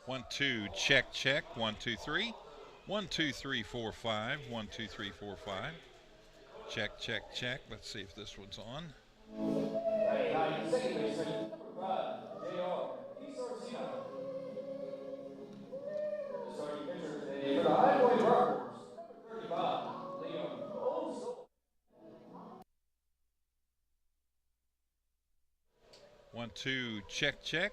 1 2 check check 1 2 3 1 2 3 4 5 1 2 3 4 5 check check check. Let's see if this one's on. One two check check.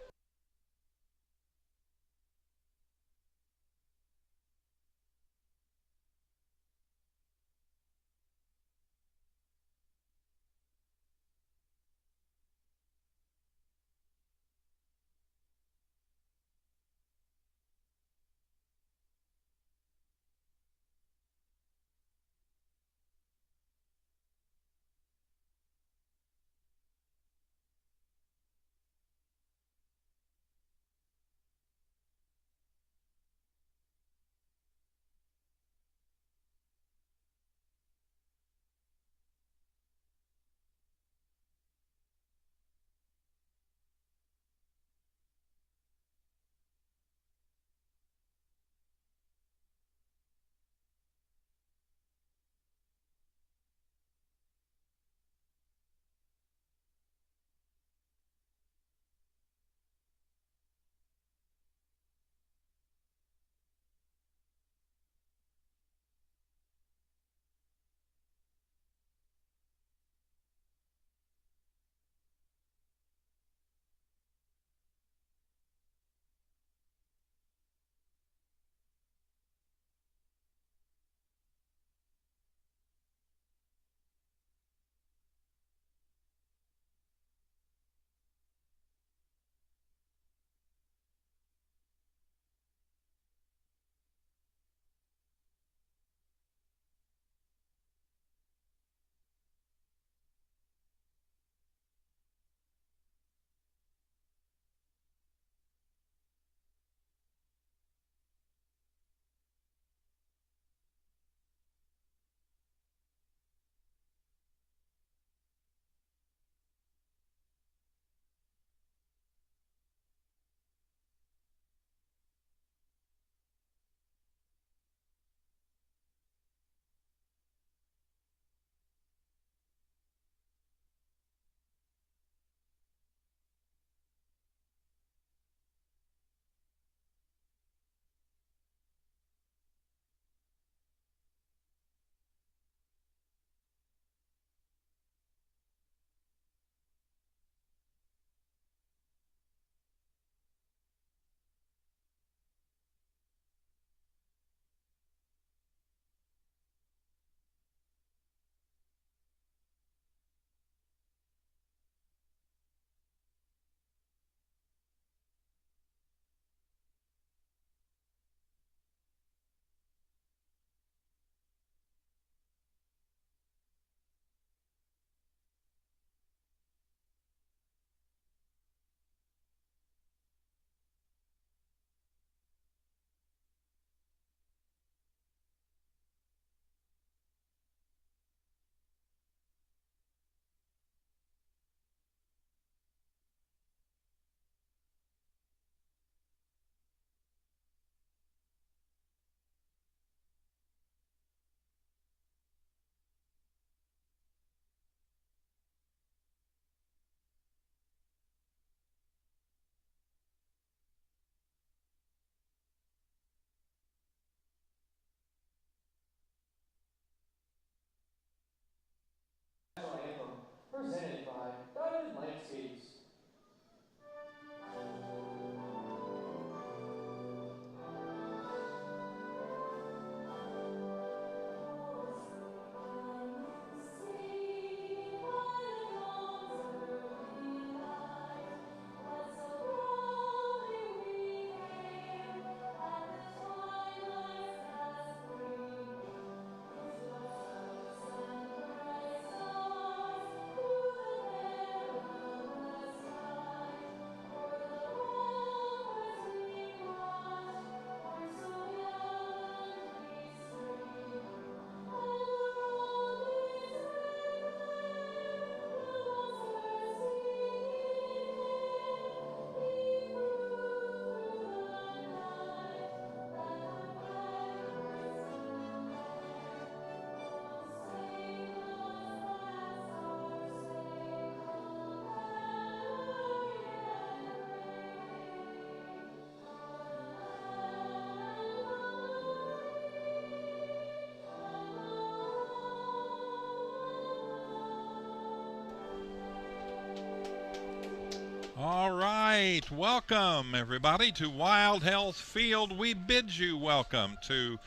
All right, welcome everybody to Wild Health Field. We bid you welcome to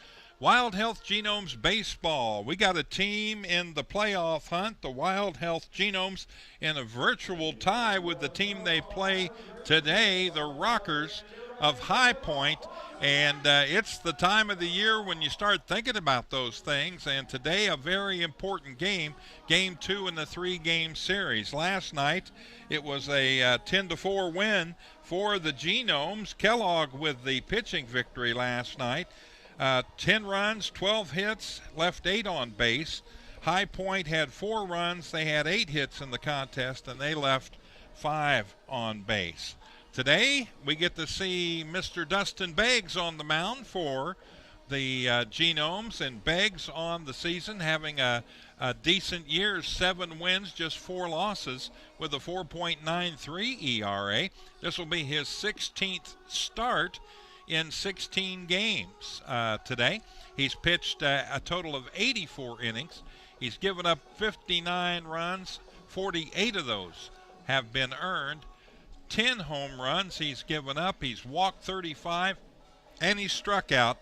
Wild Health Genomes Baseball. We got a team in the playoff hunt, the Wild Health Genomes, in a virtual tie with the team they play today, the Rockers of High Point. And it's the time of the year when you start thinking about those things. And today, a very important game, game 2 in the 3-game series. Last night, it was a 10-4 win for the Genomes. Kellogg with the pitching victory last night. 10 runs, 12 hits, left 8 on base. High Point had 4 runs. They had 8 hits in the contest, and they left 5 on base. Today, we get to see Mr. Dustin Beggs on the mound for the Genomes, and Beggs on the season having a decent year, 7 wins, just 4 losses with a 4.93 ERA. This will be his 16th start in 16 games today. He's pitched a total of 84 innings. He's given up 59 runs. 48 of those have been earned. 10 home runs he's given up. He's walked 35, and he's struck out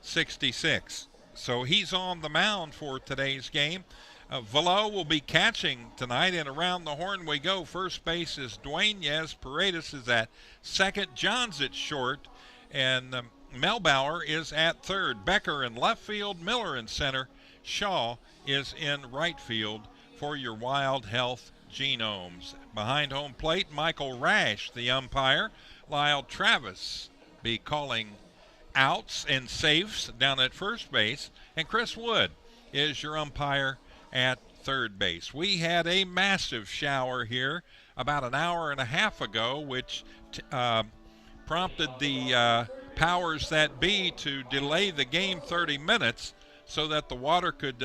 66. So he's on the mound for today's game. Velo will be catching tonight, and around the horn we go. First base is Dueñez. Paredes is at second. Johns at short, and Melbauer is at third. Becker in left field. Miller in center. Shaw is in right field for your Wild Health Genomes. Behind home plate, Michael Rash, the umpire. Lyle Travis be calling outs and safes down at first base. And Chris Wood is your umpire at third base. We had a massive shower here about an hour and a half ago, which prompted the powers that be to delay the game 30 minutes so that the water could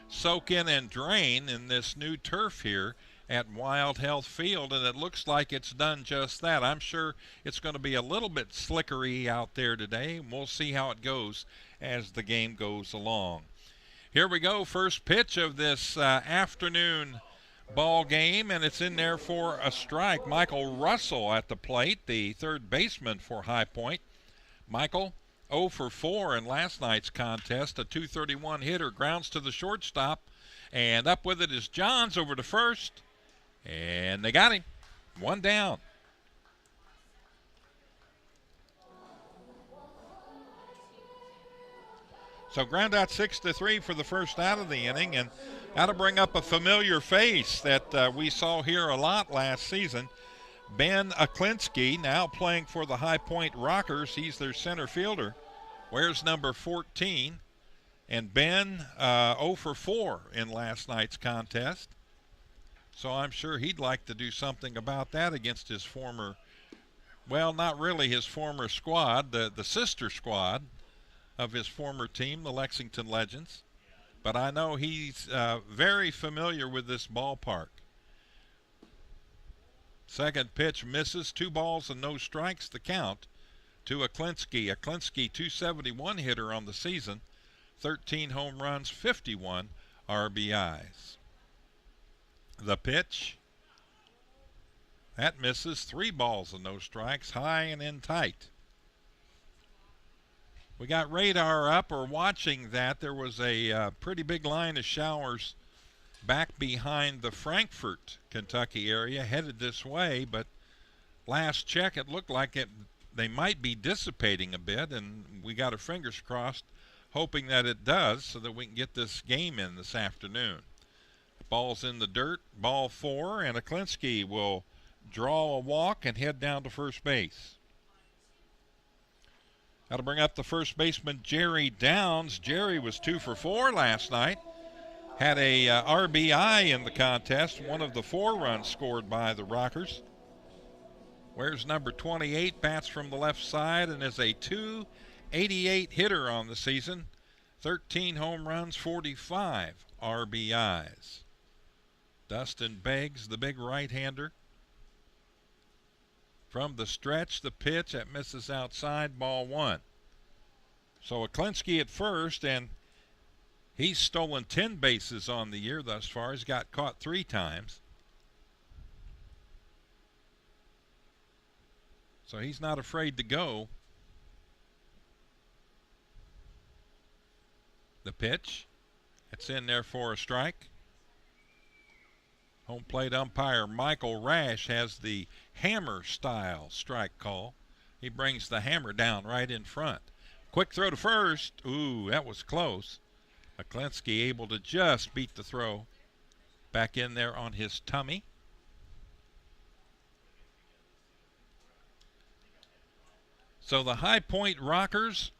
soak in and drain in this new turf here at Wild Health Field, and it looks like it's done just that. I'm sure it's going to be a little bit slickery out there today, and we'll see how it goes as the game goes along. Here we go, first pitch of this afternoon ball game, and it's in there for a strike. Michael Russell at the plate, the third baseman for High Point. Michael 0 for 4 in last night's contest, a .231 hitter, grounds to the shortstop, and up with it is Johns over to first. And they got him. 1 down. So ground out 6-3 for the first out of the inning, and that'll bring up a familiar face that we saw here a lot last season. Ben Aklinski, now playing for the High Point Rockers. He's their center fielder. Wears number 14. And Ben 0 for 4 in last night's contest. So I'm sure he'd like to do something about that against his former, well, not really his former squad, the sister squad of his former team, the Lexington Legends. But I know he's very familiar with this ballpark. Second pitch misses, 2 balls and no strikes the count to Aklinski. Aklinski, .271 hitter on the season, 13 home runs, 51 RBIs. The pitch, that misses, 3 balls and no strikes, high and in tight. We got radar up, or watching that. There was a pretty big line of showers back behind the Frankfort, Kentucky area, headed this way, but last check it looked like they might be dissipating a bit, and we got our fingers crossed, hoping that it does so that we can get this game in this afternoon. Ball's in the dirt, ball 4, and Aklinski will draw a walk and head down to first base. That'll bring up the first baseman, Jerry Downs. Jerry was 2 for 4 last night. Had a RBI in the contest, one of the 4 runs scored by the Rockers. Wears number 28, bats from the left side, and is a .288 hitter on the season. 13 home runs, 45 RBIs. Dustin Beggs, the big right-hander. From the stretch, the pitch that misses outside, ball 1. So Aklinski at first, and he's stolen 10 bases on the year thus far. He's got caught 3 times. So he's not afraid to go. The pitch. It's in there for a strike. Home plate umpire Michael Rash has the hammer style strike call. He brings the hammer down right in front. Quick throw to first. Ooh, that was close. McClinsky able to just beat the throw. Back in there on his tummy. So the High Point Rockers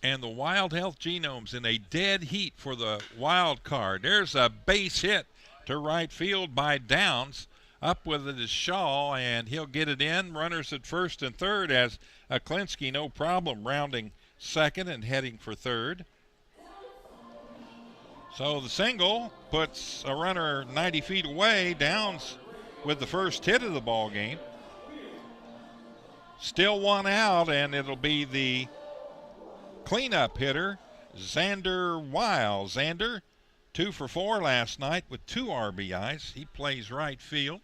and the Wild Health Genomes in a dead heat for the wild card. There's a base hit to right field by Downs. Up with it is Shaw, and he'll get it in. Runners at first and third as Aklinski, no problem, rounding second and heading for third. So the single puts a runner 90 feet away. Downs with the first hit of the ball game. Still one out, and it'll be the cleanup hitter, Xander Weil. Xander, 2 for 4 last night with 2 RBIs. He plays right field,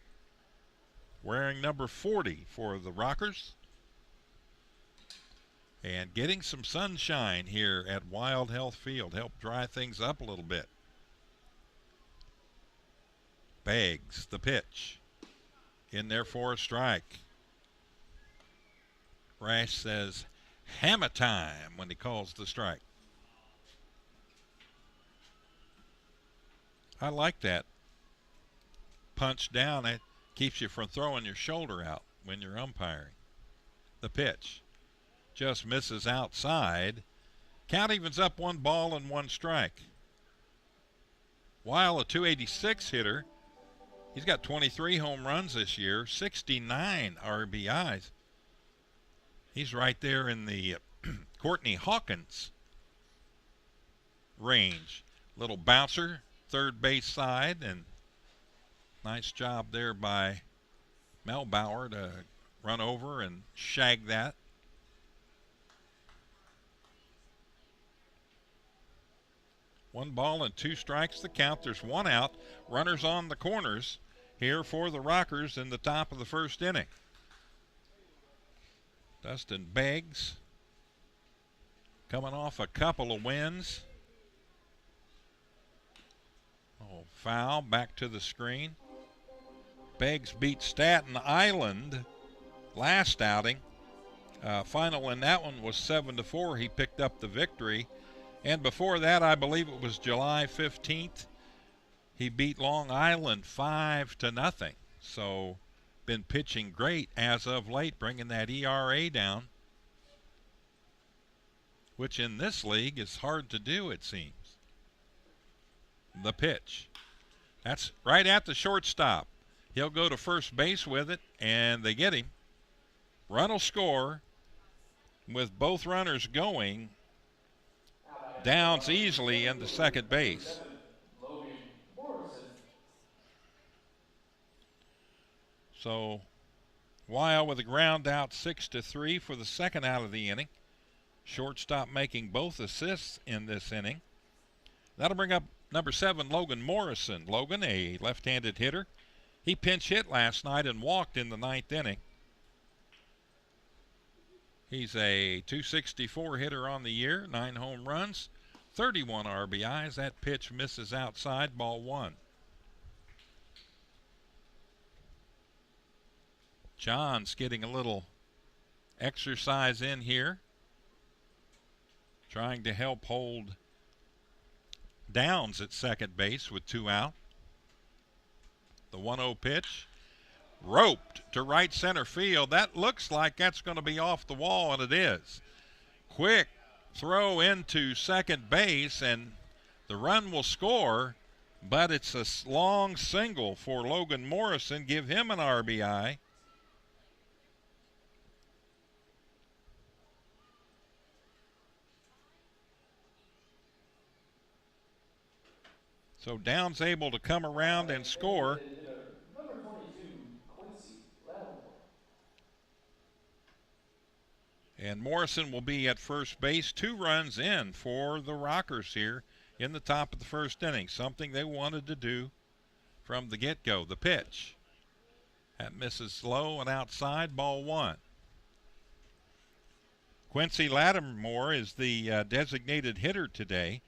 wearing number 40 for the Rockers. And getting some sunshine here at Wild Health Field. Help dry things up a little bit. Beggs, the pitch. In there for a strike. Rash says, hammer time when he calls the strike. I like that. Punch down, it keeps you from throwing your shoulder out when you're umpiring. The pitch just misses outside. Count evens up 1 ball and 1 strike. Weil, a 286 hitter. He's got 23 home runs this year, 69 RBIs. He's right there in the Courtney Hawkins range. Little bouncer, third base side, and nice job there by Mel Bauer to run over and shag that. One ball and 2 strikes the count. There's 1 out. Runners on the corners here for the Rockers in the top of the first inning. Dustin Beggs coming off a couple of wins. Oh, foul back to the screen. Beggs beat Staten Island last outing. Final in that one was 7-4. He picked up the victory. And before that, I believe it was July 15th, he beat Long Island 5-0. So been pitching great as of late, bringing that ERA down, which in this league is hard to do, it seems. The pitch. That's right at the shortstop. He'll go to first base with it, and they get him. Run will score with both runners going. Downs easily into second base. So Weil with a ground out 6-3 for the second out of the inning. Shortstop making both assists in this inning. That'll bring up number 7, Logan Morrison. Logan, a left-handed hitter. He pinch hit last night and walked in the 9th inning. He's a 264 hitter on the year, 9 home runs, 31 RBIs. That pitch misses outside, ball 1. John's getting a little exercise in here, trying to help hold Downs at second base with 2 out. The 1-0 pitch, roped to right center field. That looks like that's going to be off the wall, and it is. Quick throw into second base, and the run will score, but it's a long single for Logan Morrison. Give him an RBI. So Downs able to come around and score. And Morrison will be at first base. 2 runs in for the Rockers here in the top of the first inning. Something they wanted to do from the get-go. The pitch. That misses low and outside, ball 1. Quincy Lattimore is the designated hitter today,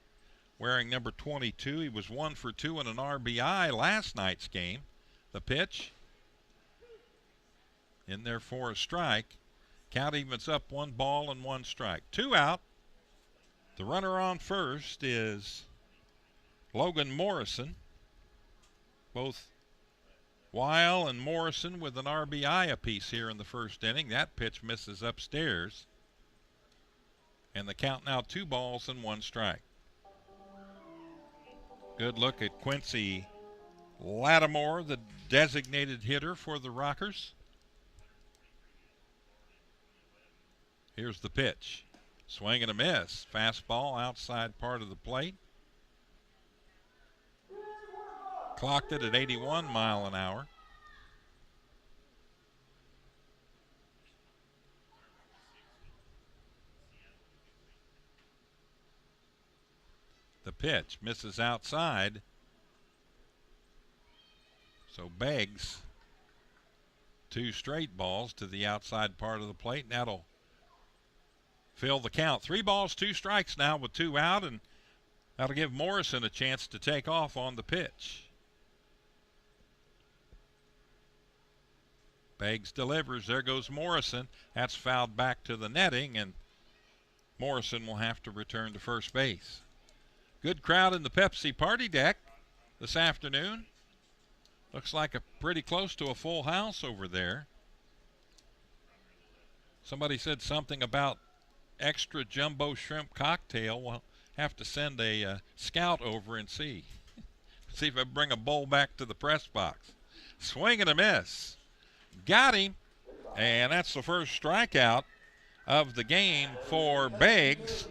wearing number 22. He was 1 for 2 in an RBI last night's game. The pitch in there for a strike. Count evens up 1 ball and 1 strike. 2 out. The runner on first is Logan Morrison. Both Weil and Morrison with an RBI apiece here in the first inning. That pitch misses upstairs. And the count now 2 balls and 1 strike. Good look at Quincy Lattimore, the designated hitter for the Rockers. Here's the pitch. Swing and a miss. Fastball outside part of the plate. Clocked it at 81 mile an hour. The pitch misses outside. So Beggs 2 straight balls to the outside part of the plate, and that'll fill the count. 3 balls, 2 strikes now with 2 out, and that'll give Morrison a chance to take off on the pitch. Beggs delivers. There goes Morrison. That's fouled back to the netting, and Morrison will have to return to first base. Good crowd in the Pepsi party deck this afternoon. Looks like a pretty close to a full house over there. Somebody said something about extra jumbo shrimp cocktail. We'll have to send a scout over and see. See if I bring a bowl back to the press box. Swing and a miss. Got him. And that's the first strikeout of the game for Beggs.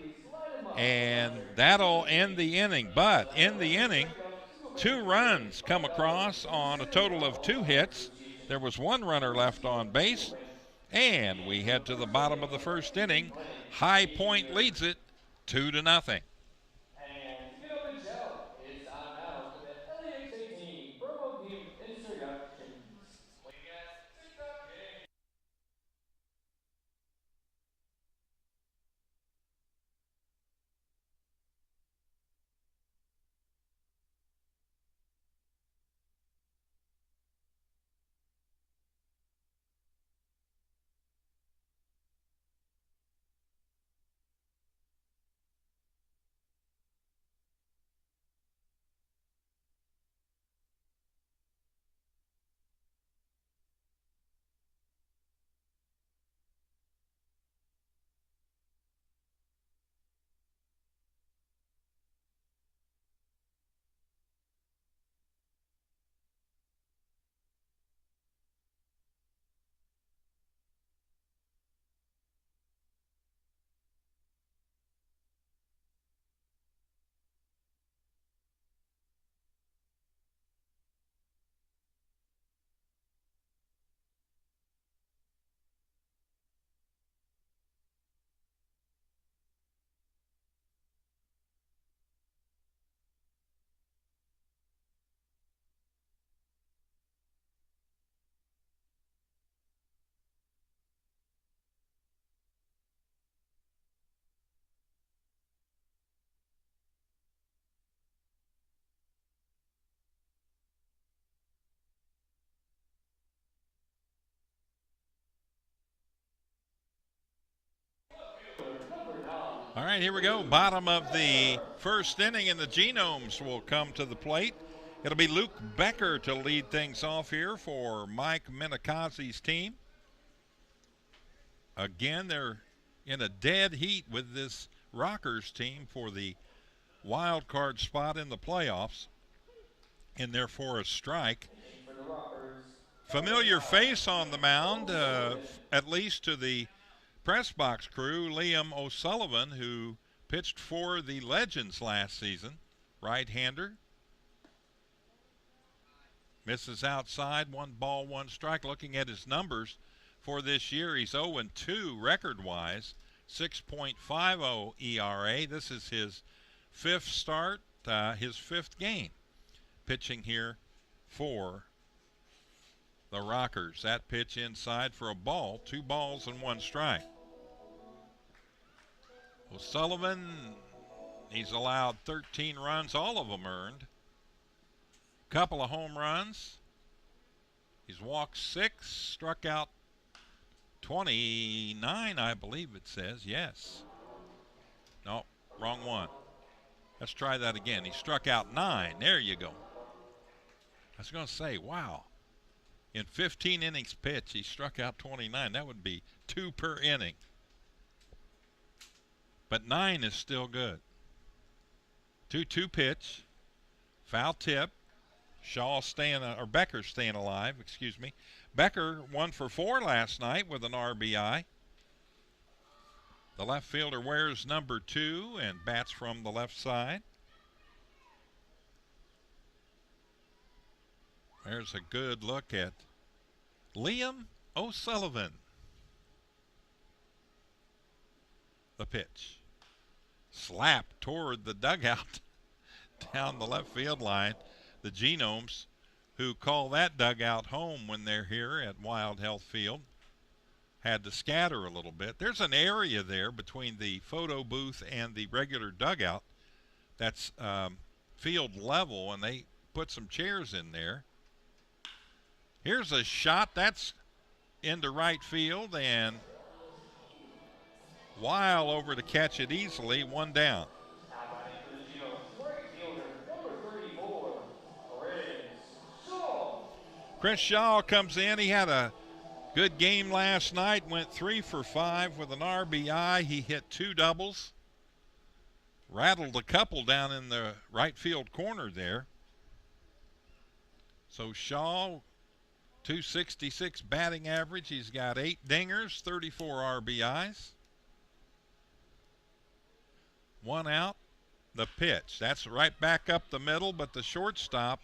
And that'll end the inning. But in the inning, 2 runs come across on a total of 2 hits. There was 1 runner left on base. And we head to the bottom of the first inning. High Point leads it 2-0. And to get up and shout, it's time now for the LEX18 promo game introductions. Swing at TikTok game. All right, here we go. Bottom of the first inning, and the Genomes will come to the plate. It'll be Luke Becker to lead things off here for Mike Minikazi's team. Again, they're in a dead heat with this Rockers team for the wild card spot in the playoffs. In there for a strike. Familiar face on the mound, at least to the press box crew, Liam O'Sullivan, who pitched for the Legends last season. Right-hander. Misses outside, 1 ball, 1 strike. Looking at his numbers for this year, he's 0-2 record-wise, 6.50 ERA. This is his 5th start, his 5th game pitching here for the Rockers. That pitch inside for a ball, 2 balls and 1 strike. O'Sullivan, he's allowed 13 runs, all of them earned. Couple of home runs. He's walked 6, struck out 29, I believe it says. Yes. No, wrong one. Let's try that again. He struck out 9. There you go. I was going to say, wow. In 15 innings pitched, he struck out 29. That would be 2 per inning. But 9 is still good. 2-2 pitch. Foul tip. Becker staying alive, excuse me. Becker 1 for 4 last night with an RBI. The left fielder wears number 2 and bats from the left side. There's a good look at Liam O'Sullivan. The pitch. Slap toward the dugout down the left field line. The Genomes, who call that dugout home when they're here at Wild Health Field, had to scatter a little bit. There's an area there between the photo booth and the regular dugout that's field level, and they put some chairs in there. Here's a shot that's into right field, and Weil over to catch it easily, 1 down. Chris Shaw comes in. He had a good game last night, went 3 for 5 with an RBI. He hit 2 doubles, rattled a couple down in the right field corner there. So Shaw, 266 batting average. He's got 8 dingers, 34 RBIs. 1 out. The pitch. That's right back up the middle, but the shortstop,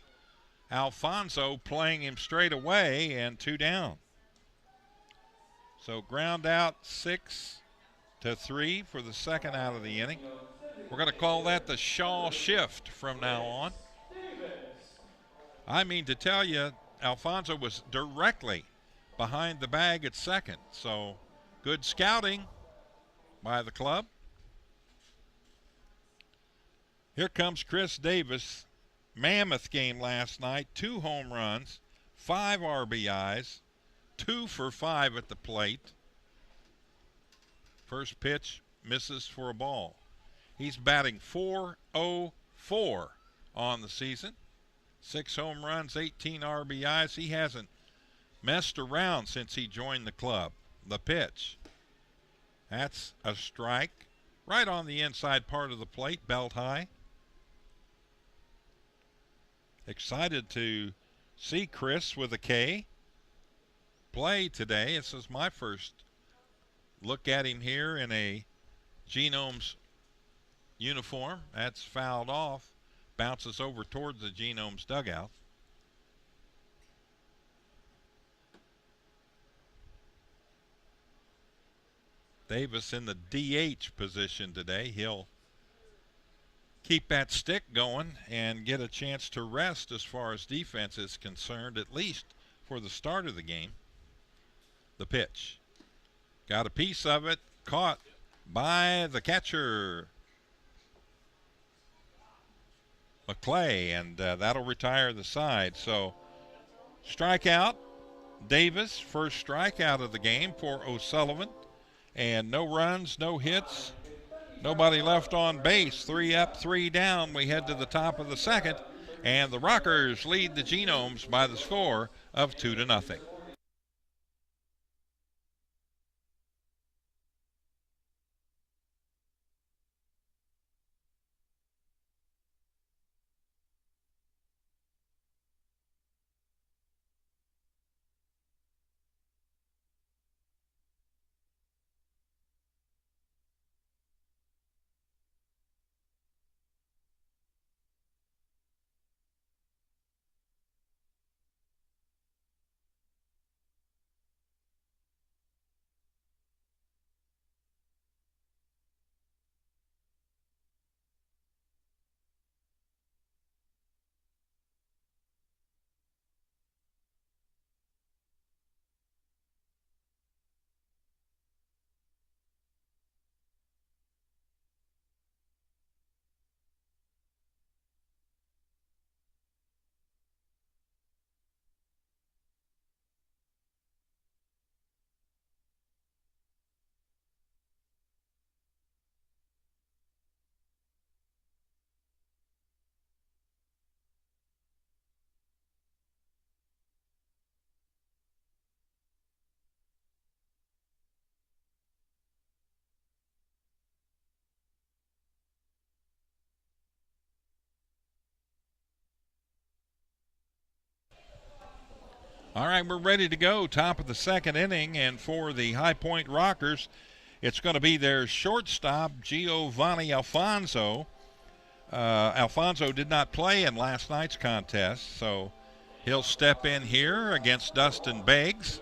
Alfonso, playing him straight away, and 2 down. So ground out 6-3 for the second out of the inning. We're going to call that the Shaw shift from now on. I mean to tell you, Alfonso was directly behind the bag at second. So good scouting by the club. Here comes Chris Davis. Mammoth game last night. 2 home runs, 5 RBIs, 2 for 5 at the plate. First pitch misses for a ball. He's batting .404 on the season. 6 home runs, 18 RBIs. He hasn't messed around since he joined the club. The pitch. That's a strike. Right on the inside part of the plate, belt high. Excited to see Chris with a K play today. This is my first look at him here in a Genomes uniform. That's fouled off. Bounces over towards the Genomes dugout. Davis in the DH position today. He'll keep that stick going and get a chance to rest as far as defense is concerned, at least for the start of the game. The pitch. Got a piece of it. Caught by the catcher, McClay, and that'll retire the side. So strikeout. Davis, first strikeout of the game for O'Sullivan. And no runs, no hits. Nobody left on base. 3 up, 3 down. We head to the top of the second, and the Rockers lead the Genomes by the score of 2-0. All right, we're ready to go. Top of the second inning, and for the High Point Rockers, it's going to be their shortstop, Giovanni Alfonso. Alfonso did not play in last night's contest, so he'll step in here against Dustin Beggs.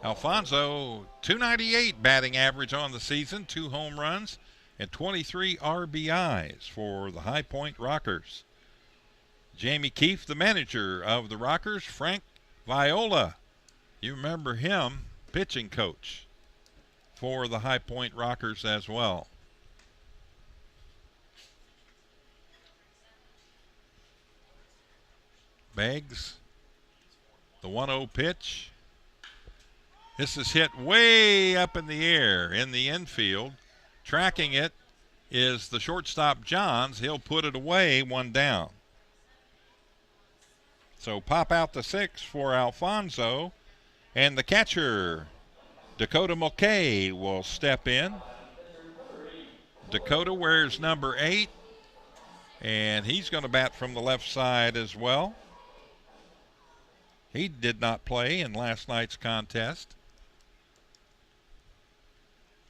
Alfonso, 298 batting average on the season, 2 home runs, and 23 RBIs for the High Point Rockers. Jamie Keefe, the manager of the Rockers. Frank Viola, you remember him, pitching coach for the High Point Rockers as well. Beggs, the 1-0 pitch. This is hit way up in the air in the infield. Tracking it is the shortstop, Johns. He'll put it away, 1 down. So pop out the 6 for Alfonso. And the catcher, Dakota Mulcahy, will step in. Dakota wears number 8. And he's going to bat from the left side as well. He did not play in last night's contest.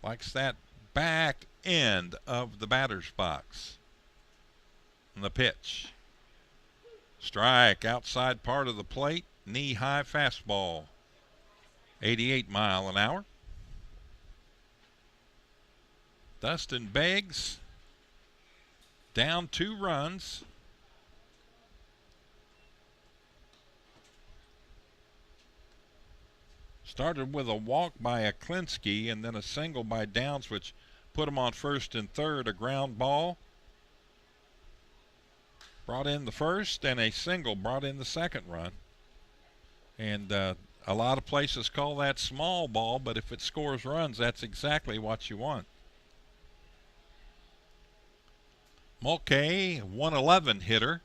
Likes that back end of the batter's box. And the pitch. Strike outside part of the plate. Knee-high fastball. 88 mile an hour. Dustin Beggs down 2 runs. Started with a walk by Aklinski and then a single by Downs, which put him on first and third. A ground ball brought in the first, and a single brought in the second run. And a lot of places call that small ball, but if it scores runs, that's exactly what you want. Mulcahy, 111 hitter.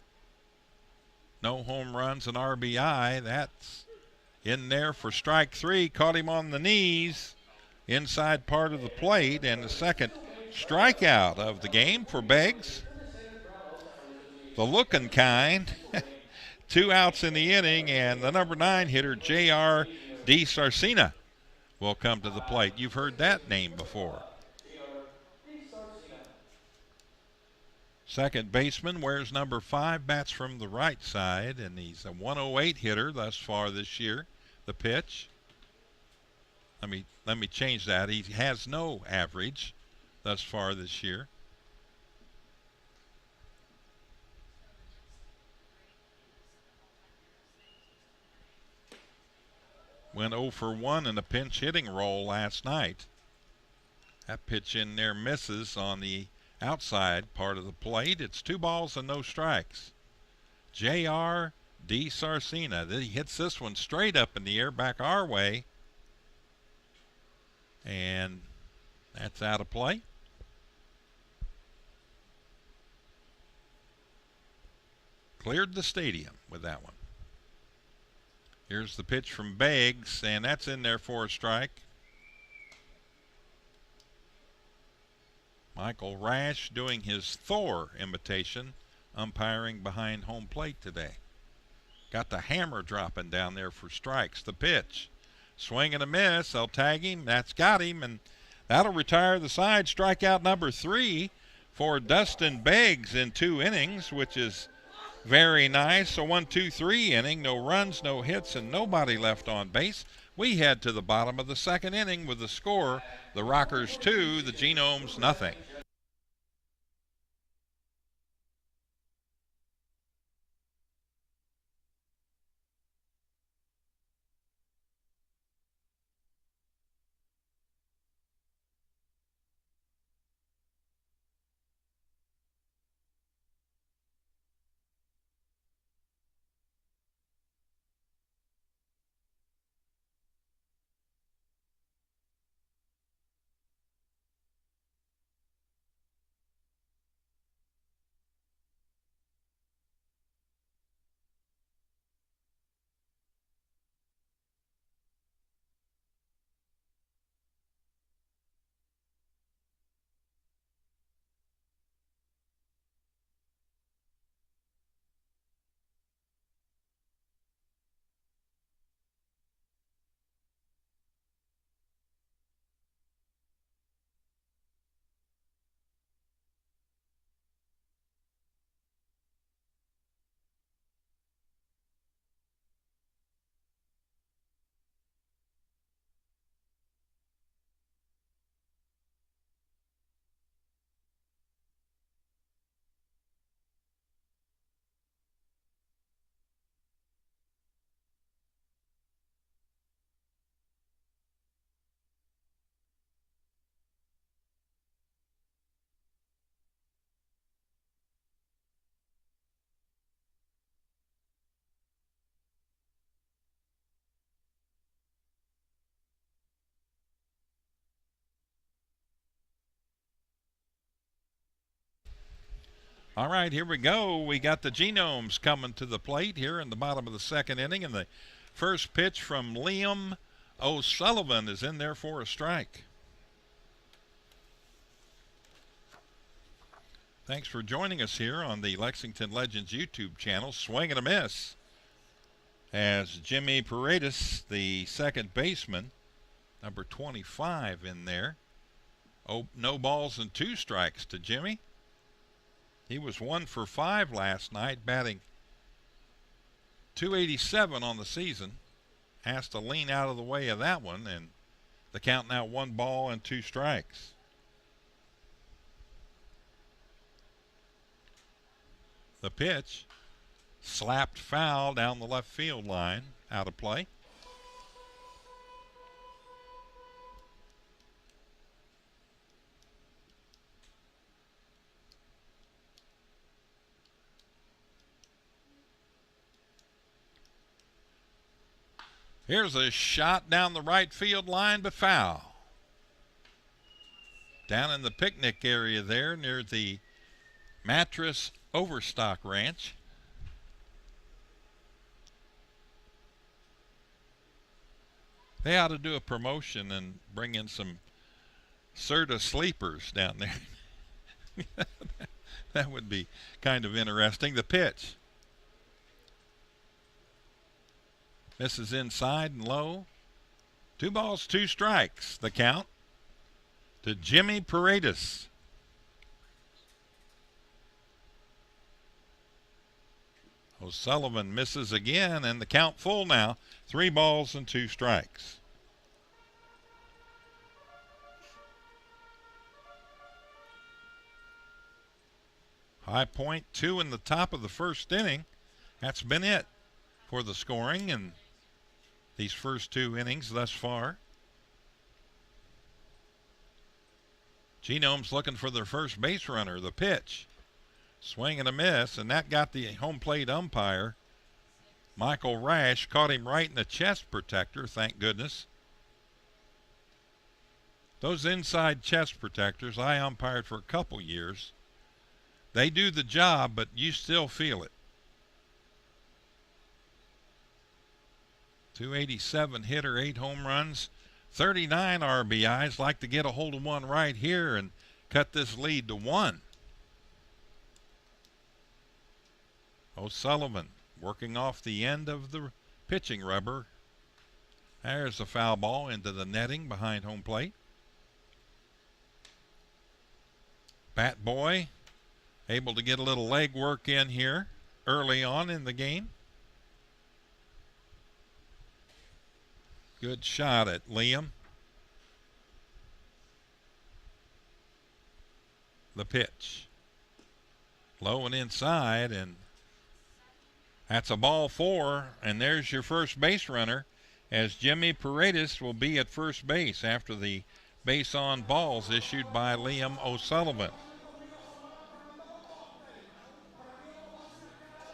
No home runs and RBI. That's in there for strike 3. Caught him on the knees, inside part of the plate, and the second strikeout of the game for Beggs. The looking kind. 2 outs in the inning, and the number 9 hitter, J.R. DiSarcina, will come to the plate. You've heard that name before. Second baseman wears number 5, bats from the right side, and he's a 108 hitter thus far this year. The pitch. Let me change that. He has no average thus far this year. Went 0 for 1 in a pinch hitting role last night. That pitch in there misses on the outside part of the plate. It's 2 balls and no strikes. J.R. DiSarcina. He hits this one straight up in the air back our way. And that's out of play. Cleared the stadium with that one. Here's the pitch from Beggs, and that's in there for a strike. Michael Rash doing his Thor imitation, umpiring behind home plate today. Got the hammer dropping down there for strikes. The pitch. Swing and a miss. They'll tag him. That's got him, and that'll retire the side. Strikeout number 3 for Dustin Beggs in 2 innings, which is very nice. A 1-2-3 inning. No runs, no hits, and nobody left on base. We head to the bottom of the second inning with the score. The Rockers 2, the Genomes nothing. All right, here we go. We got the Genomes coming to the plate here in the bottom of the second inning, and the first pitch from Liam O'Sullivan is in there for a strike. Thanks for joining us here on the Lexington Legends YouTube channel. Swing and a miss as Jimmy Paredes, the second baseman, number 25 in there. Oh, no balls and 2 strikes to Jimmy. He was 1 for 5 last night, batting .287 on the season. Has to lean out of the way of that one, and the count now 1 ball and 2 strikes. The pitch, slapped foul down the left field line, out of play. Here's a shot down the right field line, but foul. Down in the picnic area there near the Mattress Overstock Ranch. They ought to do a promotion and bring in some Serta sleepers down there. That would be kind of interesting. The pitch. Misses inside and low. 2 balls, 2 strikes. The count to Jimmy Paredes. O'Sullivan misses again, and the count full now. 3 balls and 2 strikes. High Point 2 in the top of the first inning. That's been it for the scoring in these first 2 innings thus far. Genomes looking for their first base runner. The pitch. Swing and a miss, and that got the home plate umpire, Michael Rash, caught him right in the chest protector, thank goodness. Those inside chest protectors, I umpired for a couple years. They do the job, but you still feel it. .287 hitter, 8 home runs, 39 RBIs. Like to get a hold of one right here and cut this lead to 1. O'Sullivan working off the end of the pitching rubber. There's a foul ball into the netting behind home plate. Bat Boy able to get a little leg work in here early on in the game. Good shot at Liam. The pitch. Low and inside, and that's a ball 4, and there's your first base runner, as Jimmy Paredes will be at first base after the base on balls issued by Liam O'Sullivan.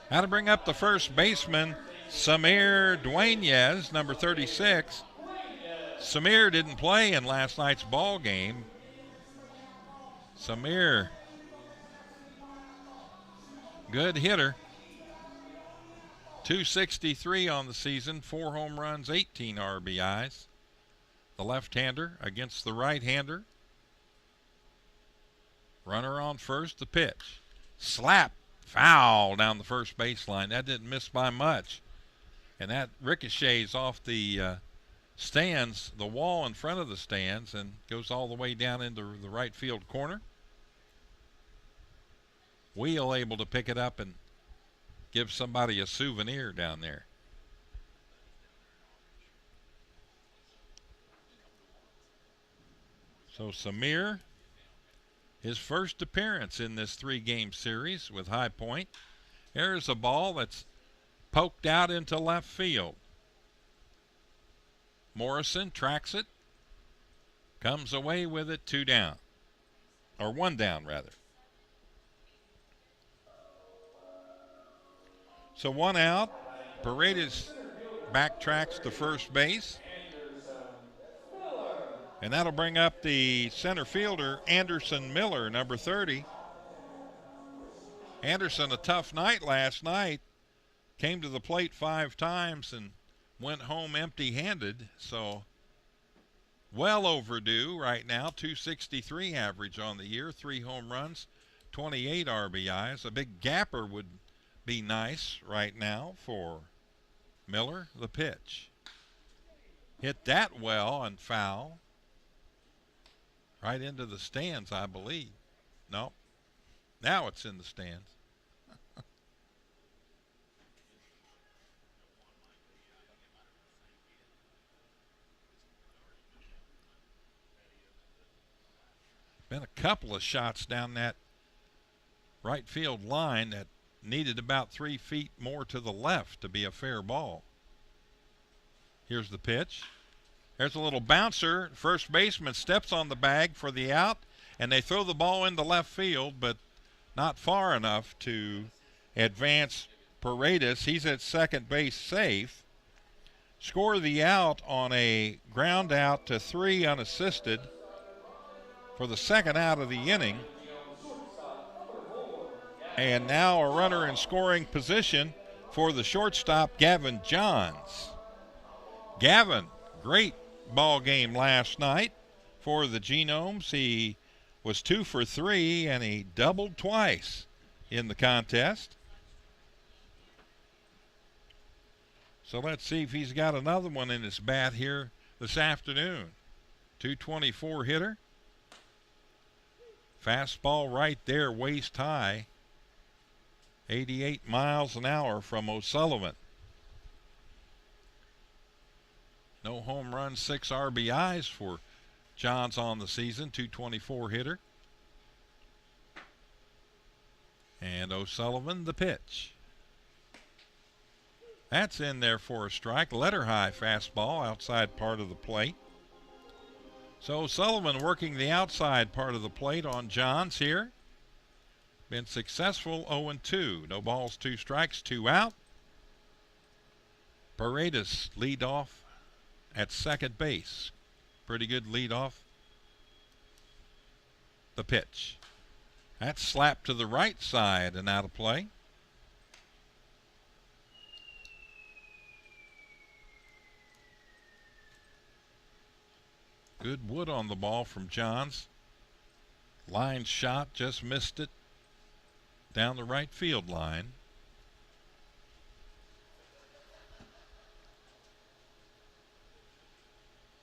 How to bring up the first baseman, Samir Dueñez, number 36. Samir didn't play in last night's ball game. Samir, good hitter. .263 on the season, 4 home runs, 18 RBIs. The left-hander against the right-hander. Runner on first, the pitch. Slap, foul down the first baseline. That didn't miss by much. And that ricochets off the stands, the wall in front of the stands, and goes all the way down into the right field corner. Wheel able to pick it up and give somebody a souvenir down there. So Samir, his first appearance in this 3-game series with High Point. There's a ball that's poked out into left field. Morrison tracks it, comes away with it, 2 down, or 1 down rather. So 1 out. Paredes backtracks to first base. And that'll bring up the center fielder, Anderson Miller, number 30. Anderson, a tough night last night, came to the plate 5 times and went home empty-handed. So well overdue right now. 263 average on the year, 3 home runs, 28 RBIs. A big gapper would be nice right now for Miller. The pitch. Hit that well and foul. Right into the stands, I believe. No. Now it's in the stands. Been a couple of shots down that right field line that needed about 3 feet more to the left to be a fair ball. Here's the pitch. There's a little bouncer. First baseman steps on the bag for the out, and they throw the ball into left field, but not far enough to advance Paredes. He's at second base safe. Score the out on a ground out to 3 unassisted for the second out of the inning. And now a runner in scoring position for the shortstop, Gavin Johns. Gavin, great ball game last night for the Genomes. He was 2 for 3, and he doubled twice in the contest. So let's see if he's got another one in his bat here this afternoon. 224 hitter. Fastball right there, waist high. 88 miles an hour from O'Sullivan. No home runs, 6 RBIs for Johns on the season. 224 hitter. And O'Sullivan, the pitch. That's in there for a strike. Letter high fastball outside part of the plate. So Sullivan working the outside part of the plate on Johns here. Been successful, 0-2. No balls, 2 strikes, 2 out. Paredes lead off at second base. Pretty good lead off. The pitch. That's slapped to the right side and out of play. Good wood on the ball from Johns. Line shot, just missed it down the right field line.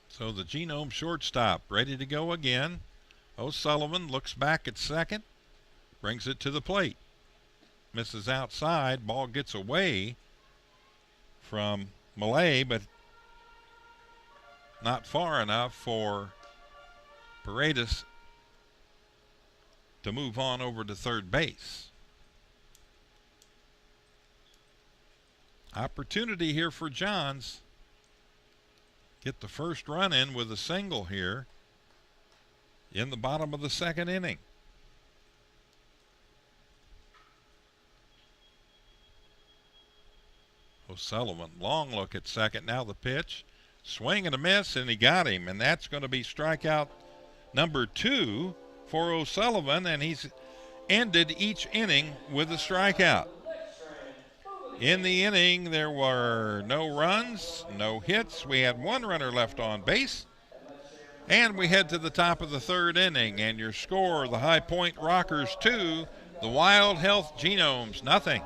So the Genome shortstop ready to go again. O'Sullivan looks back at second, brings it to the plate. Misses outside, ball gets away from Millay, but not far enough for Paredes to move on over to third base. Opportunity here for Johns. Get the first run in with a single here in the bottom of the second inning. O'Sullivan, long look at second. Now the pitch. Swing and a miss, and he got him. And that's going to be strikeout number 2 for O'Sullivan, and he's ended each inning with a strikeout. In the inning, there were no runs, no hits. We had 1 runner left on base. And we head to the top of the third inning, and your score, the High Point Rockers 2, the Wild Health Genomes nothing.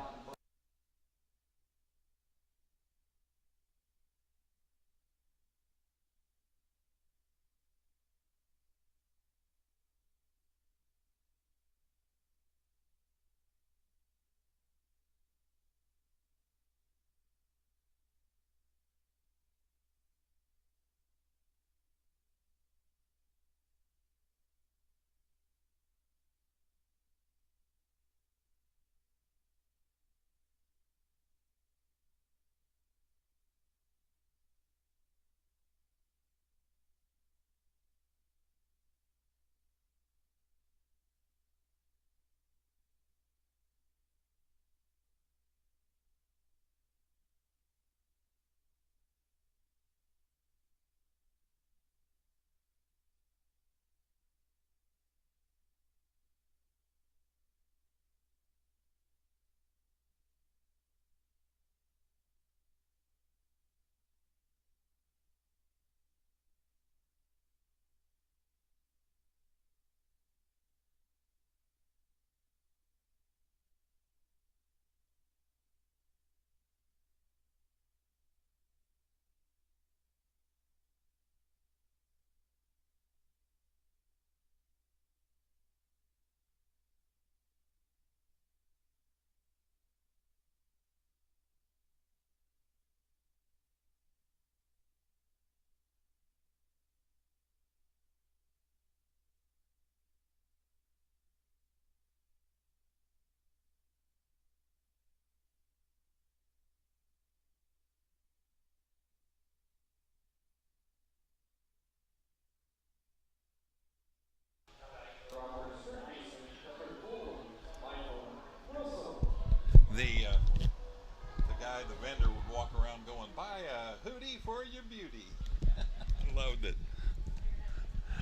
Load it.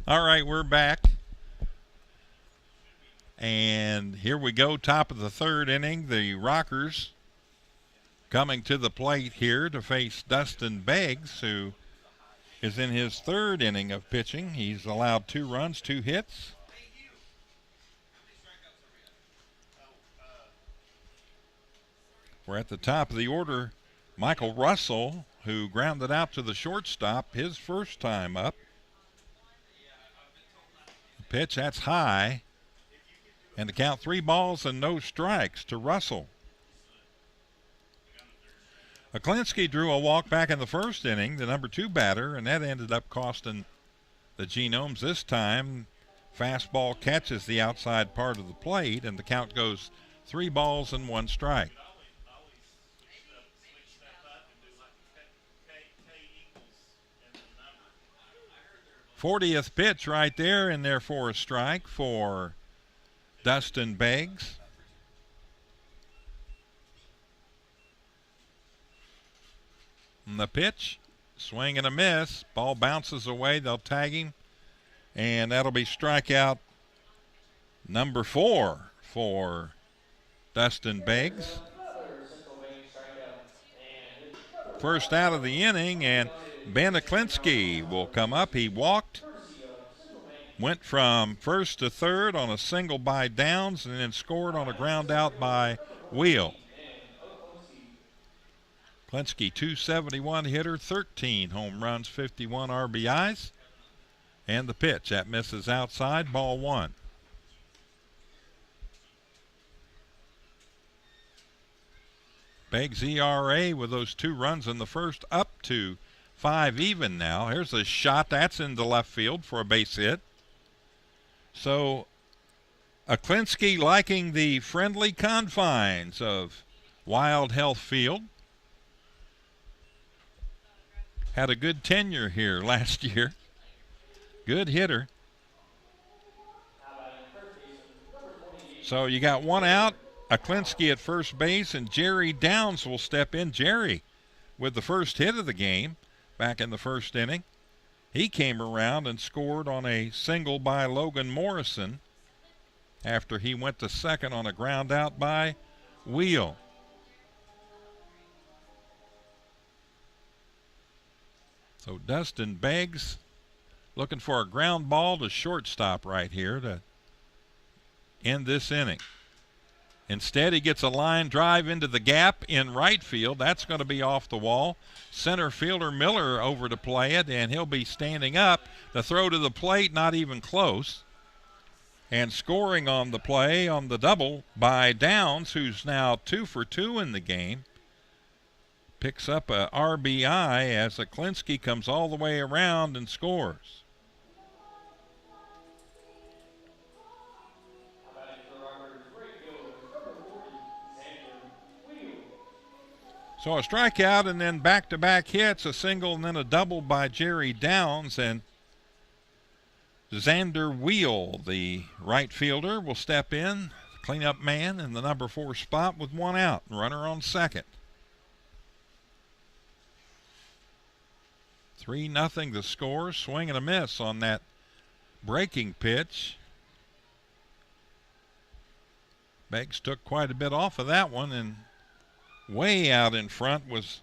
All right, we're back. And here we go, top of the third inning. The Rockers coming to the plate here to face Dustin Beggs, who is in his third inning of pitching. He's allowed 2 runs, 2 hits. We're at the top of the order. Michael Russell, who grounded out to the shortstop his first time up. The pitch, that's high. And the count 3 balls and no strikes to Russell. Aklinski drew a walk back in the first inning, the number 2 batter, and that ended up costing the Genomes this time. Fastball catches the outside part of the plate, and the count goes 3 balls and 1 strike. 40th pitch right there, and therefore a strike for Dustin Beggs. And the pitch, swing and a miss. Ball bounces away. They'll tag him, and that'll be strikeout number 4 for Dustin Beggs. First out of the inning, and Ben Aklinski will come up. He walked, went from first to third on a single by Downs, and then scored on a ground out by Wheel. Aklinski, 271 hitter, 13 home runs, 51 RBIs. And the pitch, that misses outside, ball 1. Beggs' ERA with those 2 runs in the first up to 5 even now. Here's a shot, that's into left field for a base hit. So Aklinski liking the friendly confines of Wild Health Field. Had a good tenure here last year. Good hitter. So you got 1 out. Aklinski at first base, and Jerry Downs will step in. Jerry with the first hit of the game back in the first inning. He came around and scored on a single by Logan Morrison after he went to second on a ground out by Wheel. So Dustin Beggs looking for a ground ball to shortstop right here to end this inning. Instead, he gets a line drive into the gap in right field. That's going to be off the wall. Center fielder Miller over to play it, and he'll be standing up. The throw to the plate, not even close. And scoring on the play on the double by Downs, who's now 2 for 2 in the game. Picks up a RBI as Aklinski comes all the way around and scores. So a strikeout and then back-to-back hits, a single and then a double by Jerry Downs, and Xander Wheel, the right fielder, will step in, cleanup man in the number 4 spot with 1 out, runner on second. 3-0 the score, swing and a miss on that breaking pitch. Beggs took quite a bit off of that one, and way out in front was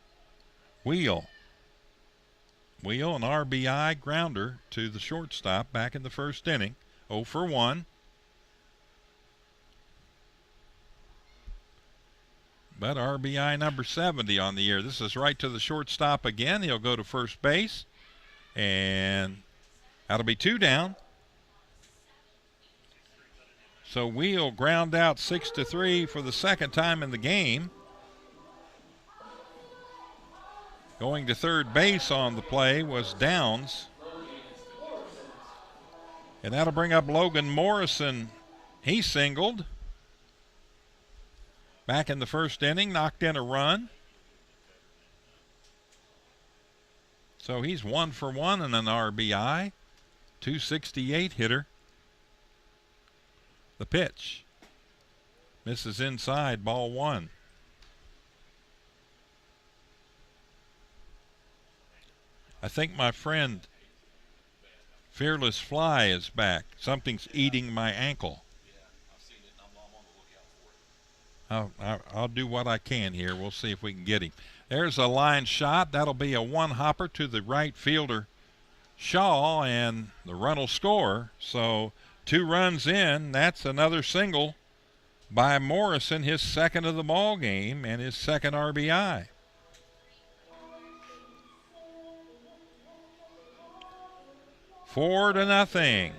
Wheel. Wheel, an RBI grounder to the shortstop back in the first inning. 0 for 1. But RBI number 70 on the year. This is right to the shortstop again. He'll go to first base, and that'll be 2 down. So Wheel ground out 6-3 for the second time in the game. Going to third base on the play was Downs. And that'll bring up Logan Morrison. He singled back in the first inning, knocked in a run. So he's 1 for 1 and an RBI. 268 hitter. The pitch misses inside, ball 1. I think my friend Fearless Fly is back. Something's eating my ankle. I'll do what I can here. We'll see if we can get him. There's a line shot. That'll be a one-hopper to the right fielder, Shaw, and the run will score. So 2 runs in. That's another single by Morrison, his second of the ball game and his second RBI. Four to nothing.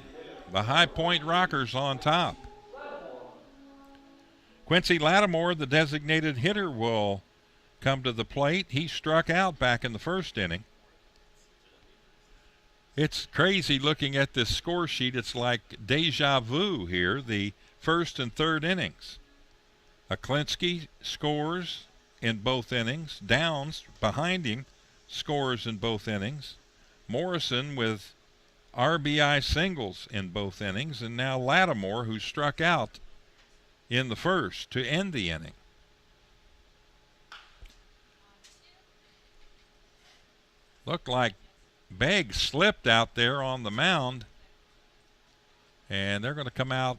The High Point Rockers on top. Quincy Lattimore, the designated hitter, will come to the plate. He struck out back in the first inning. It's crazy looking at this score sheet. It's like deja vu here, the first and third innings. Aklinski scores in both innings. Downs, behind him, scores in both innings. Morrison with RBI singles in both innings. And now Lattimore, who struck out in the first to end the inning. Looked like Begg slipped out there on the mound, and they're going to come out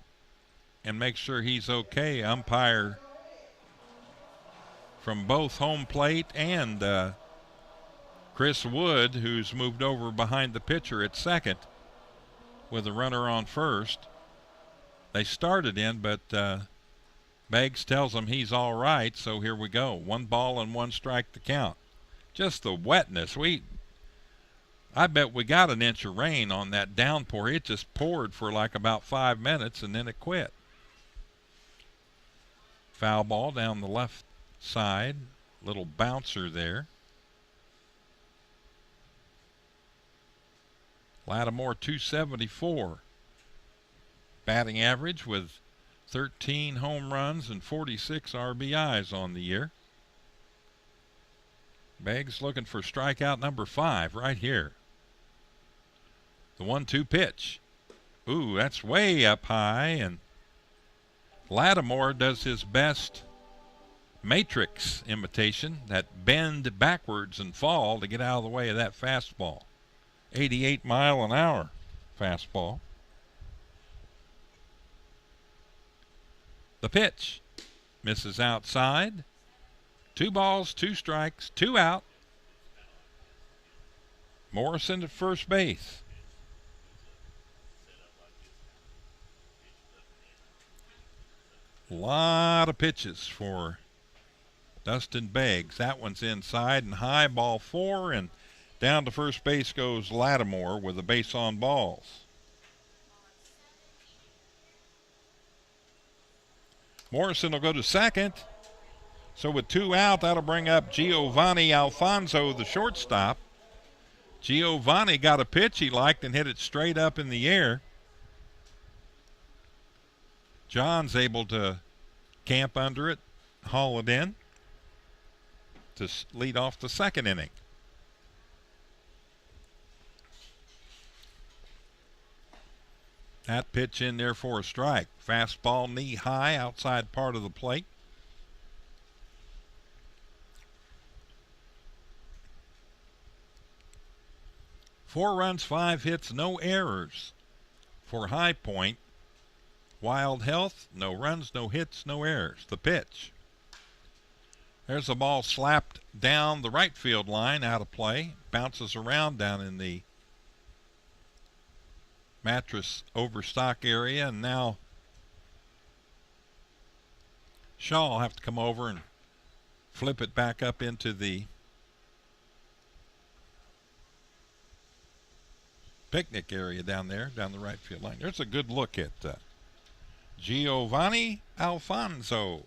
and make sure he's okay. Umpire from both home plate and Chris Wood, who's moved over behind the pitcher at second with a runner on first. They started in, but Beggs tells him he's all right, so here we go. 1 ball and 1 strike to count. Just the wetness. I bet we got an inch of rain on that downpour. It just poured for like about 5 minutes and then it quit. Foul ball down the left side. Little bouncer there. Lattimore 274. Batting average with 13 home runs and 46 RBIs on the year. Beggs looking for strikeout number 5 right here. The 1-2 pitch. Ooh, that's way up high, and Lattimore does his best Matrix imitation, that bend backwards and fall to get out of the way of that fastball. 88-mile-an-hour fastball. The pitch misses outside. 2 balls, 2 strikes, 2 out. Morrison at first base. A lot of pitches for Dustin Beggs. That one's inside and high, ball 4, and down to first base goes Lattimore with a base on balls. Morrison will go to second. So with 2 out, that'll bring up Giovanni Alfonso, the shortstop. Giovanni got a pitch he liked and hit it straight up in the air. John's able to camp under it, haul it in to lead off the second inning. That pitch in there for a strike. Fastball knee high outside part of the plate. Four runs, 5 hits, no errors for High Point. Wild Health, no runs, no hits, no errors. The pitch. There's a ball slapped down the right field line, out of play. Bounces around down in the mattress overstock area, and now Shaw will have to come over and flip it back up into the picnic area down there, down the right field line. There's a good look at Giovanni Alfonso.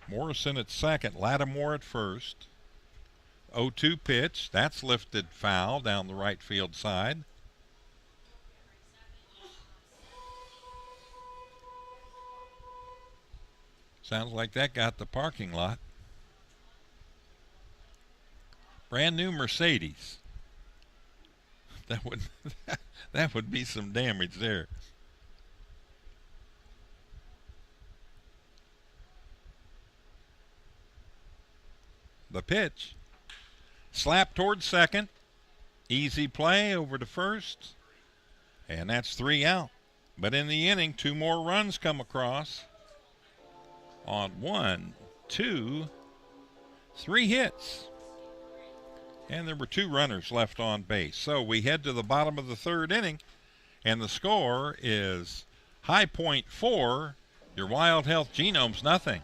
Morrison at second, Lattimore at first. 0-2 pitch, that's lifted foul down the right field side. Sounds like that got the parking lot. Brand new Mercedes. That would be some damage there. The pitch. Slap towards second. Easy play over to first. And that's 3 out. But in the inning, 2 more runs come across on 1, 2, 3 hits. And there were 2 runners left on base. So we head to the bottom of the 3rd inning, and the score is High Point 4, your Wild Health Genomes nothing.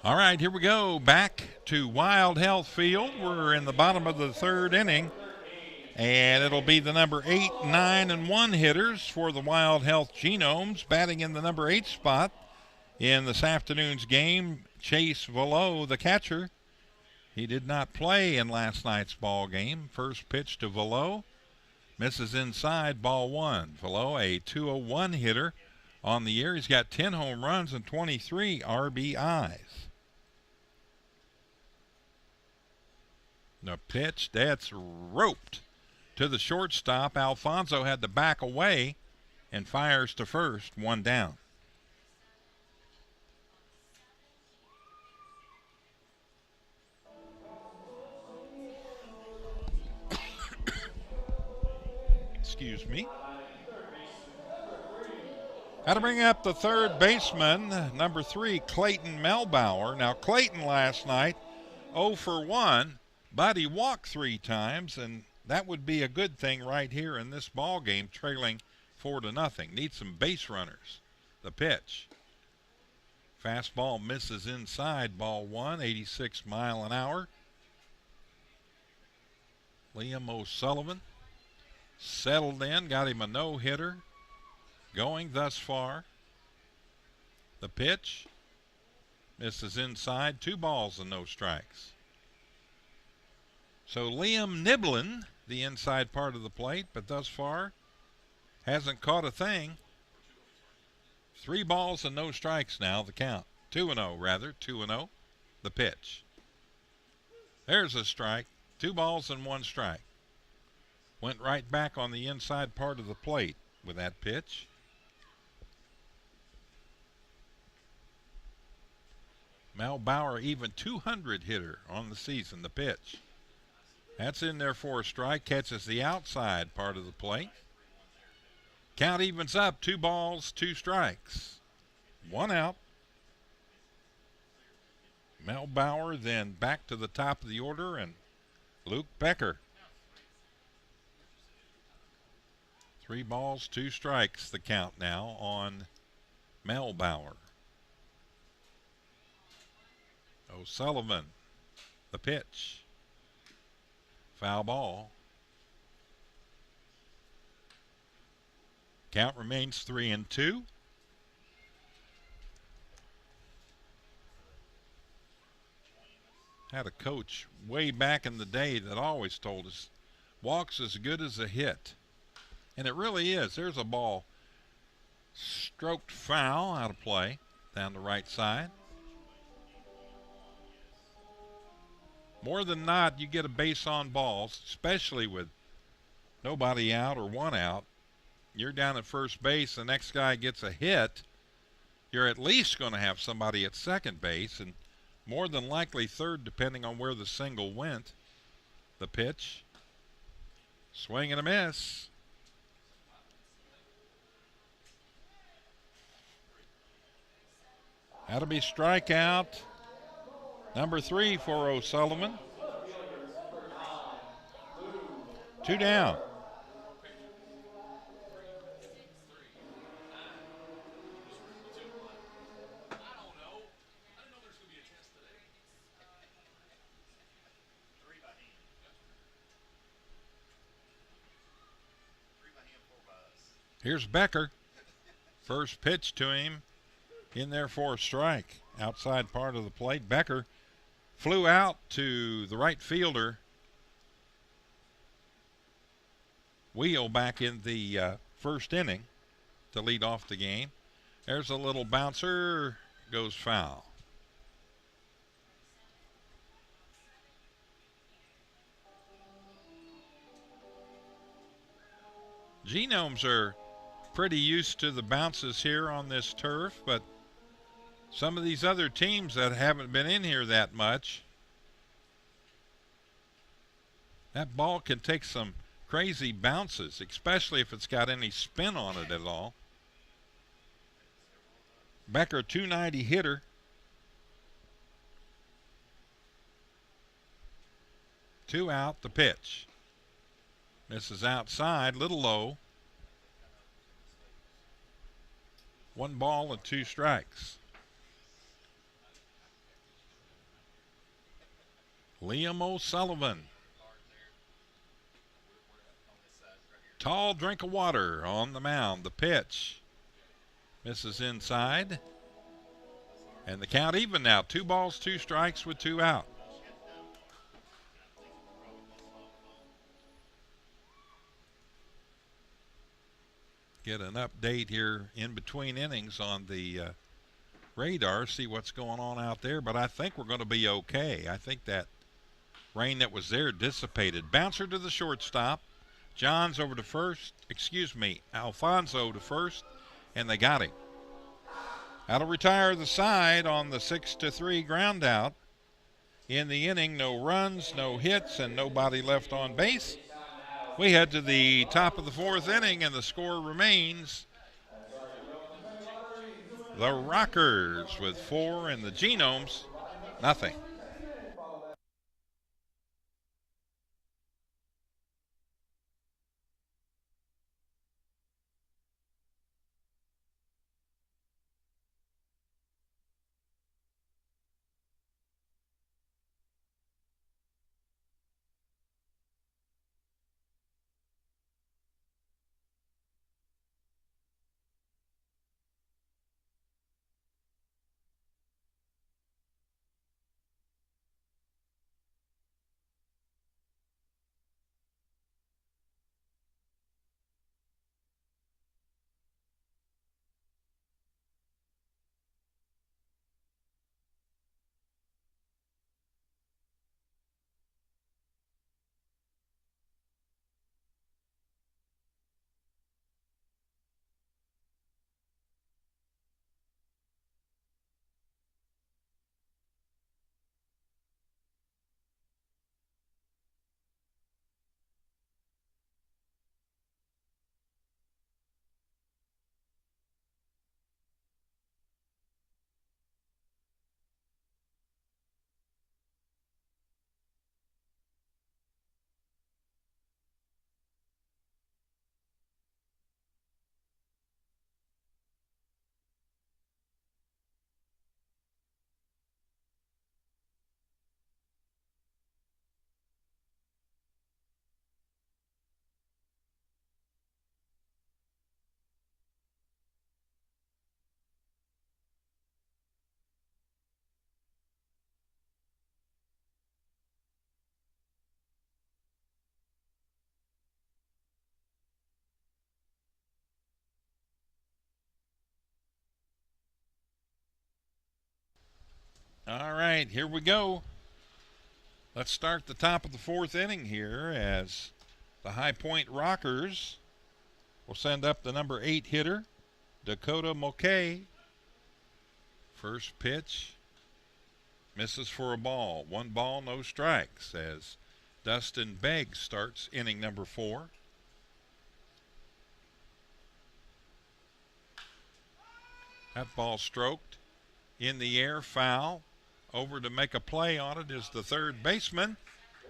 All right, here we go. Back to Wild Health Field. We're in the bottom of the 3rd inning. And it'll be the number 8, 9, and 1 hitters for the Wild Health Genomes. Batting in the number 8 spot in this afternoon's game, Chase Velo, the catcher. He did not play in last night's ball game. First pitch to Velo. Misses inside, ball 1. Velo, a 201 hitter on the year. He's got 10 home runs and 23 RBIs. The pitch, that's roped to the shortstop. Alfonso had to back away and fires to first, 1 down. Excuse me. Got to bring up the 3rd baseman, number 3, Clayton Melbauer. Now, Clayton last night, 0 for 1, but he walked 3 times, and that would be a good thing right here in this ball game, trailing 4-0. Need some base runners. The pitch. Fastball misses inside, ball 1, 86 mile an hour. Liam O'Sullivan settled in, got him a no-hitter going thus far. The pitch misses inside, 2 balls and no strikes. So Liam nibbling the inside part of the plate, but thus far hasn't caught a thing. 3 balls and no strikes now, the count. 2-0 rather, 2-0. The pitch. There's a strike. 2 balls and 1 strike. Went right back on the inside part of the plate with that pitch. Melbauer, even 200 hitter on the season. The pitch. That's in there for a strike. Catches the outside part of the plate. Count evens up. 2 balls, 2 strikes. 1 out. Melbauer then back to the top of the order, and Luke Becker. 3 balls, 2 strikes, the count now on Melbauer. O'Sullivan, the pitch. Foul ball. Count remains 3-2. Had a coach way back in the day that always told us, walk's as good as a hit. And it really is. There's a ball stroked foul out of play down the right side. More than not, you get a base on balls, especially with nobody out or one out. You're down at first base, the next guy gets a hit. You're at least going to have somebody at second base, and more than likely third, depending on where the single went. The pitch. Swing and a miss. That'll be strikeout number 3 for O'Sullivan. 2 down. Here's Becker. First pitch to him in there for a strike. Outside part of the plate. Becker flew out to the right fielder. Wheel back in the first inning to lead off the game. There's a little bouncer. Goes foul. Genomes are pretty used to the bounces here on this turf, but some of these other teams that haven't been in here that much, that ball can take some crazy bounces, especially if it's got any spin on it at all. Becker, 290 hitter. Two out, the pitch. This is outside, little low. 1 ball and 2 strikes. Liam O'Sullivan. Tall drink of water on the mound. The pitch. Misses inside. And the count even now. 2 balls, 2 strikes with 2 out. Get an update here in between innings on the radar, see what's going on out there, but I think we're going to be okay. I think that rain that was there dissipated. Bouncer to the shortstop. Alfonso to first, and they got him. That'll retire the side on the 6-3 ground out. In the inning, no runs, no hits, and nobody left on base. We head to the top of the 4th inning, and the score remains the Rockers with 4 and the Genomes nothing. All right, here we go. Let's start the top of the fourth inning here as the High Point Rockers will send up the number 8 hitter, Dakota Mulcahy. First pitch misses for a ball. 1 ball, no strikes as Dustin Beggs starts inning number 4. That ball stroked in the air, foul. Over to make a play on it is the third baseman,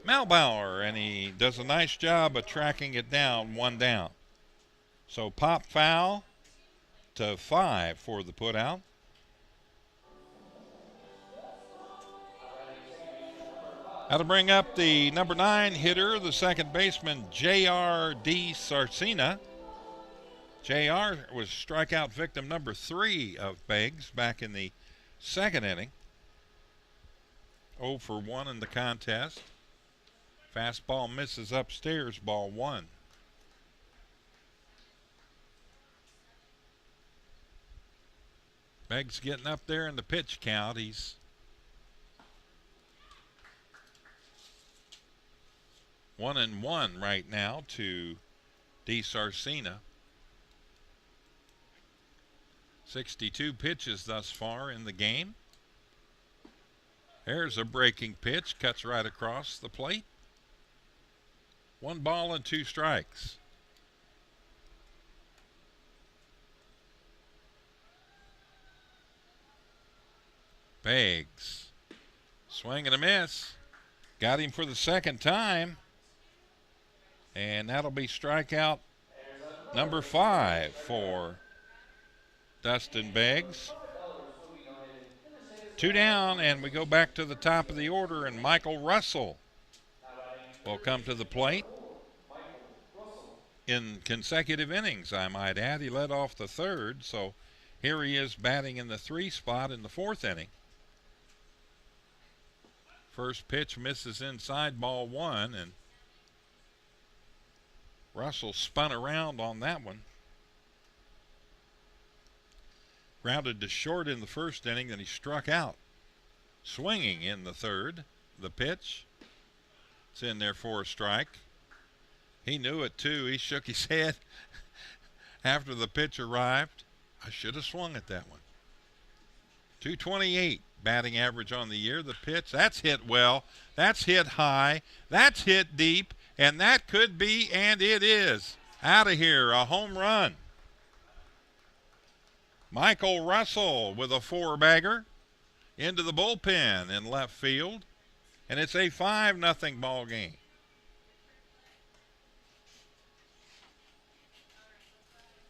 Malbauer, and he does a nice job of tracking it down, 1 down. So pop foul to 5 for the putout. That'll bring up the number 9 hitter, the second baseman, J.R.D. Sarcina. J.R. was strikeout victim number 3 of Beggs back in the second inning. 0 for 1 in the contest. Fastball misses upstairs, ball 1. Beggs getting up there in the pitch count. He's 1-1 right now to D. Sarcina. 62 pitches thus far in the game. There's a breaking pitch, cuts right across the plate. 1 ball and 2 strikes. Beggs, swing and a miss. Got him for the second time. And that'll be strikeout number 5 for Dustin Beggs. 2 down, and we go back to the top of the order, and Michael Russell will come to the plate in consecutive innings, I might add. He led off the third, so here he is batting in the 3 spot in the 4th inning. First pitch misses inside, ball 1, and Russell spun around on that one. Grounded to short in the first inning, then he struck out. Swinging in the third. The pitch. It's in there for a strike. He knew it too. He shook his head after the pitch arrived. I should have swung at that one. 228 batting average on the year. The pitch, that's hit well. That's hit high. That's hit deep. And that could be, and it is, out of here, a home run. Michael Russell with a 4-bagger into the bullpen in left field. And it's a 5-0 ball game.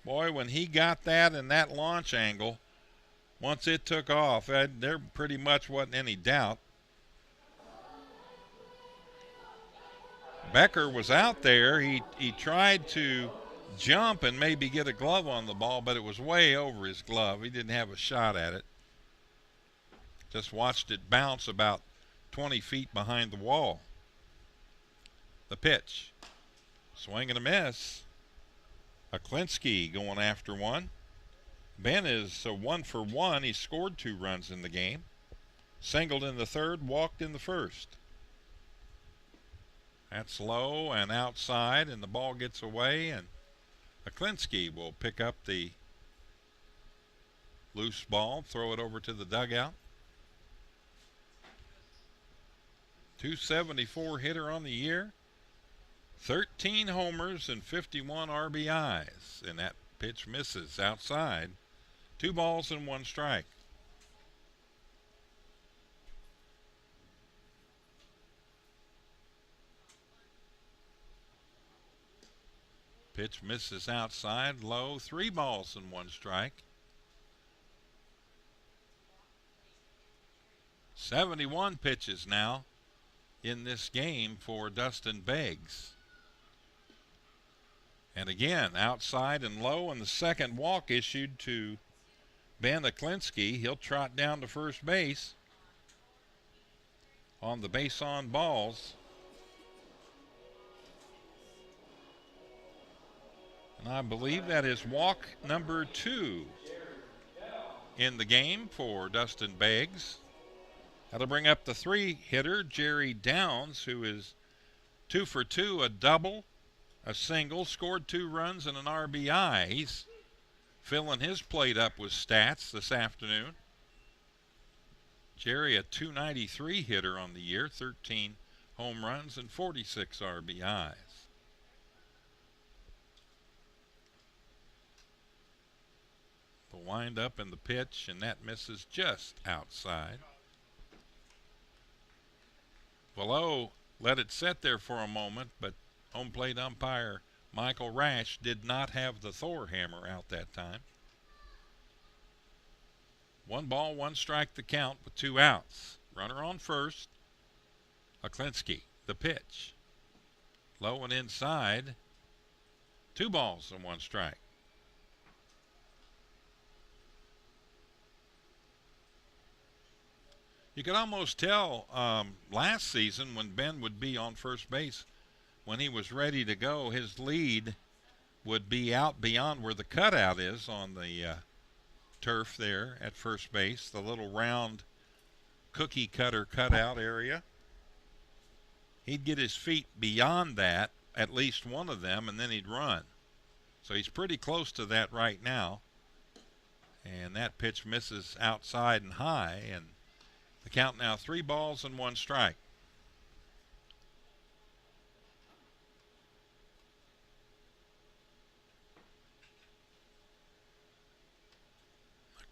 Boy, when he got that in that launch angle, once it took off, there pretty much wasn't any doubt. Becker was out there. He tried to jump and maybe get a glove on the ball, but it was way over his glove. He didn't have a shot at it. Just watched it bounce about 20 feet behind the wall. The pitch. Swing and a miss. Aklinski going after one. Ben is 1 for 1. He scored 2 runs in the game. Singled in the third, walked in the first. That's low and outside, and the ball gets away, and Aklinski will pick up the loose ball, throw it over to the dugout. 274 hitter on the year, 13 homers and 51 RBIs, and that pitch misses outside. 2 balls and 1 strike. Pitch misses outside, low, 3 balls and 1 strike. 71 pitches now in this game for Dustin Beggs. And again, outside and low, and the second walk issued to Ben Aklinski. He'll trot down to first base on the base on balls. And I believe that is walk number 2 in the game for Dustin Beggs. That'll bring up the 3-hitter, Jerry Downs, who is 2 for 2, a double, a single, scored 2 runs and an RBI. He's filling his plate up with stats this afternoon. Jerry, a .293 hitter on the year, 13 home runs and 46 RBIs. The windup and the pitch, and that misses just outside. Below let it sit there for a moment, but home plate umpire Michael Rash did not have the Thor hammer out that time. 1 ball, 1 strike the count with 2 outs. Runner on first. Aklinski, the pitch. Low and inside. 2 balls and 1 strike. You could almost tell last season when Ben would be on first base, when he was ready to go, his lead would be out beyond where the cutout is on the turf there at first base, the little round cookie cutter cutout area. He'd get his feet beyond that, at least one of them, and then he'd run. So he's pretty close to that right now. And that pitch misses outside and high, and the count now 3 balls and 1 strike.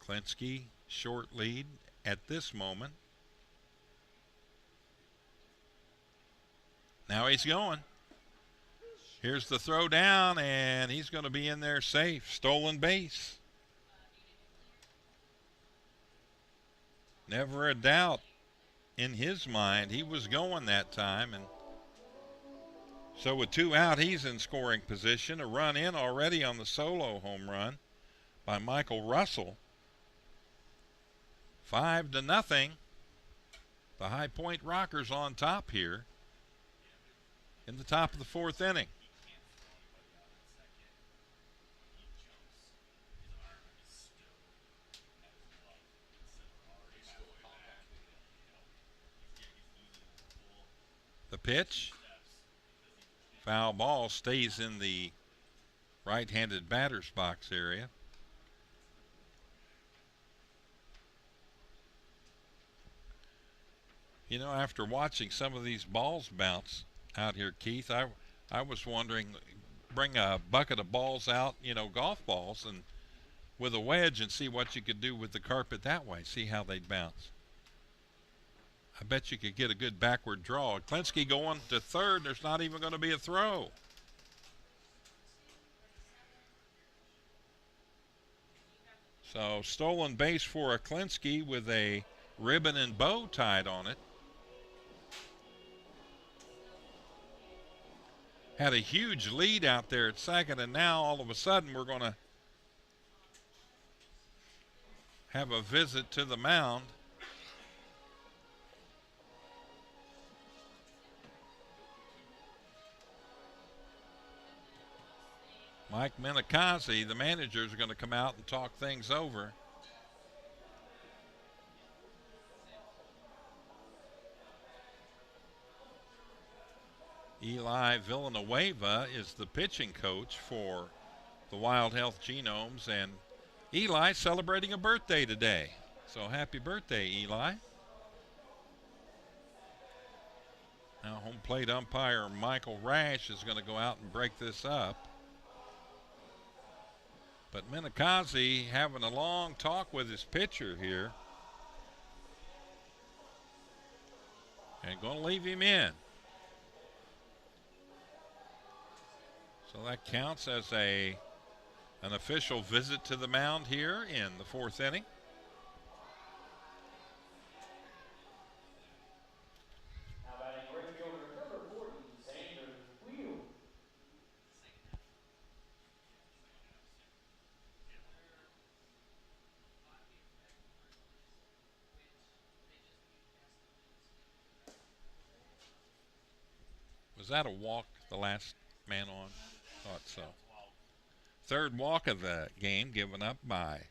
Aklinski, short lead at this moment. Now he's going. Here's the throw down, and he's going to be in there safe. Stolen base. Never a doubt in his mind. He was going that time, and so with 2 out, he's in scoring position. A run in already on the solo home run by Michael Russell. 5-0. The High Point Rockers on top here in the top of the 4th inning. The pitch, foul ball, stays in the right-handed batter's box area. You know, after watching some of these balls bounce out here, Keith, I was wondering, bring a bucket of balls out, you know, golf balls, and with a wedge and see what you could do with the carpet that way, see how they'd bounce. I bet you could get a good backward draw. Aklinski going to third. There's not even going to be a throw. So stolen base for Aklinski with a ribbon and bow tied on it. Had a huge lead out there at second, and now all of a sudden we're going to have a visit to the mound. Mike Minikazi, the manager, is going to come out and talk things over. Eli Villanueva is the pitching coach for the Wild Health Genomes, and Eli celebrating a birthday today. So happy birthday, Eli. Now home plate umpire Michael Rash is going to go out and break this up. But Minikazi having a long talk with his pitcher here. And going to leave him in. So that counts as an official visit to the mound here in the 4th inning. Now batting right fielder number 40, Xander Wheel. Was that a walk, the last man on? Thought so. 3rd walk of the game given up by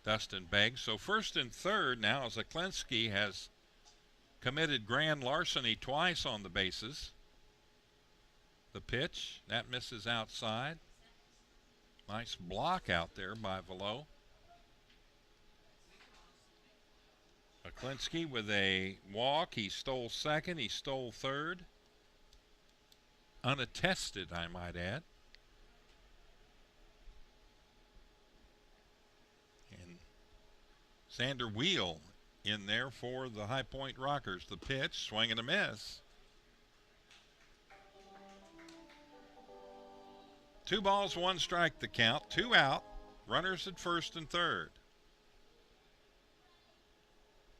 Dustin Beggs. So first and third now, Zaklinski has committed grand larceny twice on the bases. The pitch, that misses outside. Nice block out there by Velo. Zaklinski with a walk. He stole second. He stole third. Unattested, I might add. And Xander Wheel in there for the High Point Rockers. The pitch, swing and a miss. 2 balls, 1 strike the count. 2 out. Runners at first and third.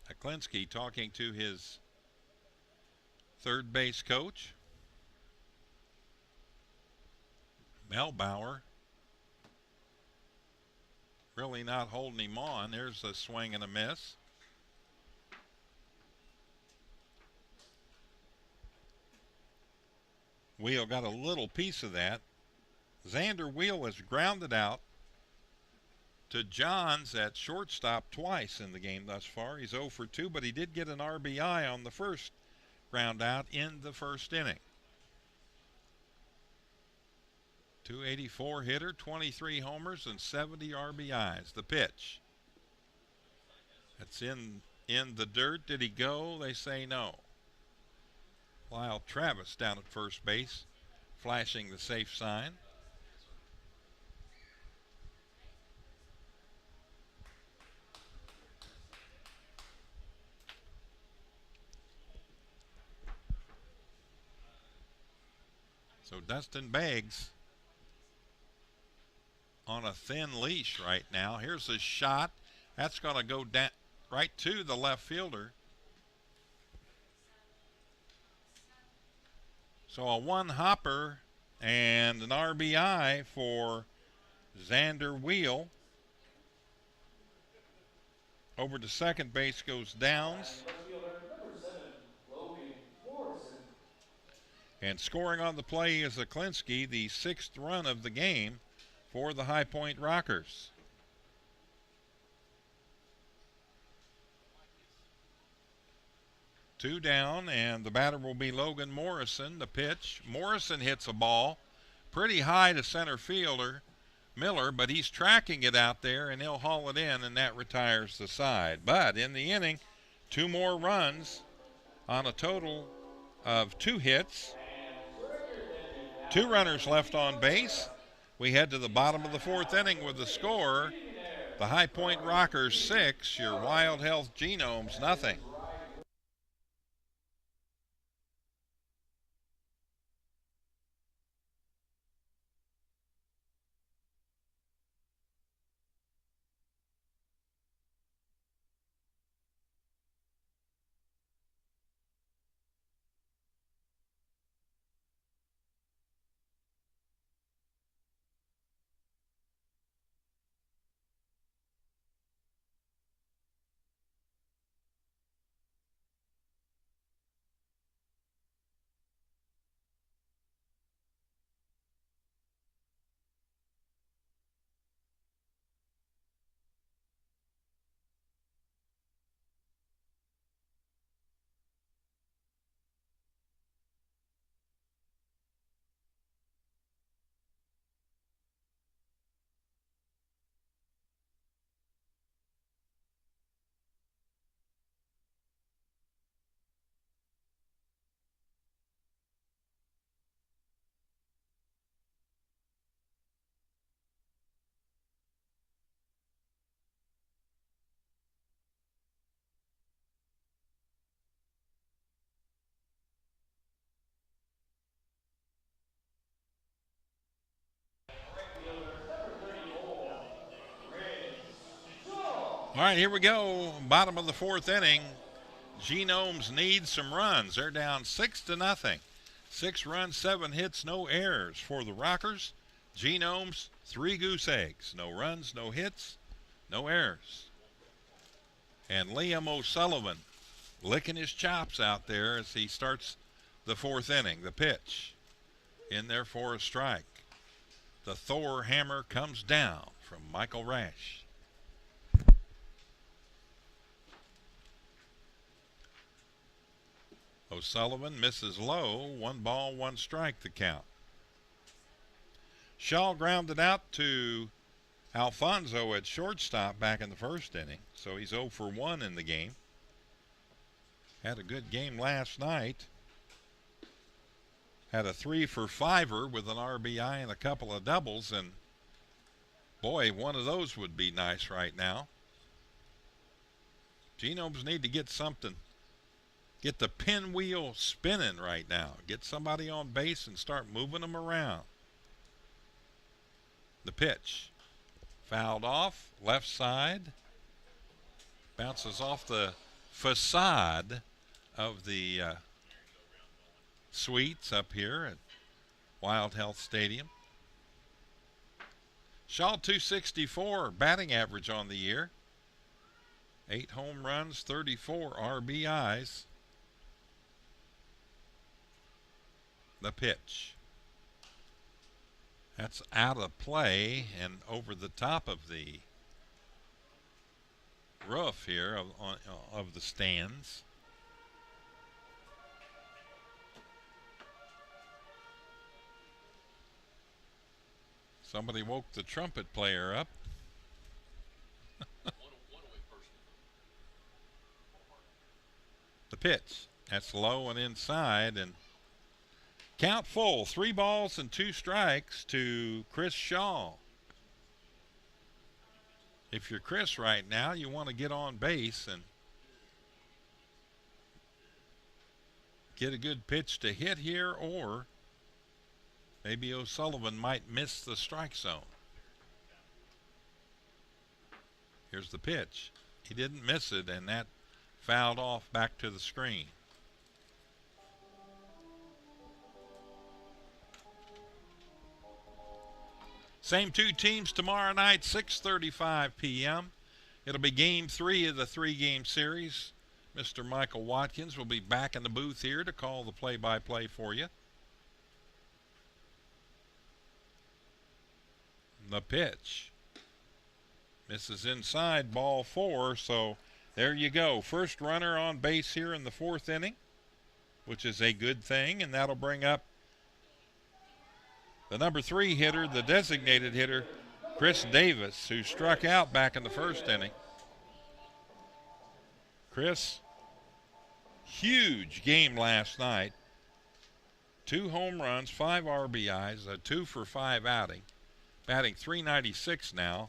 Zaklinski talking to his third base coach. Melbauer really not holding him on. There's a swing and a miss. Wheel got a little piece of that. Xander Wheel has grounded out to Johns at shortstop twice in the game thus far. He's 0 for 2, but he did get an RBI on the first ground out in the first inning. .284 hitter, 23 homers, and 70 RBIs. The pitch. That's in the dirt. Did he go? They say no. Lyle Travis down at first base, flashing the safe sign. So Dustin Beggs on a thin leash right now. Here's a shot. That's going to go down right to the left fielder. So a 1 hopper and an RBI for Xander Wheel. Over to second base goes Downs. And scoring on the play is Zaklinski, the 6th run of the game for the High Point Rockers. Two down, and the batter will be Logan Morrison. The pitch. Morrison hits a ball pretty high to center fielder Miller, but he's tracking it out there, and he'll haul it in, and that retires the side. But in the inning, 2 more runs on a total of 2 hits. 2 runners left on base. We head to the bottom of the 4th inning with the score. The High Point Rockers 6, your Wild Health Genomes nothing. All right, here we go. Bottom of the 4th inning. Genomes need some runs. They're down 6-0. 6 runs, 7 hits, no errors for the Rockers. Genomes, 3 goose eggs. No runs, no hits, no errors. And Liam O'Sullivan licking his chops out there as he starts the 4th inning. The pitch in there for a strike. The Thor hammer comes down from Michael Rash. O'Sullivan misses low. 1 ball, 1 strike the count. Shaw grounded out to Alfonso at shortstop back in the first inning, so he's 0 for 1 in the game. Had a good game last night. Had a 3 for 5er with an RBI and a couple of doubles, and boy, one of those would be nice right now. Genomes need to get something. Get the pinwheel spinning right now. Get somebody on base and start moving them around. The pitch. Fouled off, left side. Bounces off the facade of the suites up here at Wild Health Stadium. Shaw 264 batting average on the year. 8 home runs, 34 RBIs. The pitch. That's out of play and over the top of the roof here of the stands. Somebody woke the trumpet player up. The pitch. That's low and inside, and count full. 3 balls and 2 strikes to Chris Shaw. If you're Chris right now, you want to get on base and get a good pitch to hit here, or maybe O'Sullivan might miss the strike zone. Here's the pitch. He didn't miss it, and that fouled off back to the screen. Same 2 teams tomorrow night, 6:35 p.m. It'll be game 3 of the 3-game series. Mr. Michael Watkins will be back in the booth here to call the play-by-play for you. The pitch. Misses inside, ball 4, so there you go. First runner on base here in the 4th inning, which is a good thing, and that'll bring up the number 3 hitter, the designated hitter, Chris Davis, who struck out back in the 1st inning. Chris, huge game last night. 2 home runs, 5 RBIs, a 2 for 5 outing. Batting .396 now,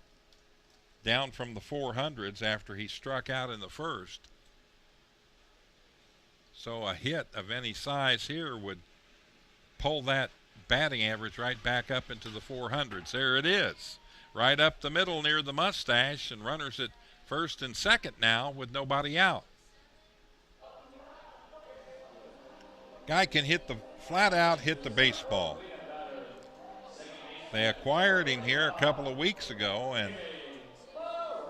down from the 400s after he struck out in the 1st. So a hit of any size here would pull that batting average right back up into the 400s. There it is, right up the middle near the mustache, and runners at first and second now with nobody out. Guy can hit the flat out, hit the baseball. They acquired him here a couple of weeks ago, and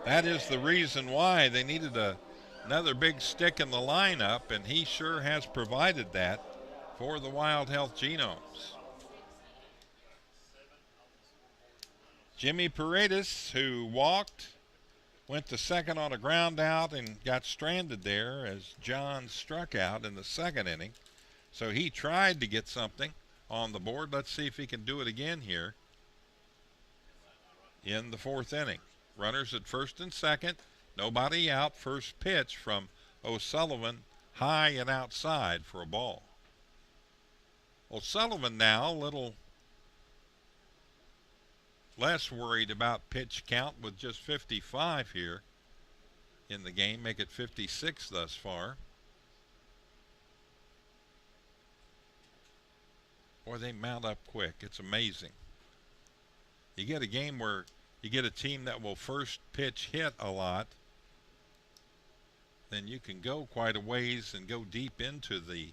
that is the reason why they needed another big stick in the lineup, and he sure has provided that for the Wild Health Genomes. Jimmy Paredes, who walked, went to second on a ground out and got stranded there as John struck out in the 2nd inning. So he tried to get something on the board. Let's see if he can do it again here in the 4th inning. Runners at first and second, nobody out. First pitch from O'Sullivan, high and outside for a ball. O'Sullivan now a little less worried about pitch count with just 55 here in the game, make it 56 thus far. Boy, they mount up quick. It's amazing. You get a game where you get a team that will first pitch hit a lot, then you can go quite a ways and go deep into the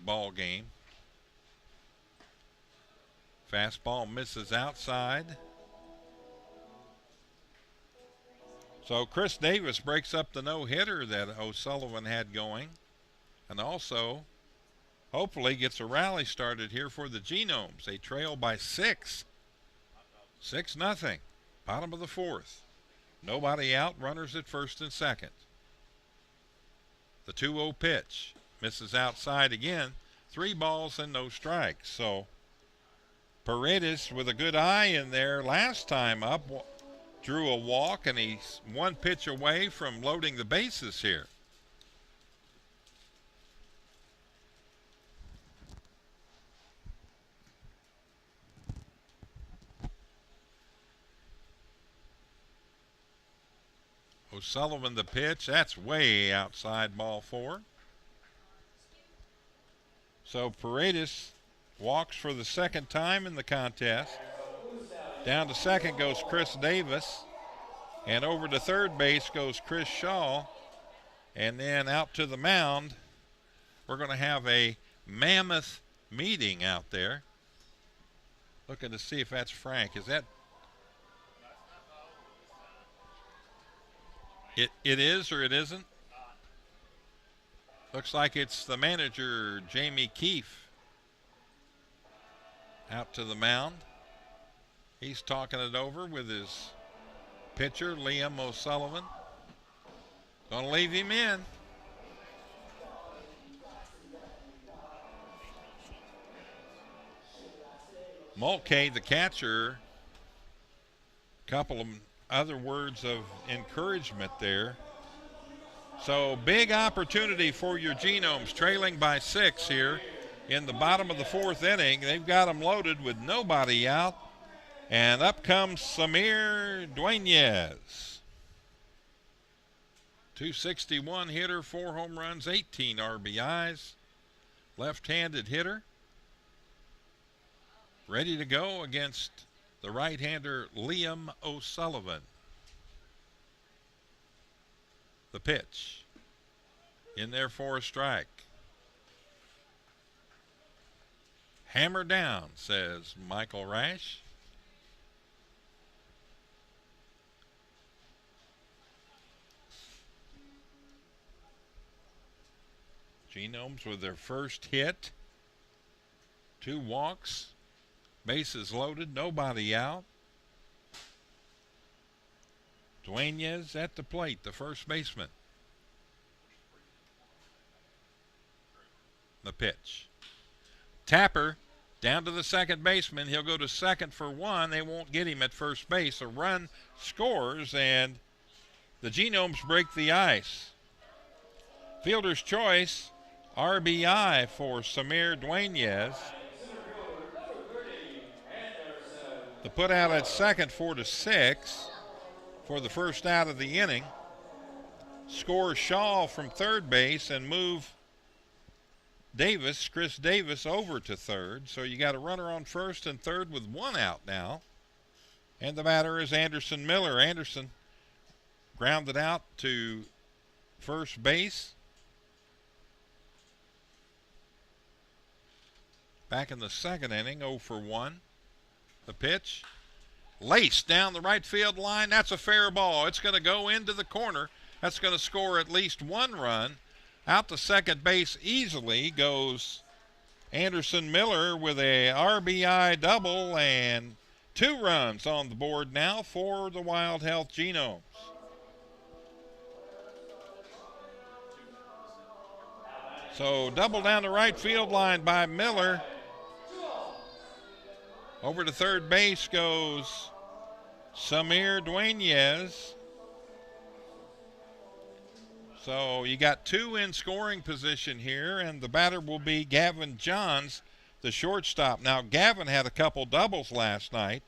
ball game. Fastball misses outside. So Chris Davis breaks up the no-hitter that O'Sullivan had going, and also hopefully gets a rally started here for the Genomes. They trail by 6. 6-0. Bottom of the 4th. Nobody out. Runners at first and second. The 2-0 pitch. Misses outside again. 3 balls and no strikes. So Paredes with a good eye in there last time up drew a walk, and he's 1 pitch away from loading the bases here. O'Sullivan the pitch. That's way outside, ball 4. So Paredes walks for the 2nd time in the contest. Down to second goes Chris Davis. And over to third base goes Chris Shaw. And then out to the mound, we're going to have a mammoth meeting out there. Looking to see if that's Frank. Is that? It is or it isn't? Looks like it's the manager, Jamie Keefe, out to the mound. He's talking it over with his pitcher, Liam O'Sullivan. Gonna leave him in. Mulcahy, the catcher, couple of other words of encouragement there. So big opportunity for your Genomes, trailing by 6 here in the bottom of the 4th inning. They've got them loaded with nobody out. And up comes Samir Dueñez. 261 hitter, 4 home runs, 18 RBIs. Left-handed hitter. Ready to go against the right-hander Liam O'Sullivan. The pitch. In there for a strike. Hammer down, says Michael Rash. Genomes with their first hit. 2 walks. Bases loaded, nobody out. Dueñez at the plate, the first baseman. The pitch. Tapper down to the second baseman. He'll go to second for 1. They won't get him at first base. A run scores, and the Genomes break the ice. Fielder's choice, RBI for Samir Dueñez. The put out at second, 4-6 for the first out of the inning. Score Shaw from third base and move Chris Davis over to third. So you got a runner on first and third with 1 out now. And the batter is Anderson Miller. Anderson grounded out to first base. Back in the 2nd inning, 0 for 1. The pitch, laced down the right field line. That's a fair ball. It's going to go into the corner. That's going to score at least 1 run. Out to second base easily goes Anderson Miller with a RBI double, and 2 runs on the board now for the Wild Health Genomes. So double down the right field line by Miller. Over to third base goes Samir Dueñez. So you got 2 in scoring position here, and the batter will be Gavin Johns, the shortstop. Now, Gavin had a couple doubles last night,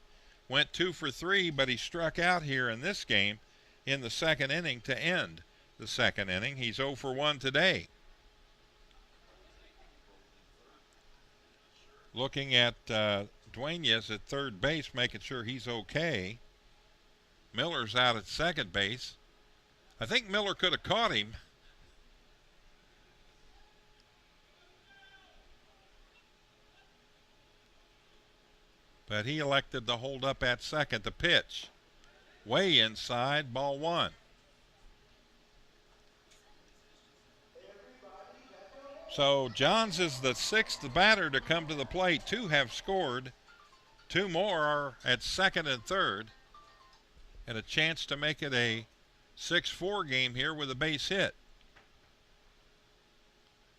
went 2 for 3, but he struck out here in this game in the 2nd inning to end the 2nd inning. He's 0 for 1 today. Looking at Dueñez at third base, making sure he's okay. Miller's out at second base. I think Miller could have caught him. But he elected to hold up at second. The pitch, way inside, ball 1. So Johns is the 6th batter to come to the plate. 2 have scored. 2 more are at second and third. And a chance to make it a 6-4 game here with a base hit.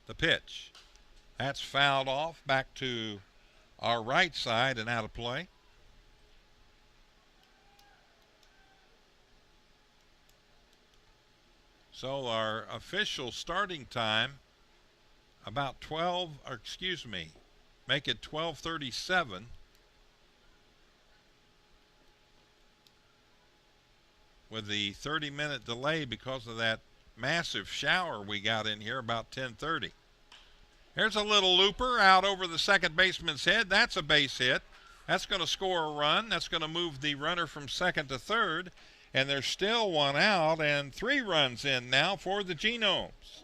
The pitch. That's fouled off back to our right side and out of play. So our official starting time about 12, or excuse me, make it 12:37. With the 30-minute delay because of that massive shower we got in here about 10:30. Here's a little looper out over the second baseman's head. That's a base hit. That's going to score a run. That's going to move the runner from second to third. And there's still one out and 3 runs in now for the Genomes.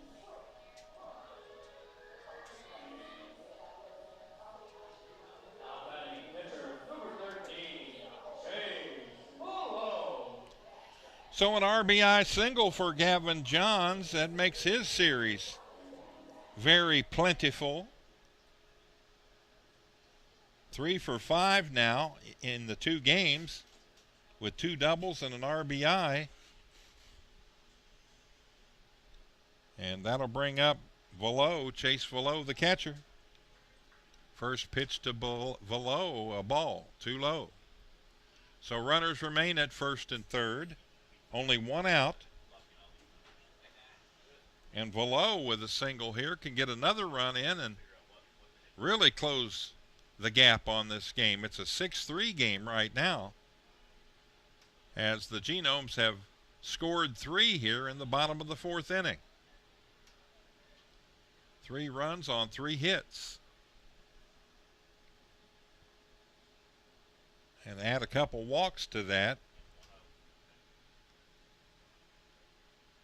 So an RBI single for Gavin Johns. That makes his series very plentiful. 3 for 5 now in the 2 games with 2 doubles and an RBI. And that'll bring up Chase Velo, the catcher. First pitch to Velo, a ball, too low. So runners remain at first and third. Only 1 out. And Velo with a single here can get another run in and really close the gap on this game. It's a 6-3 game right now, as the Genomes have scored 3 here in the bottom of the 4th inning. 3 runs on 3 hits. And add a couple walks to that.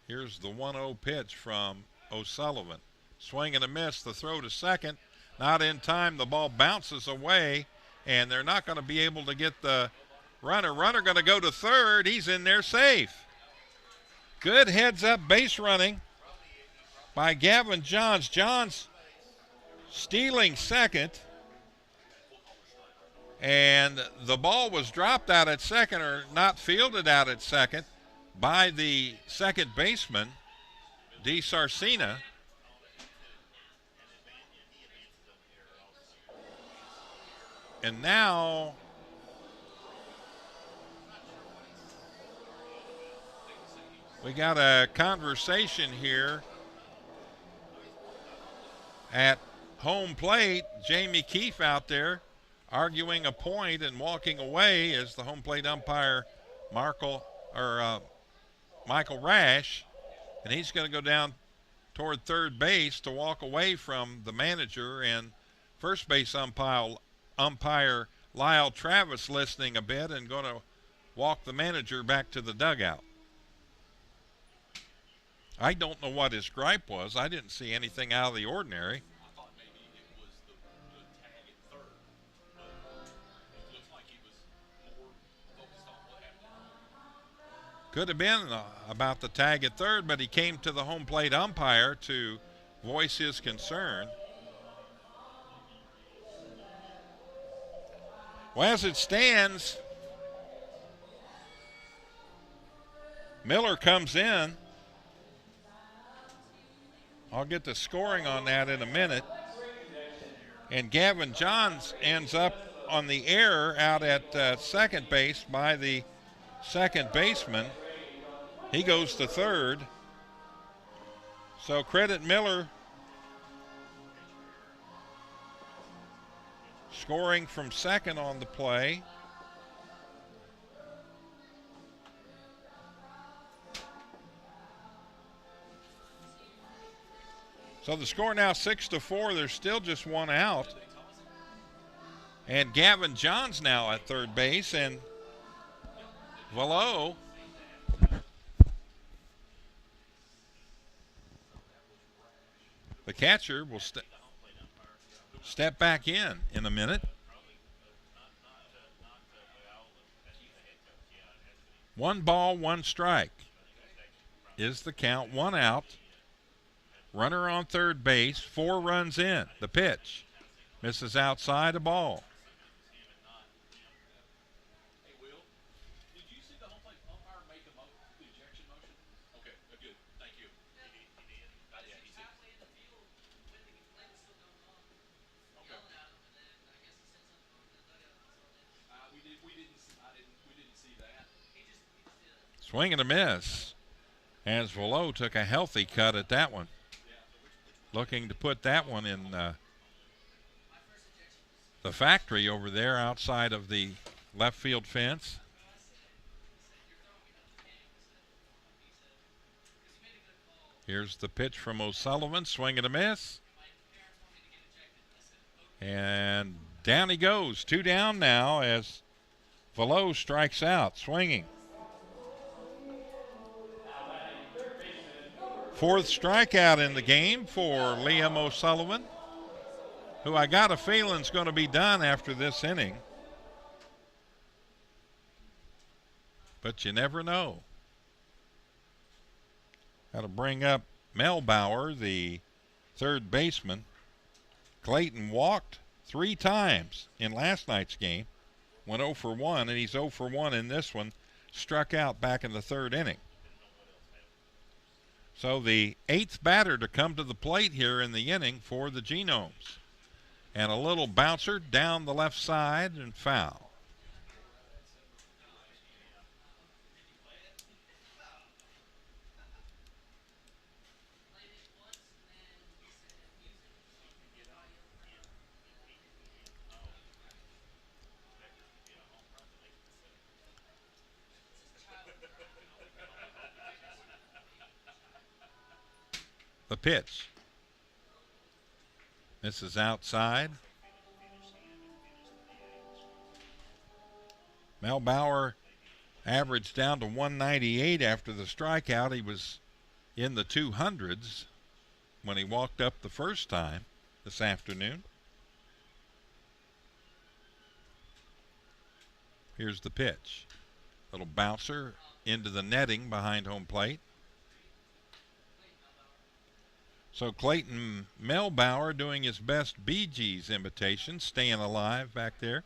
Here's the 1-0 pitch from O'Sullivan. Swing and a miss, the throw to second. Not in time, the ball bounces away, and they're not going to be able to get the runner. Runner going to go to third. He's in there safe. Good heads-up base running by Gavin Johns. Johns stealing second, and the ball was dropped out at second, or not fielded out at second, by the second baseman, D. Sarcina. And now we got a conversation here at home plate. Jamie Keefe out there arguing a point and walking away as the home plate umpire Michael Rash, and he's going to go down toward third base to walk away from the manager and first base umpire Lyle Travis listening a bit and going to walk the manager back to the dugout. I don't know what his gripe was. I didn't see anything out of the ordinary. I thought maybe it was the tag at third, but it looks like he was more focused on what happened. Could have been about the tag at third, but he came to the home plate umpire to voice his concern. Well, as it stands, Miller comes in. I'll get the scoring on that in a minute. And Gavin Johns ends up on the error out at second base by the second baseman. He goes to third. So credit Miller scoring from second on the play. So the score now 6-4. There's still just 1 out. And Gavin Johns now at third base, and Velo the catcher will step back in a minute. 1 ball, 1 strike is the count. 1 out. Runner on third base, 4 runs in. The pitch misses outside, a ball. Hey, Will, did you see the home plate umpire make the ejection motion? Okay, good. Thank you. He did. Yeah, he did. Swing and a miss as Velo took a healthy cut at that one. Looking to put that one in the factory over there outside of the left field fence. Here's the pitch from O'Sullivan. Swing and a miss. And down he goes. 2 down now as Velo strikes out, swinging. Fourth strikeout in the game for Liam O'Sullivan, who I got a feeling is going to be done after this inning. But you never know. Got to bring up Mel Bauer, the third baseman. Clayton walked 3 times in last night's game, went 0 for 1, and he's 0 for 1 in this one, struck out back in the third inning. So the 8th batter to come to the plate here in the inning for the Genomes. And a little bouncer down the left side and foul. The pitch. This is outside. Mel Bauer averaged down to 198 after the strikeout. He was in the 200s when he walked up the first time this afternoon. Here's the pitch. Little bouncer into the netting behind home plate. So Clayton Melbauer doing his best Bee Gees imitation, staying alive back there.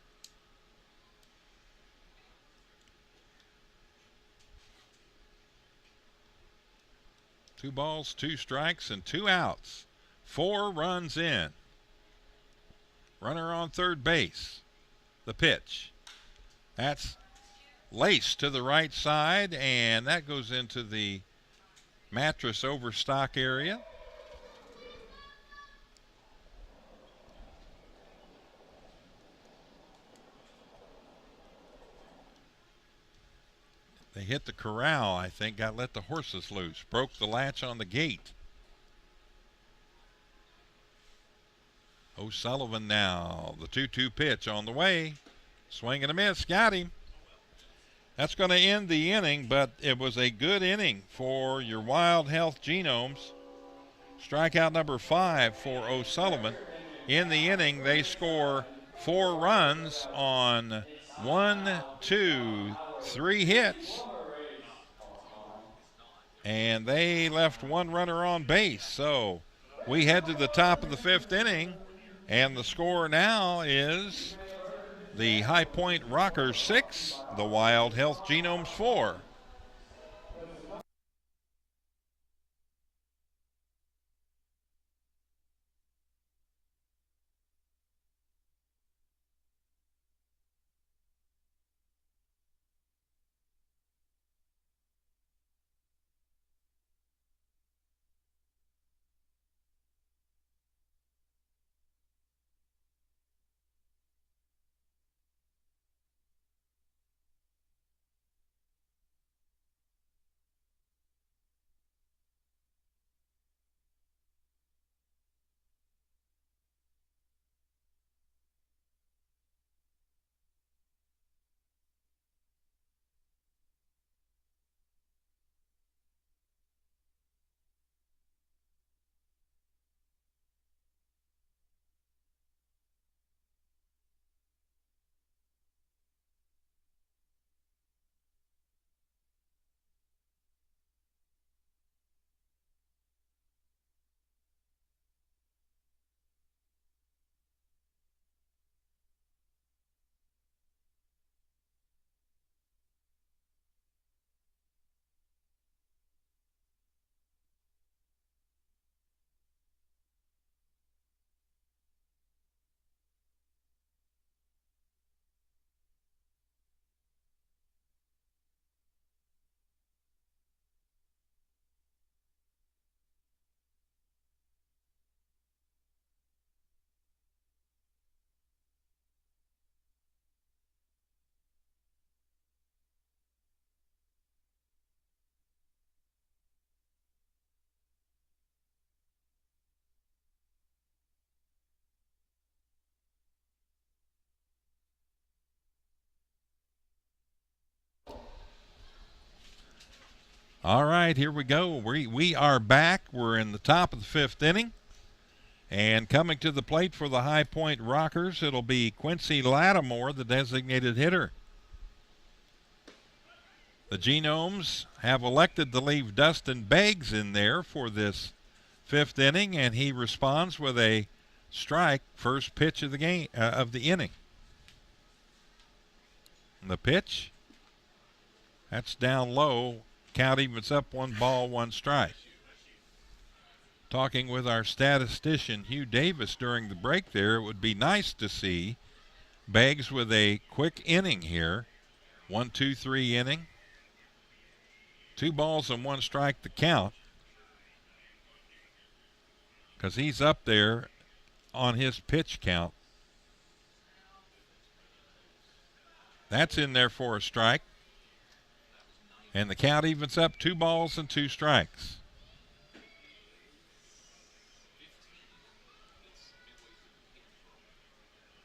Two balls, 2 strikes, and 2 outs. 4 runs in. Runner on third base. The pitch. That's laced to the right side, and that goes into the mattress overstock area. They hit the corral, I think, let the horses loose, broke the latch on the gate. O'Sullivan now, the 2-2 pitch on the way. Swing and a miss, got him. That's going to end the inning, but it was a good inning for your Wild Health Genomes. Strikeout number 5 for O'Sullivan. In the inning, they score 4 runs on 1, 2, 3 hits. And they left 1 runner on base. So we head to the top of the 5th inning, and the score now is the High Point Rockers 6, the Wild Health Genomes 4. All right, here we go. We are back. We're in the top of the fifth inning. And coming to the plate for the High Point Rockers, it'll be Quincy Lattimore, the designated hitter. The Genomes have elected to leave Dustin Beggs in there for this fifth inning, and he responds with a strike, first pitch of the game of the inning. And the pitch, that's down low. Count evens up, 1 ball, 1 strike. Talking with our statistician Hugh Davis during the break there, it would be nice to see Beggs with a quick inning here. 1-2-3 inning. 2 balls and 1 strike to count, because he's up there on his pitch count. That's in there for a strike. And the count evens up, 2 balls and 2 strikes.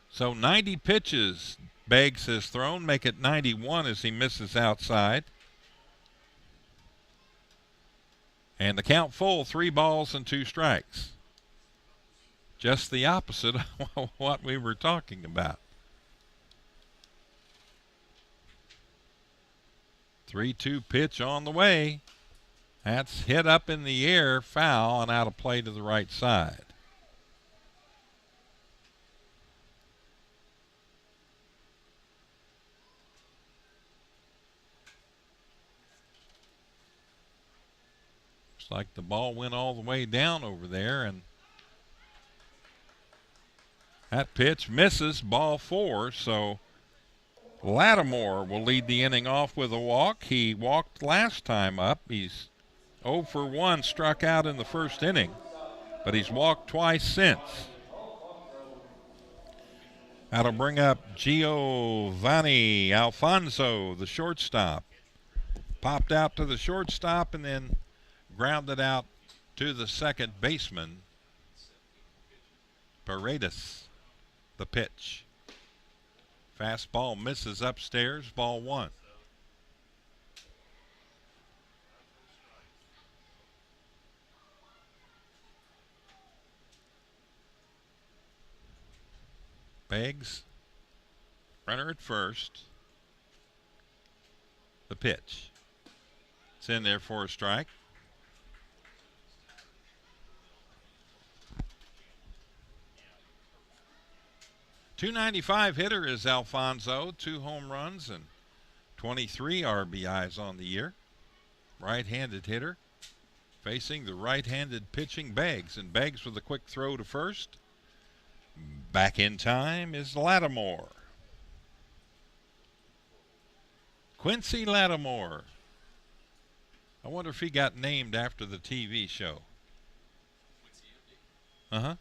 So 90 pitches Beggs has thrown, make it 91 as he misses outside. And the count full, 3 balls and 2 strikes. Just the opposite of what we were talking about. 3-2 pitch on the way. That's hit up in the air, foul, and out of play to the right side. Looks like the ball went all the way down over there, and that pitch misses, ball 4, so Lattimore will lead the inning off with a walk. He walked last time up. He's 0 for 1, struck out in the first inning, but he's walked twice since. That'll bring up Giovanni Alfonso, the shortstop. Popped out to the shortstop and then grounded out to the second baseman, Paredes. The pitch. Fastball misses upstairs, ball 1. Beggs, runner at first. The pitch. It's in there for a strike. .295 hitter is Alfonso, 2 home runs and 23 RBIs on the year. Right-handed hitter facing the right-handed pitching Beggs, and Beggs with a quick throw to first. Back in time is Lattimore. Quincy Lattimore. I wonder if he got named after the TV show. Uh-huh.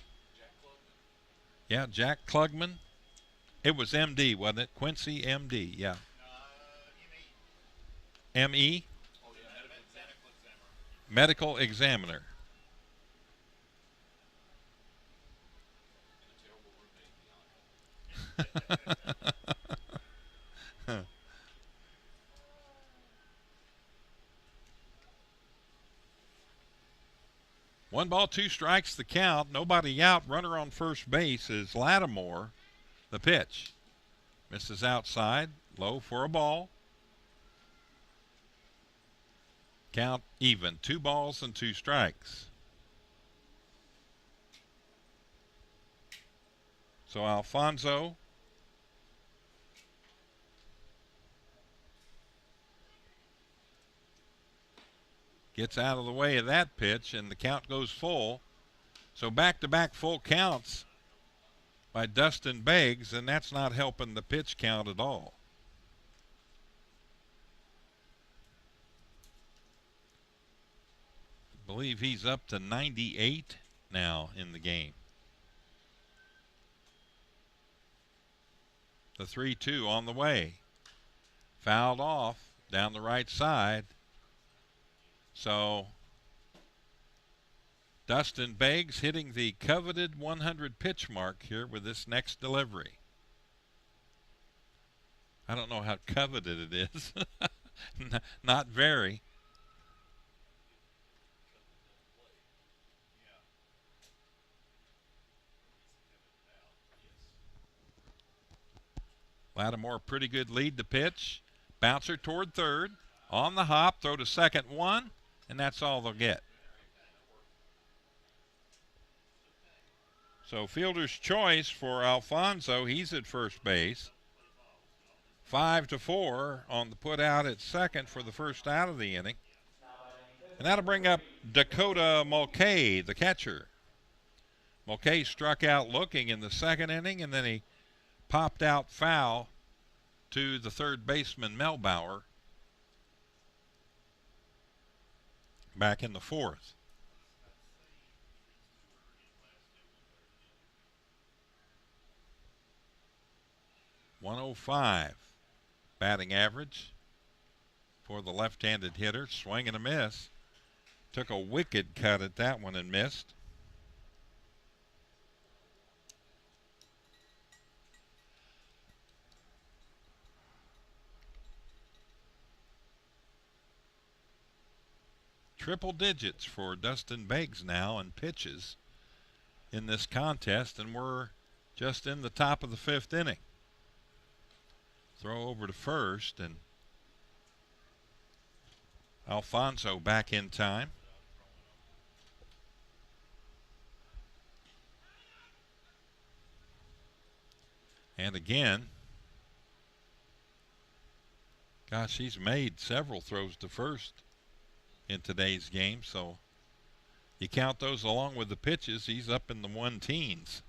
Yeah, Jack Klugman. It was MD, wasn't it? Quincy MD, yeah. M.E.? Oh, yeah, Medical examiner. One ball, 2 strikes the count. Nobody out. Runner on first base is Lattimore. The pitch. Misses outside. Low for a ball. Count even. 2 balls and 2 strikes. So Alfonso gets out of the way of that pitch, and the count goes full. So back-to-back full counts by Dustin Beggs, and that's not helping the pitch count at all. I believe he's up to 98 now in the game. The 3-2 on the way. Fouled off down the right side. So Dustin Beggs hitting the coveted 100 pitch mark here with this next delivery. I don't know how coveted it is. Not very. Lattimore, pretty good lead to pitch. Bouncer toward third. On the hop, throw to second one, and that's all they'll get. So fielder's choice for Alfonso. He's at first base. 5-4 on the put out at second for the first out of the inning. And that'll bring up Dakota Mulcahy, the catcher. Mulcahy struck out looking in the second inning, and then he popped out foul to the third baseman Melbauer back in the fourth. .105 batting average for the left-handed hitter. Swing and a miss. Took a wicked cut at that one and missed. Triple digits for Dustin Beggs now in pitches in this contest, and we're just in the top of the fifth inning. Throw over to first, and Alfonso back in time. And again, gosh, he's made several throws to first in today's game, so you count those along with the pitches, he's up in the 1-teens.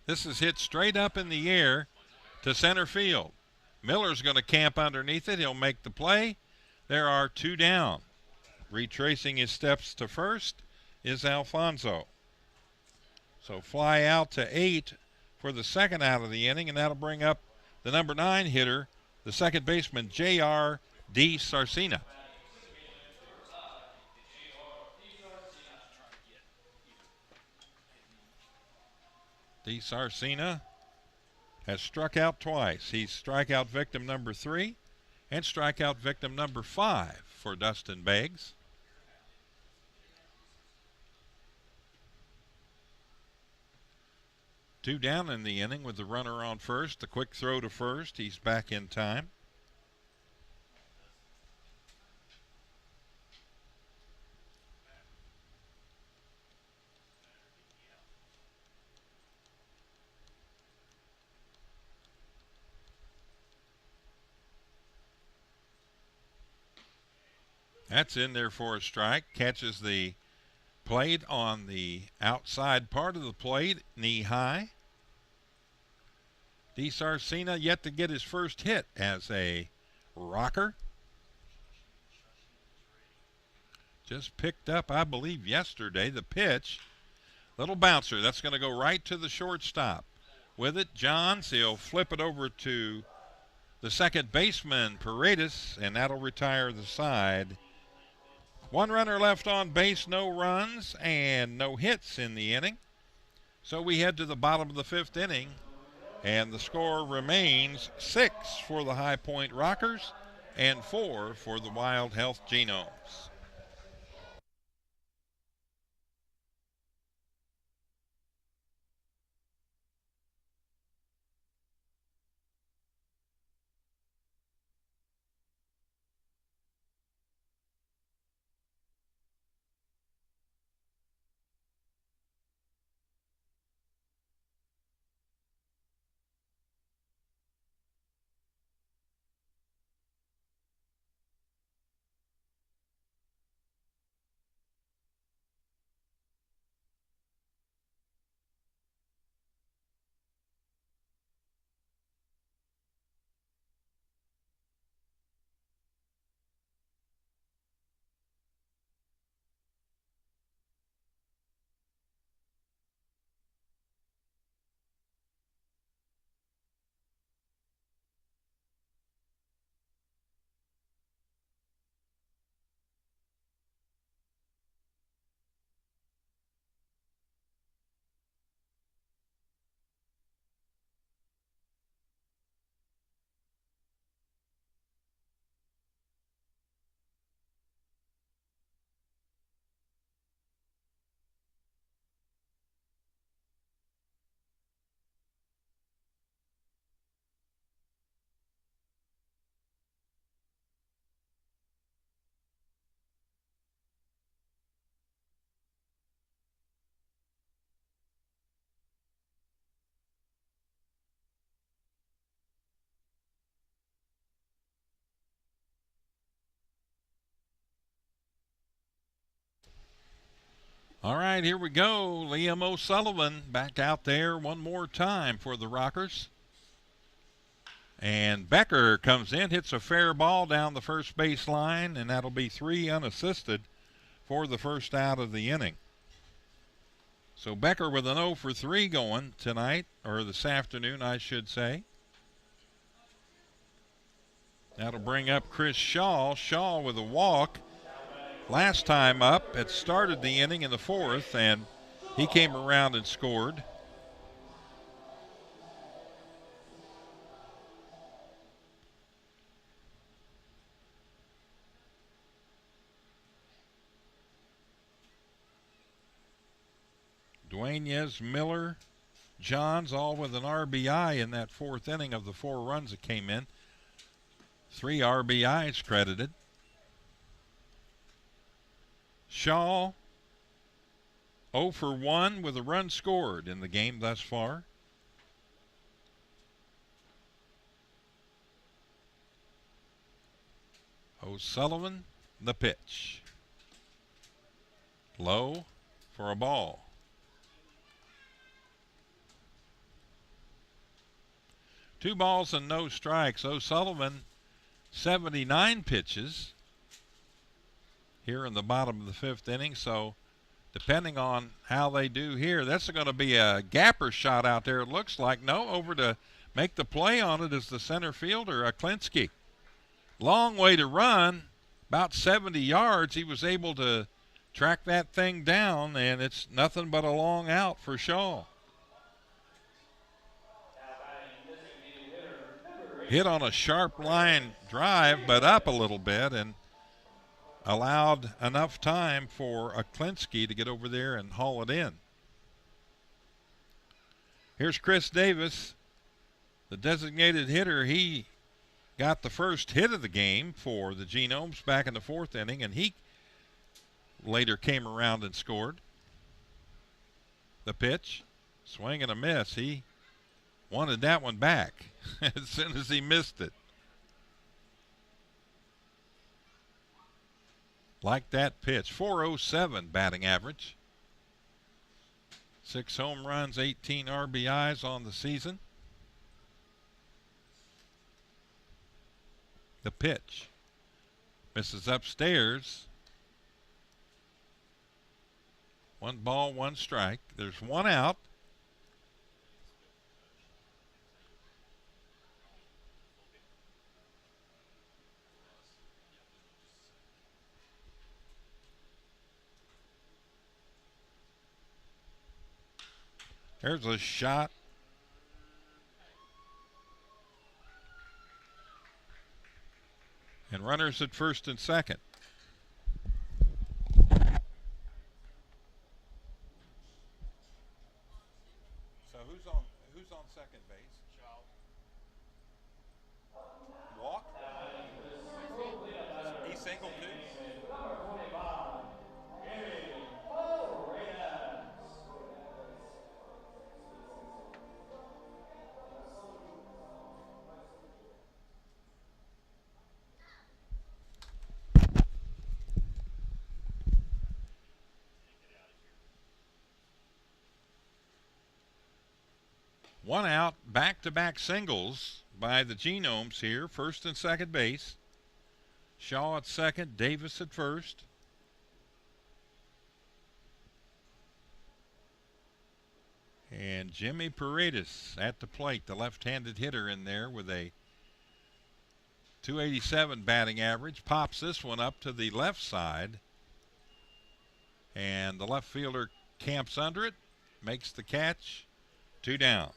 This is hit straight up in the air to center field. Miller's going to camp underneath it. He'll make the play. There are two down. Retracing his steps to first is Alfonso. So fly out to 8 for the second out of the inning, and that'll bring up the number 9 hitter, the second baseman, J.R. DeSarcina. DeSarcina has struck out twice. He's strikeout victim number 3 and strikeout victim number 5 for Dustin Beggs. Two down in the inning with the runner on first. The quick throw to first. He's back in time. That's in there for a strike. Catches the plate on the outside part of the plate, knee high. DeSarcina yet to get his first hit as a rocker. Just picked up, I believe, yesterday. The pitch, little bouncer. That's going to go right to the shortstop. With it, Johns, he'll flip it over to the second baseman, Paredes, and that'll retire the side. One runner left on base, no runs, and no hits in the inning. So we head to the bottom of the fifth inning, and the score remains 6 for the High Point Rockers and 4 for the Wild Health Genomes. All right, here we go. Liam O'Sullivan back out there one more time for the Rockers. And Becker comes in, hits a fair ball down the first base line, and that'll be 3 unassisted for the first out of the inning. So Becker with an 0 for 3 going tonight, or this afternoon, I should say. That'll bring up Chris Shaw. Shaw with a walk. Last time up, it started the inning in the 4th, and he came around and scored. Dueñas, Miller, Johns all with an RBI in that 4th inning of the 4 runs that came in. 3 RBIs credited. Shaw 0 for 1 with a run scored in the game thus far. O'Sullivan, the pitch. Low for a ball. 2 balls and no strikes. O'Sullivan, 79 pitches here in the bottom of the 5th inning. So depending on how they do here, that's going to be a gapper shot out there, it looks like. No, over to make the play on it is the center fielder, Aklinski. Long way to run, about 70 yards. He was able to track that thing down, and it's nothing but a long out for Shaw. Hit on a sharp line drive, but up a little bit, and allowed enough time for Aklinski to get over there and haul it in. Here's Chris Davis, the designated hitter. He got the first hit of the game for the Genomes back in the 4th inning, and he later came around and scored. The pitch, swing and a miss. He wanted that one back as soon as he missed it. Like that pitch. 407 batting average. 6 home runs, 18 RBIs on the season. The pitch. Misses upstairs. 1 ball, 1 strike. There's 1 out. There's a shot. And runners at first and second. So who's on second base? Walk? He singled too? One out, back-to-back singles by the Genomes here, first and second base. Shaw at second, Davis at first. And Jimmy Paredes at the plate, the left-handed hitter in there with a 287 batting average. Pops this one up to the left side. And the left fielder camps under it, makes the catch, 2 down.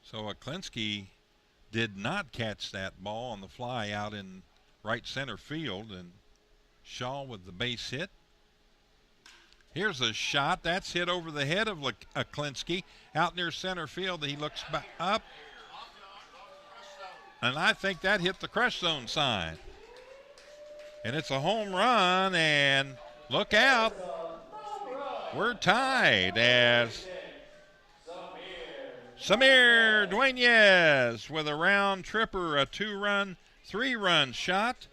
So Aklinski did not catch that ball on the fly out in right center field, and Shaw with the base hit. Here's a shot. That's hit over the head of Klinsky out near center field. He looks back up, and I think that hit the crush zone sign. And it's a home run, and look out. We're tied as Samir Dueñez with a round tripper, a 2-run, 3-run shot.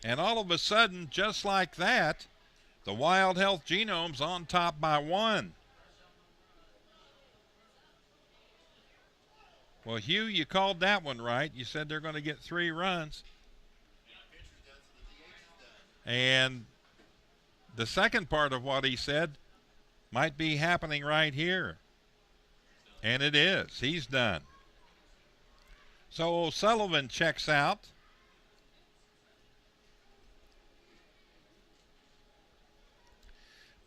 And all of a sudden, just like that, the Wild Health Genomes on top by 1. Well, Hugh, you called that one right. You said they're going to get 3 runs. And the second part of what he said might be happening right here. And it is. He's done. So O'Sullivan checks out.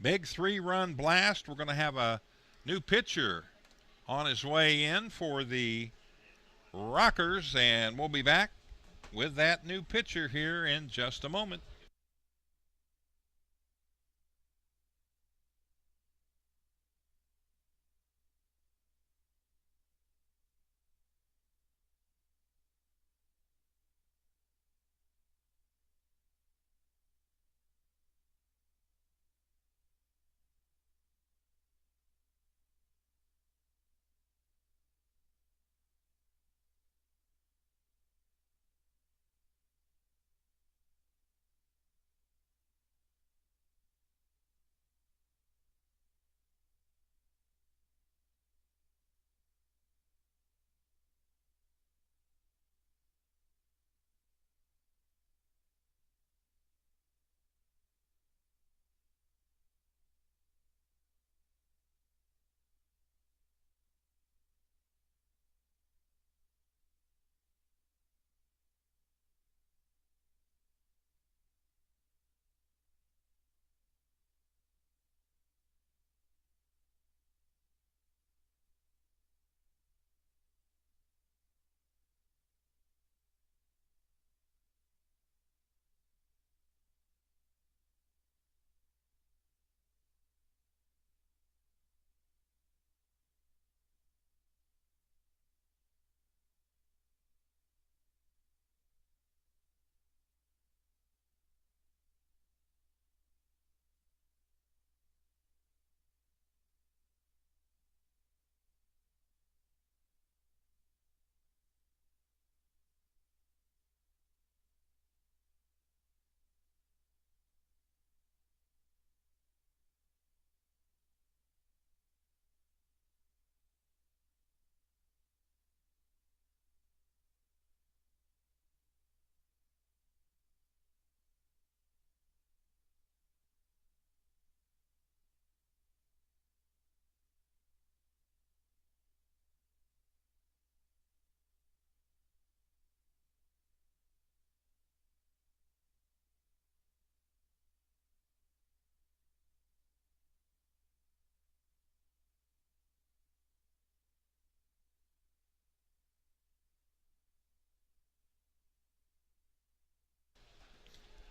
Big 3-run blast. We're going to have a new pitcher on his way in for the Rockers, and we'll be back with that new pitcher here in just a moment.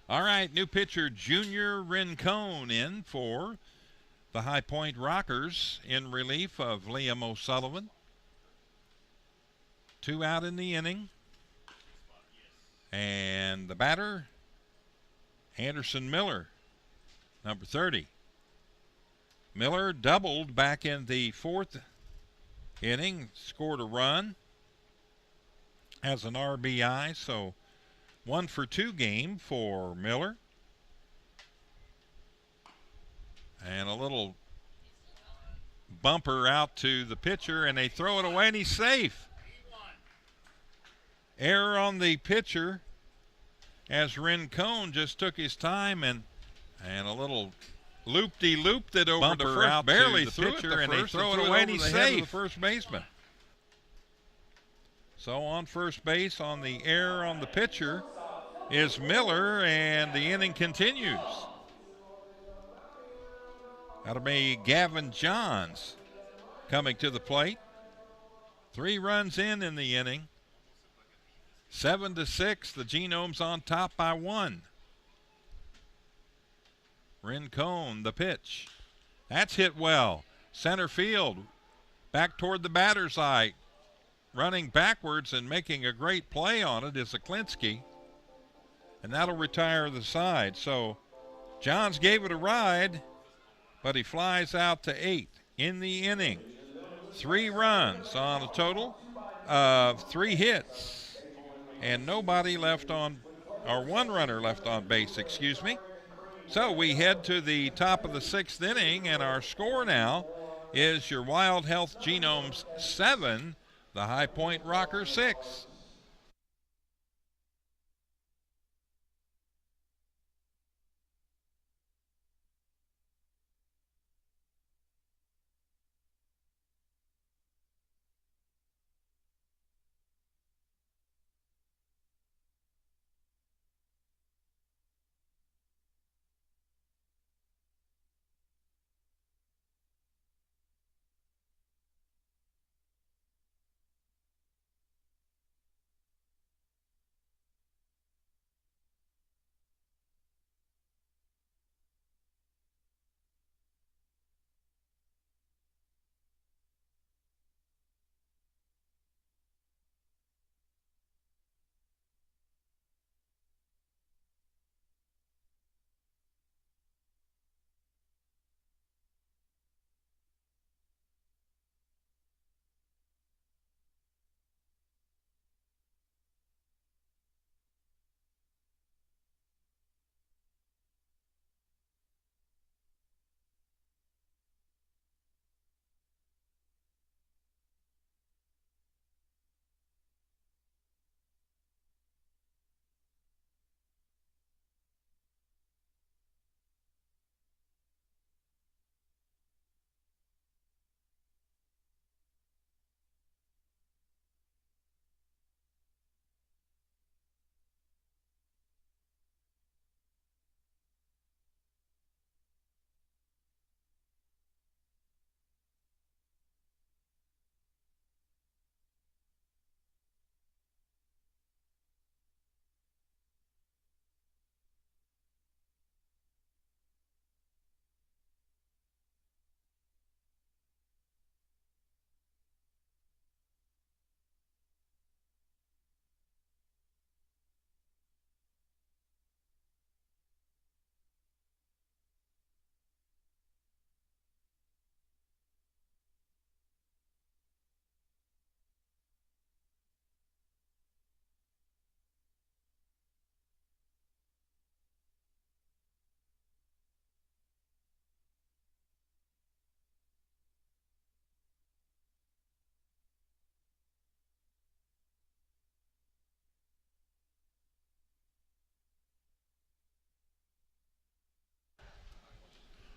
All right, new pitcher Junior Rincon in for the High Point Rockers in relief of Liam O'Sullivan. 2 out in the inning. And the batter, Anderson Miller, number 30. Miller doubled back in the 4th inning, scored a run, has an RBI, so 1 for 2 game for Miller. And a little bumper out to the pitcher, and they throw it away, and he's safe. Error on the pitcher as Rincon just took his time and a little loop-de-looped it over the first, out barely to the pitcher, and they throw it away, and he's safe. The first baseman. So on first base on the error on the pitcher is Miller, and the inning continues. That'll be Gavin Johns coming to the plate. 3 runs in the inning. 7-6, the Genomes on top by 1. Rincon, the pitch. That's hit well. Center field, back toward the batter's eye. Running backwards and making a great play on it is Aklinski. And that'll retire the side. So Johns gave it a ride, but he flies out to 8 in the inning. 3 runs on a total of 3 hits. And nobody left on, or 1 runner left on base, excuse me. So we head to the top of the 6th inning, and our score now is your Wild Health Genomes 7, the High Point Rockers 6.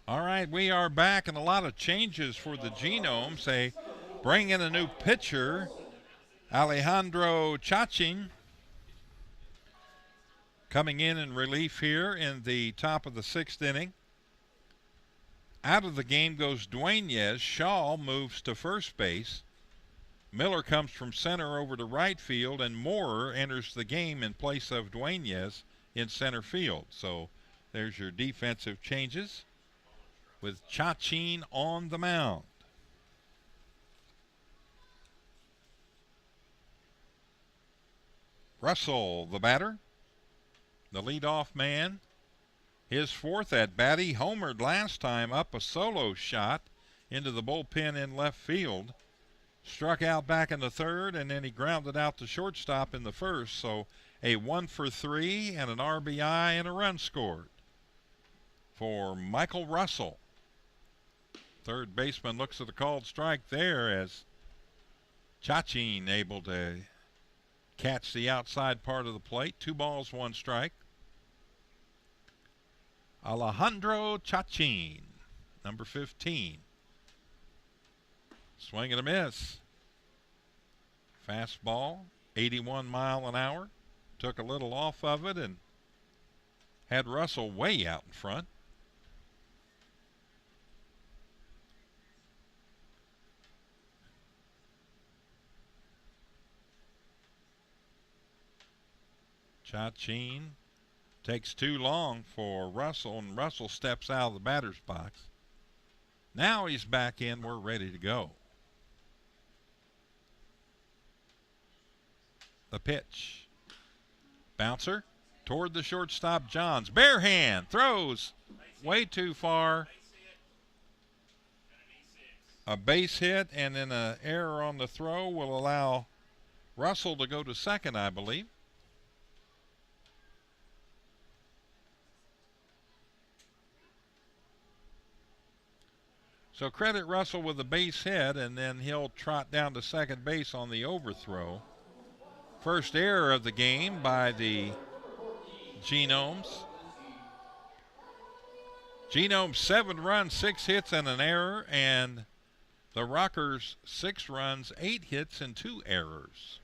All right, we are back, and a lot of changes for the Genomes. They bring in a new pitcher, Alejandro Chachin, coming in relief here in the top of the 6th inning. Out of the game goes Dueñez. Shaw moves to first base. Miller comes from center over to right field, and Moore enters the game in place of Dueñez in center field. So there's your defensive changes with Chachin on the mound. Russell, the batter, the leadoff man. His 4th at bat. He homered last time up a solo shot into the bullpen in left field. Struck out back in the 3rd, and then he grounded out to shortstop in the 1st. So a 1 for 3 and an RBI and a run scored for Michael Russell. Third baseman looks at the called strike there as Chachin able to catch the outside part of the plate. 2 balls, 1 strike. Alejandro Chachin, number 15. Swing and a miss. Fastball, 81 mile an hour. Took a little off of it and had Russell way out in front. Chachin Takes too long for Russell, and Russell steps out of the batter's box. Now he's back in. We're ready to go. The pitch. Bouncer toward the shortstop, Johns. Bare hand. Throws way too far. A base hit and then an error on the throw will allow Russell to go to second, I believe. So credit Russell with a base hit, and then he'll trot down to second base on the overthrow. First error of the game by the Genomes. Genomes 7 runs, 6 hits, and an error, and the Rockers 6 runs, 8 hits, and 2 errors.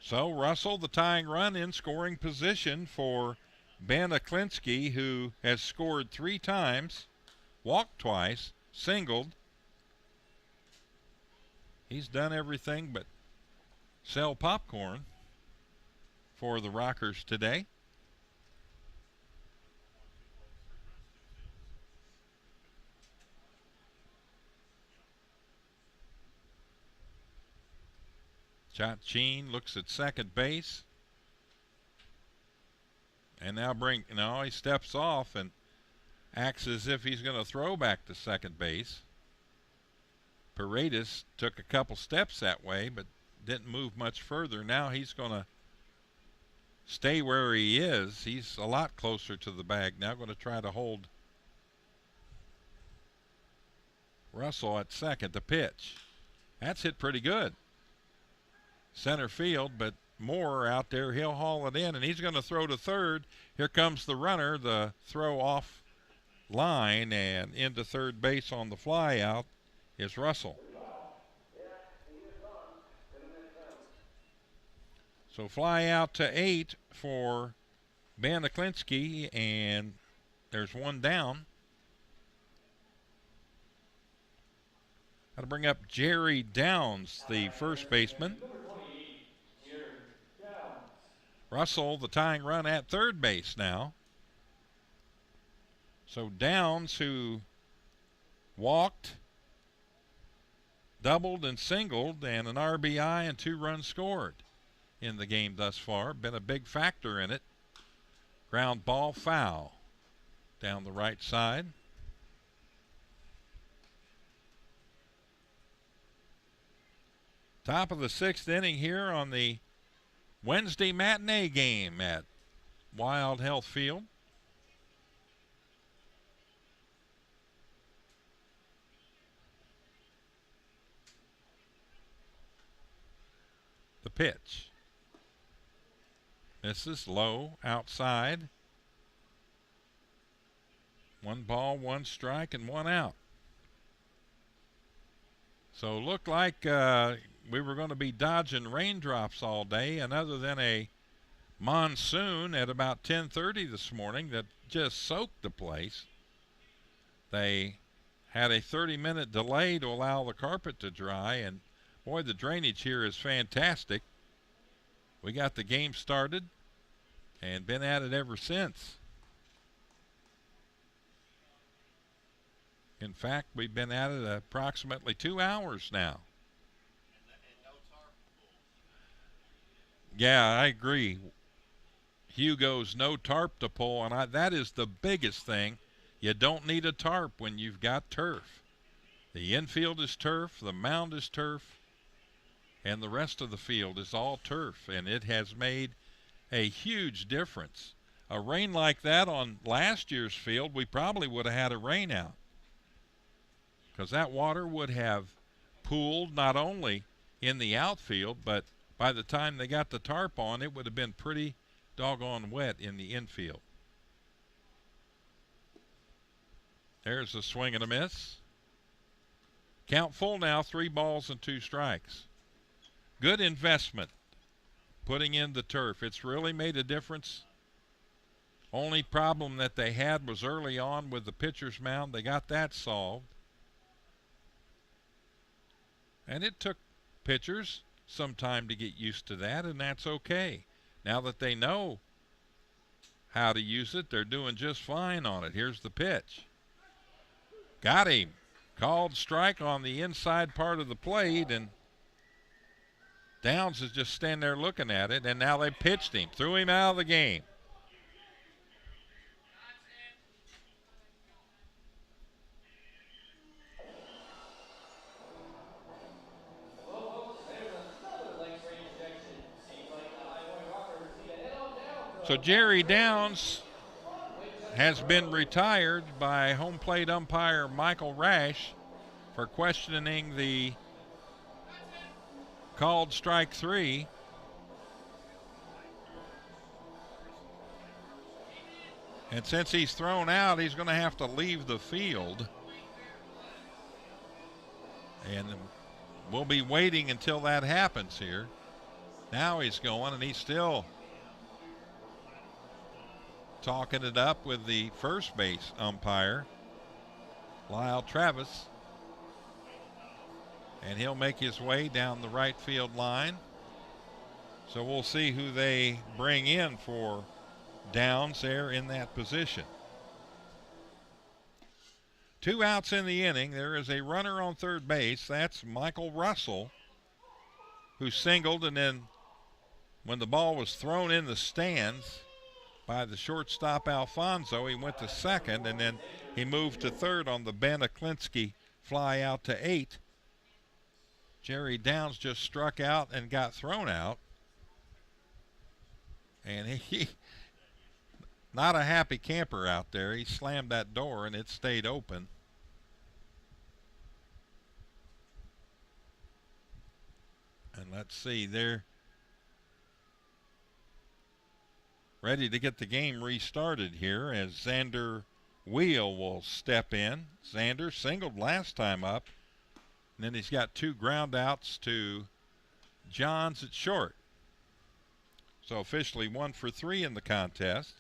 So Russell, the tying run, in scoring position for Ben Aklinski, who has scored 3 times, walked twice, singled. He's done everything but sell popcorn for the Rockers today. Chachin looks at second base. And now he steps off and acts as if he's going to throw back to second base. Paredes took a couple steps that way, but didn't move much further. Now he's going to stay where he is. He's a lot closer to the bag now. Going to try to hold Russell at second. The pitch. That's hit pretty good. Center field, but Moore out there. He'll haul it in, and he's going to throw to third. Here comes the runner. The throw off line and into third base on the fly out is Russell. So fly out to 8 for Ben Aklinski, and there's one down. Got to bring up Jerry Downs, the first baseman. Russell, the tying run at third base now. So Downs, who walked, doubled, and singled, and an RBI and 2 runs scored in the game thus far. Been a big factor in it. Ground ball foul down the right side. Top of the 6th inning here on the Wednesday matinee game at Wild Health Field. The pitch. This is low outside. 1 ball, 1 strike, and 1 out. So looked like we were going to be dodging raindrops all day, and other than a monsoon at about 10:30 this morning that just soaked the place, they had a 30-minute delay to allow the carpet to dry, and boy, the drainage here is fantastic. We got the game started and been at it ever since. In fact, we've been at it approximately 2 hours now. Yeah, I agree. Hugo's no tarp to pull, and that is the biggest thing. You don't need a tarp when you've got turf. The infield is turf, the mound is turf, and the rest of the field is all turf, and it has made a huge difference. A rain like that on last year's field, we probably would have had a rain out, because that water would have pooled not only in the outfield, but by the time they got the tarp on, it would have been pretty doggone wet in the infield. There's a swing and a miss. Count full now, 3 balls and 2 strikes. Good investment putting in the turf. It's really made a difference. Only problem that they had was early on with the pitcher's mound. They got that solved. And it took pitchers some time to get used to that, and that's okay. Now that they know how to use it. They're doing just fine on it. Here's the pitch. Got him. Called strike on the inside part of the plate, and Downs is just standing there looking at it, and now they pitched him, threw him out of the game. So Jerry Downs has been retired by home plate umpire Michael Rash for questioning the called strike 3. And since he's thrown out, he's going to have to leave the field. And we'll be waiting until that happens here. Now he's going, and he's still talking it up with the first base umpire, Lyle Travis. And he'll make his way down the right field line. So we'll see who they bring in for Downs there in that position. 2 outs in the inning. There is a runner on third base. That's Michael Russell, who singled, and then when the ball was thrown in the stands by the shortstop Alfonso, he went to second, and then he moved to third on the Ben Aklinski fly out to 8. Jerry Downs just struck out and got thrown out. And he not a happy camper out there. He slammed that door and it stayed open. And let's see, they're ready to get the game restarted here as Xander Wheel will step in. Xander singled last time up. And then he's got 2 ground outs to Johns at short. So officially 1 for 3 in the contest.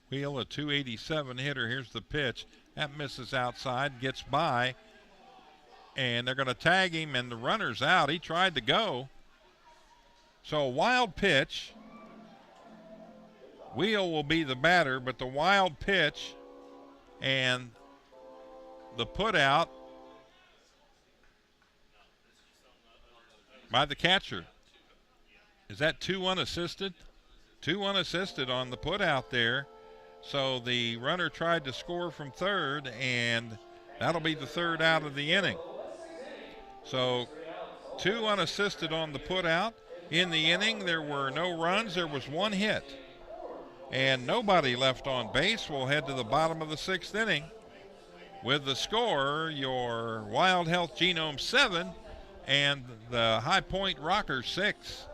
Wheel, a 287 hitter. Here's the pitch. That misses outside, gets by. And they're going to tag him, and the runner's out. He tried to go. So a wild pitch. Wheel will be the batter, but the wild pitch and the put out by the catcher. Is that 2 unassisted? 2 unassisted on the put out there. So the runner tried to score from third, and that'll be the third out of the inning. So 2 unassisted on the put out. In the inning, there were no runs. There was 1 hit. And nobody left on base. We'll head to the bottom of the 6th inning with the score, your Wild Health Genome 7 and the High Point Rockers 6.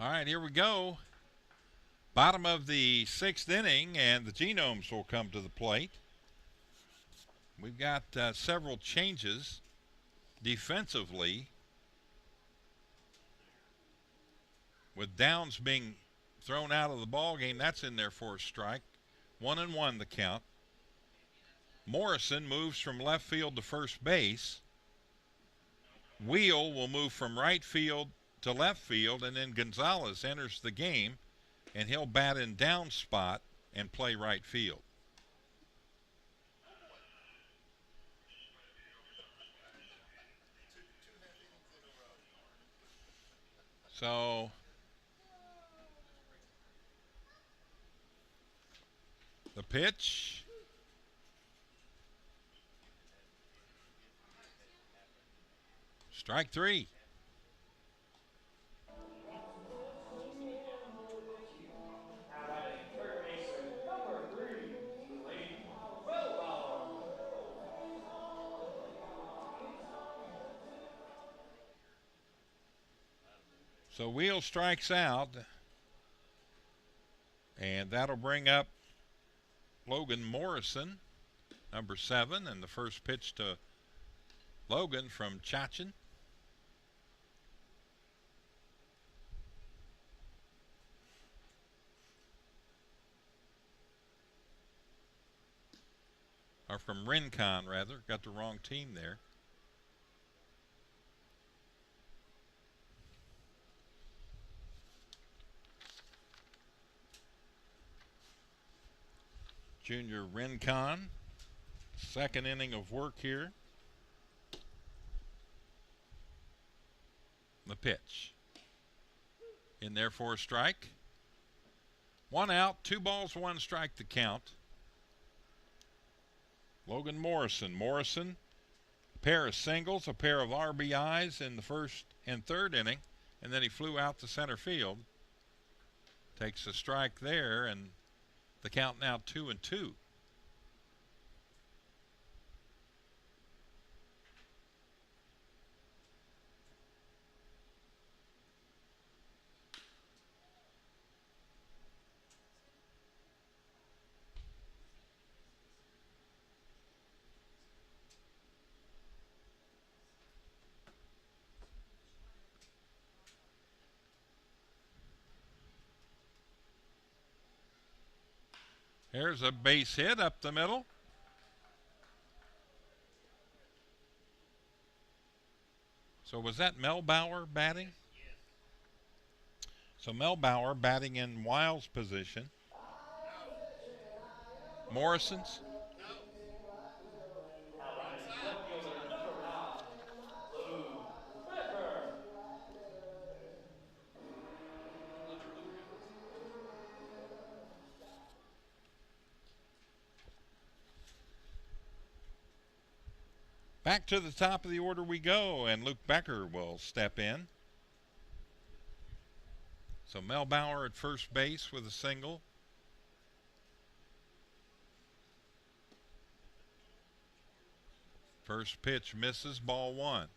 All right, here we go. Bottom of the 6th inning, and the Genomes will come to the plate. We've got several changes defensively, with Downs being thrown out of the ball game. That's in there for a strike. 1-1 the count. Morrison moves from left field to first base. Wheel will move from right field to left field, and then Gonzalez enters the game, and he'll bat in down spot and play right field. So the pitch. Strike 3. Now batting third baseman, number 3, Clayton Melbauer. So Wheel strikes out, and that'll bring up Logan Morrison, number 7, and the first pitch to Logan from Chachin. Or from Rincon, rather. Got the wrong team there. Junior Rincon. Second inning of work here. The pitch. In there for a strike. 1 out, 2 balls, 1 strike to count. Logan Morrison. Morrison, a pair of singles, a pair of RBIs in the first and third inning, and then he flew out to center field. Takes a strike there, and the count now 2-2. Here's a base hit up the middle. So was that Melbauer batting? So Melbauer batting in Wild's position. Morrison's. Now batting left fielder, number 9, Luke Becker. Back to the top of the order we go, and Luke Becker will step in. So Melbauer at first base with a single. First pitch misses, ball 1.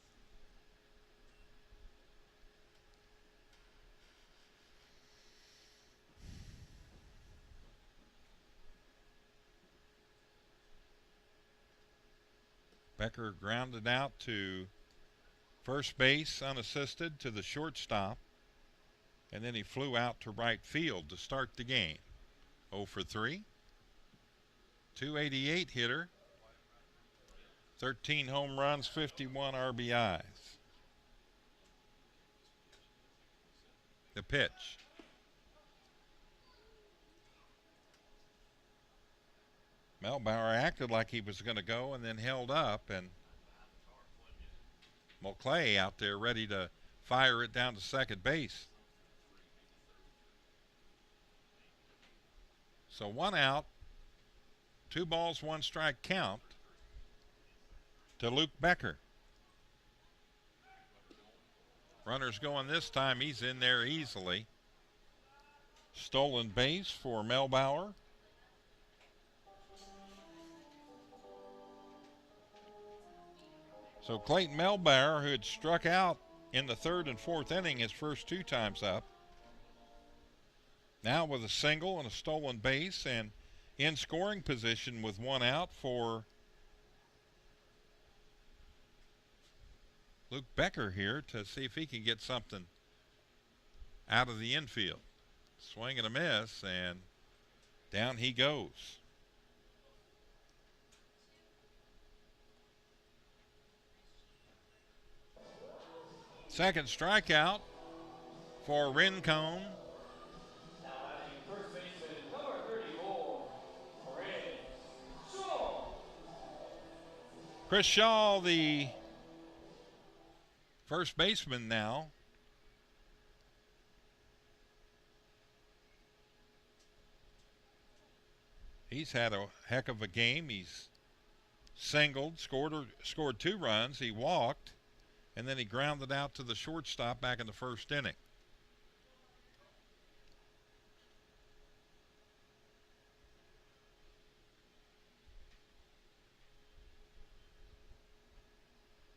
Becker grounded out to first base unassisted to the shortstop, and then he flew out to right field to start the game. 0 for 3. 288 hitter. 13 home runs, 51 RBIs. The pitch. Melbauer acted like he was going to go and then held up, and Mulclay out there ready to fire it down to second base. So 1 out, 2 balls, 1 strike count to Luke Becker. Runners going this time. He's in there easily. Stolen base for Melbauer. So Clayton Melbauer, who had struck out in the 3rd and 4th inning his first 2 times up, Now with a single and a stolen base and in scoring position with one out for Luke Becker here to see if he can get something out of the infield. Swing and a miss, and down he goes. Second strikeout for Rincon. Now batting first baseman number 34, Chris Shaw. Chris Shaw, the first baseman now. He's had a heck of a game. He's singled, scored 2 runs. He walked, and then he grounded out to the shortstop back in the first inning.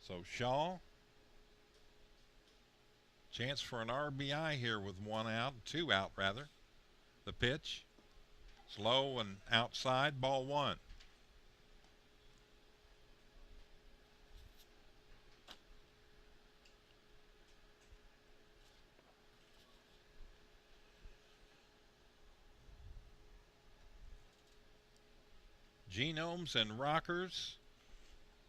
So Shaw, chance for an RBI here with 1 out, 2 out rather. The pitch, slow and outside, ball 1. Genomes and Rockers,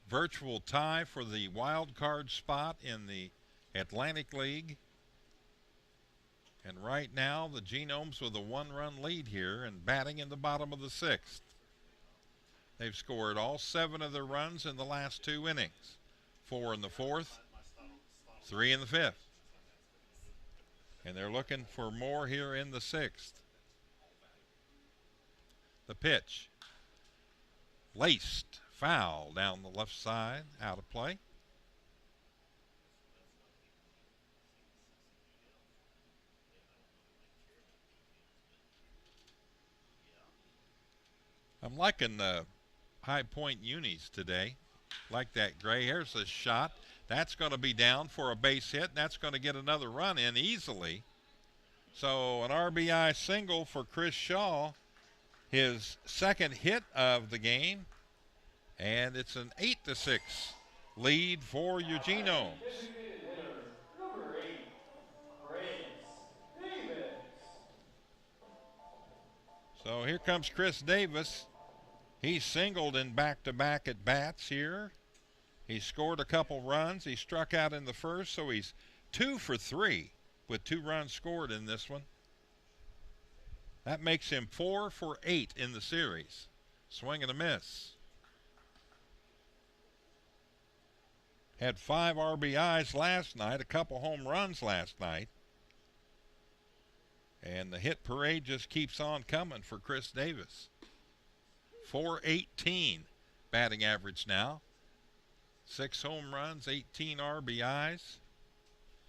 virtual tie for the wild card spot in the Atlantic League. And right now, the Genomes with a 1-run lead here and batting in the bottom of the 6th. They've scored all 7 of their runs in the last 2 innings. 4 in the 4th, 3 in the 5th. And they're looking for more here in the 6th. The pitch. Laced, foul down the left side, out of play. I'm liking the High Point unis today. Like that gray. Here's a shot. That's going to be down for a base hit. That's going to get another run in easily. So an RBI single for Chris Shaw, his second hit of the game. And it's an 8-6 lead for your Genomes. Designated hitter number 8, Chris Davis. So here comes Chris Davis. He's singled in back-to-back at bats here. He scored a couple runs. He struck out in the first, so he's 2 for 3 with 2 runs scored in this one. That makes him 4 for 8 in the series. Swing and a miss. Had 5 RBIs last night, a couple home runs last night. And the hit parade just keeps on coming for Chris Davis. 418 batting average now. 6 home runs, 18 RBIs.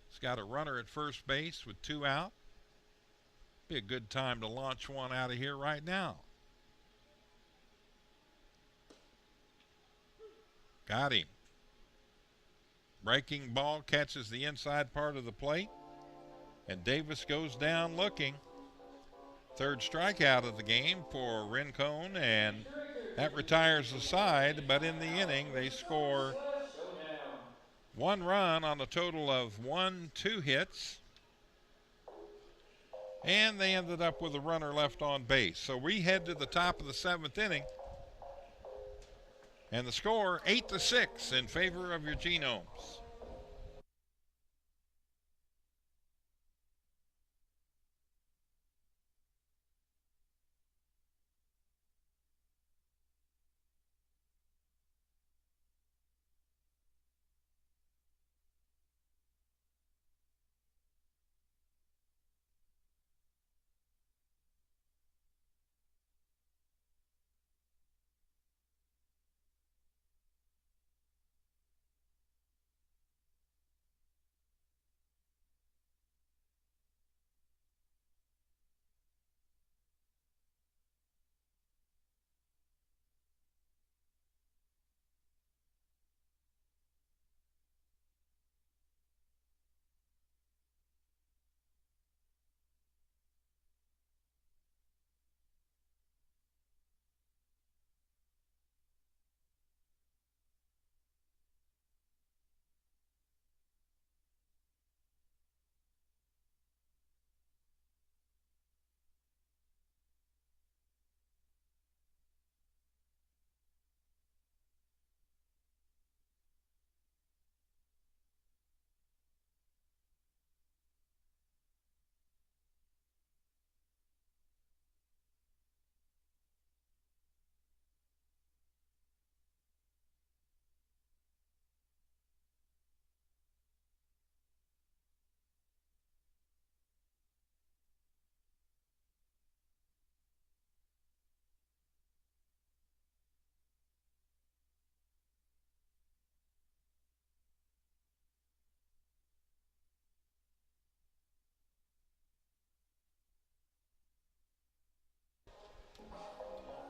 He's got a runner at first base with 2 out. Be a good time to launch one out of here right now. Got him. Breaking ball catches the inside part of the plate. And Davis goes down looking. Third strikeout of the game for Rincon, and that retires the side. But in the inning, they score 1 run on a total of 2 hits. And they ended up with a runner left on base. So we head to the top of the 7th inning. And the score, 8-6 in favor of your Genomes.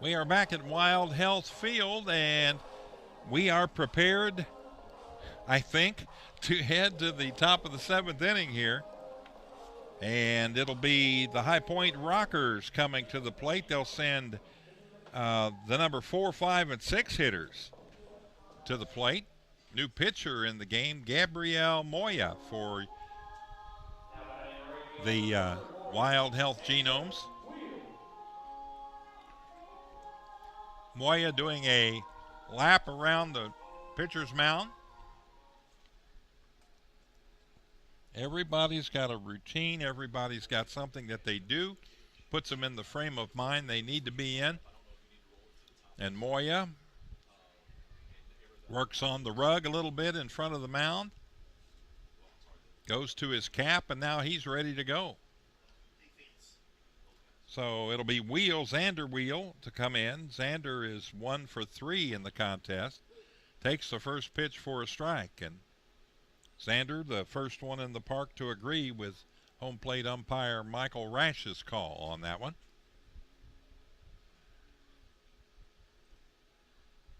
We are back at Wild Health Field, and we are prepared, I think, to head to the top of the 7th inning here. And it'll be the High Point Rockers coming to the plate. They'll send the number 4, 5, and 6 hitters to the plate. New pitcher in the game, Gabriel Moya, for the Wild Health Genomes. Moya doing a lap around the pitcher's mound. Everybody's got a routine. Everybody's got something that they do. Puts them in the frame of mind they need to be in. And Moya works on the rug a little bit in front of the mound. Goes to his cap, and now he's ready to go. So it'll be Xander Wheel to come in. Xander is 1 for 3 in the contest. Takes the first pitch for a strike. And Xander, the first one in the park to agree with home plate umpire Michael Rash's call on that one.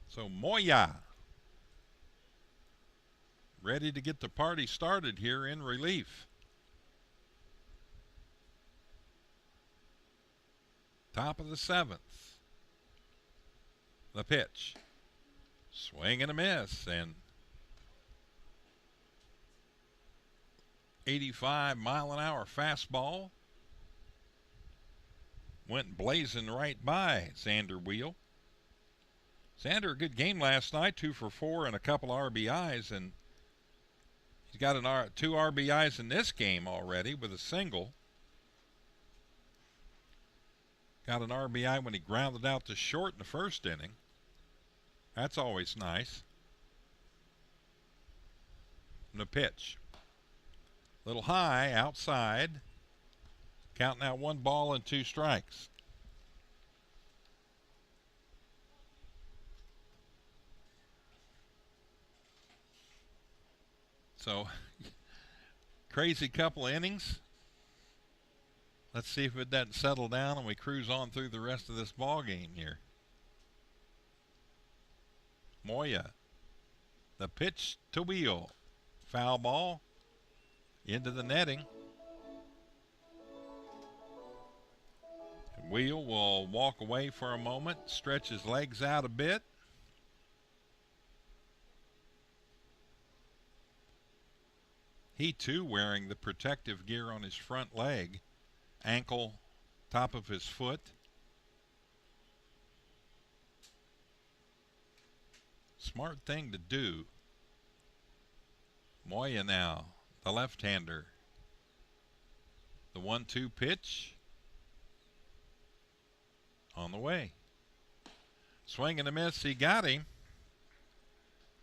So Moya ready to get the party started here in relief. Top of the 7th. The pitch. Swing and a miss. And 85-mile-an-hour fastball went blazing right by Xander Wheel. Xander, a good game last night, 2 for 4 and a couple RBIs, and he's got 2 RBIs in this game already with a single. Got an RBI when he grounded out to short in the first inning. That's always nice. And the pitch. Little high outside. Counting out 1 ball and 2 strikes. So, crazy couple of innings. Let's see if it doesn't settle down and we cruise on through the rest of this ball game here. Moya. The pitch to Wheel. Foul ball. Into the netting. Wheel will walk away for a moment. Stretch his legs out a bit. He too wearing the protective gear on his front leg. Ankle, top of his foot. Smart thing to do. Moya now, the left-hander. The 1-2 pitch. On the way. Swing and a miss, he got him.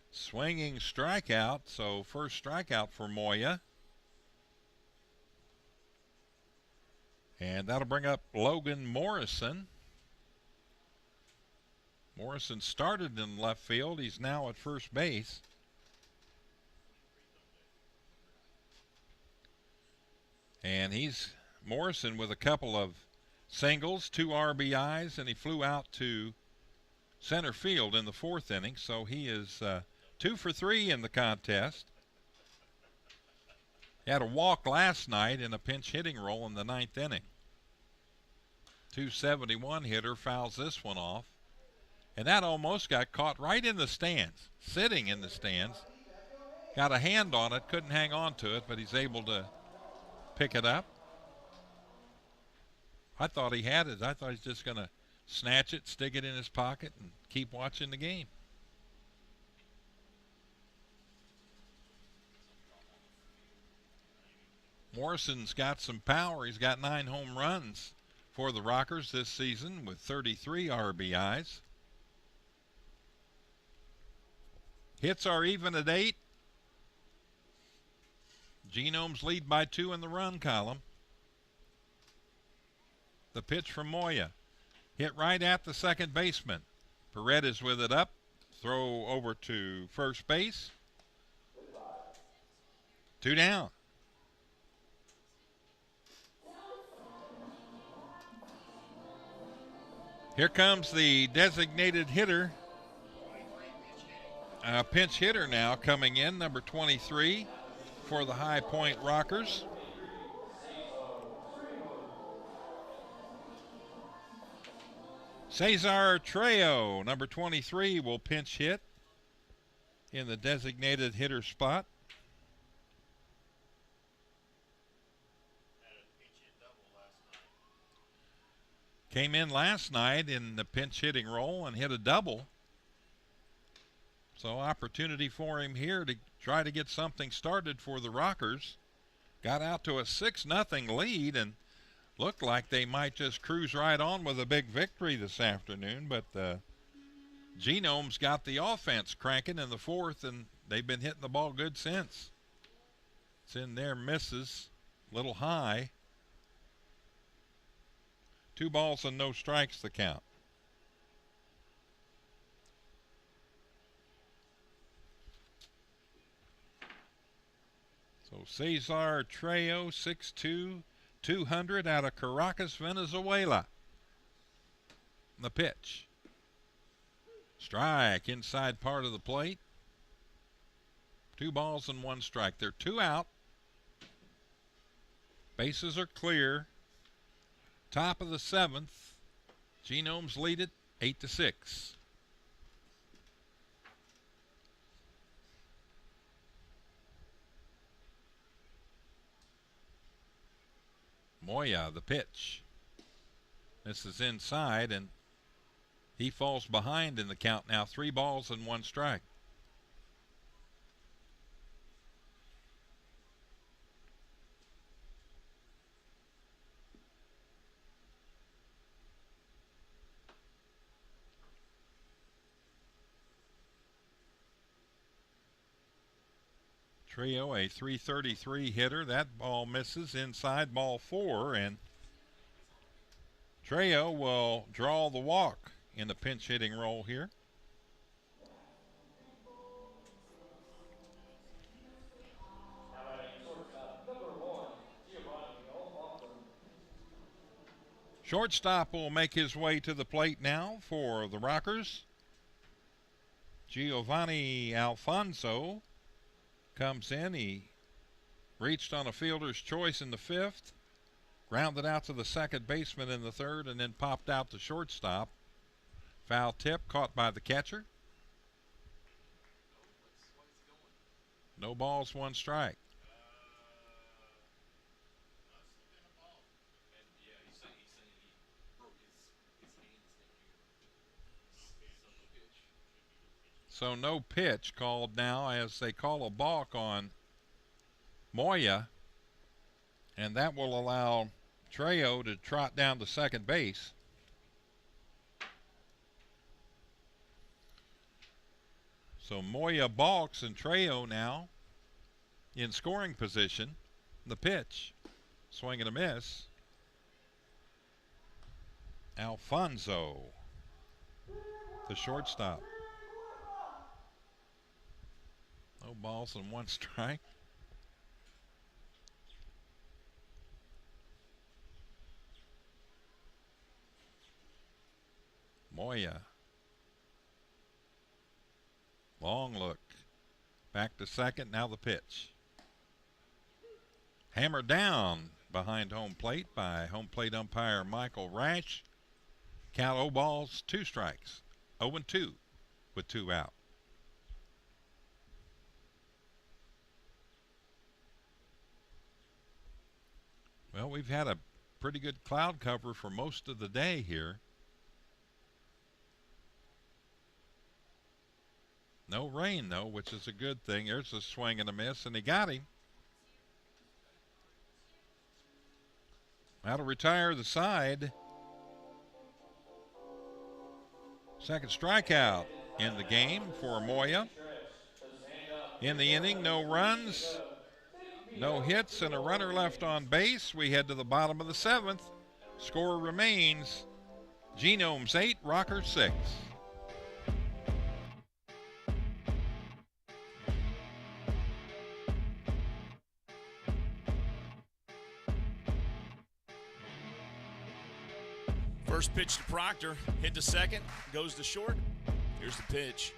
Swinging strikeout, so first strikeout for Moya. And that'll bring up Logan Morrison. Morrison started in left field. He's now at first base. And he's Morrison with a couple of singles, 2 RBIs, and he flew out to center field in the 4th inning. So he is 2 for 3 in the contest. He had a walk last night in a pinch hitting role in the 9th inning. 271 hitter fouls this one off. And that almost got caught right in the stands, sitting in the stands. Got a hand on it, couldn't hang on to it, but he's able to pick it up. I thought he had it. I thought he's just going to snatch it, stick it in his pocket, and keep watching the game. Morrison's got some power. He's got 9 home runs for the Rockers this season with 33 RBIs. Hits are even at 8. Genomes lead by 2 in the run column. The pitch from Moya. Hit right at the second baseman. Paredes with it up. Throw over to first base. 2 down. Here comes the designated hitter. Pinch hitter now coming in, number 23 for the High Point Rockers. Cesar Trejo, number 23, will pinch hit in the designated hitter spot. Came in last night in the pinch hitting role and hit a double. So opportunity for him here to try to get something started for the Rockers. Got out to a 6-0 lead and looked like they might just cruise right on with a big victory this afternoon. But Genomes got the offense cranking in the fourth, and they've been hitting the ball good since. It's in there, misses, little high. 2 balls and no strikes the count. So Cesar Trejo, 6'2", 200 out of Caracas, Venezuela. The pitch. Strike inside part of the plate. 2 balls and 1 strike. They're 2 out. Bases are clear. Top of the 7th. Genomes lead it 8-6. Moya, the pitch. This is inside, and he falls behind in the count now. 3 balls and 1 strike. Trio, a .333 hitter. That ball misses inside, ball 4, and Trejo will draw the walk in the pinch hitting role here. Shortstop will make his way to the plate now for the Rockers. Giovanni Alfonso comes in. He reached on a fielder's choice in the 5th, grounded out to the second baseman in the 3rd, and then popped out to shortstop. Foul tip caught by the catcher. No balls, 1 strike. So no pitch called now as they call a balk on Moya, and that will allow Trejo to trot down to second base. So Moya balks, and Trejo now in scoring position. The pitch, swing and a miss. Alfonso, the shortstop. No balls and 1 strike. Moya. Long look. Back to second. Now the pitch. Hammered down behind home plate by home plate umpire Michael Rash. Count 0 balls, 2 strikes. 0-2 with 2 out. Well, we've had a pretty good cloud cover for most of the day here. No rain, though, which is a good thing. There's a swing and a miss, and he got him. That'll retire the side. Second strikeout in the game for Moya. In the inning, no runs, no hits, and a runner left on base. We head to the bottom of the 7th. Score remains Genomes 8, Rockers 6. First pitch to Proctor, hit to second, goes to short. Here's the pitch.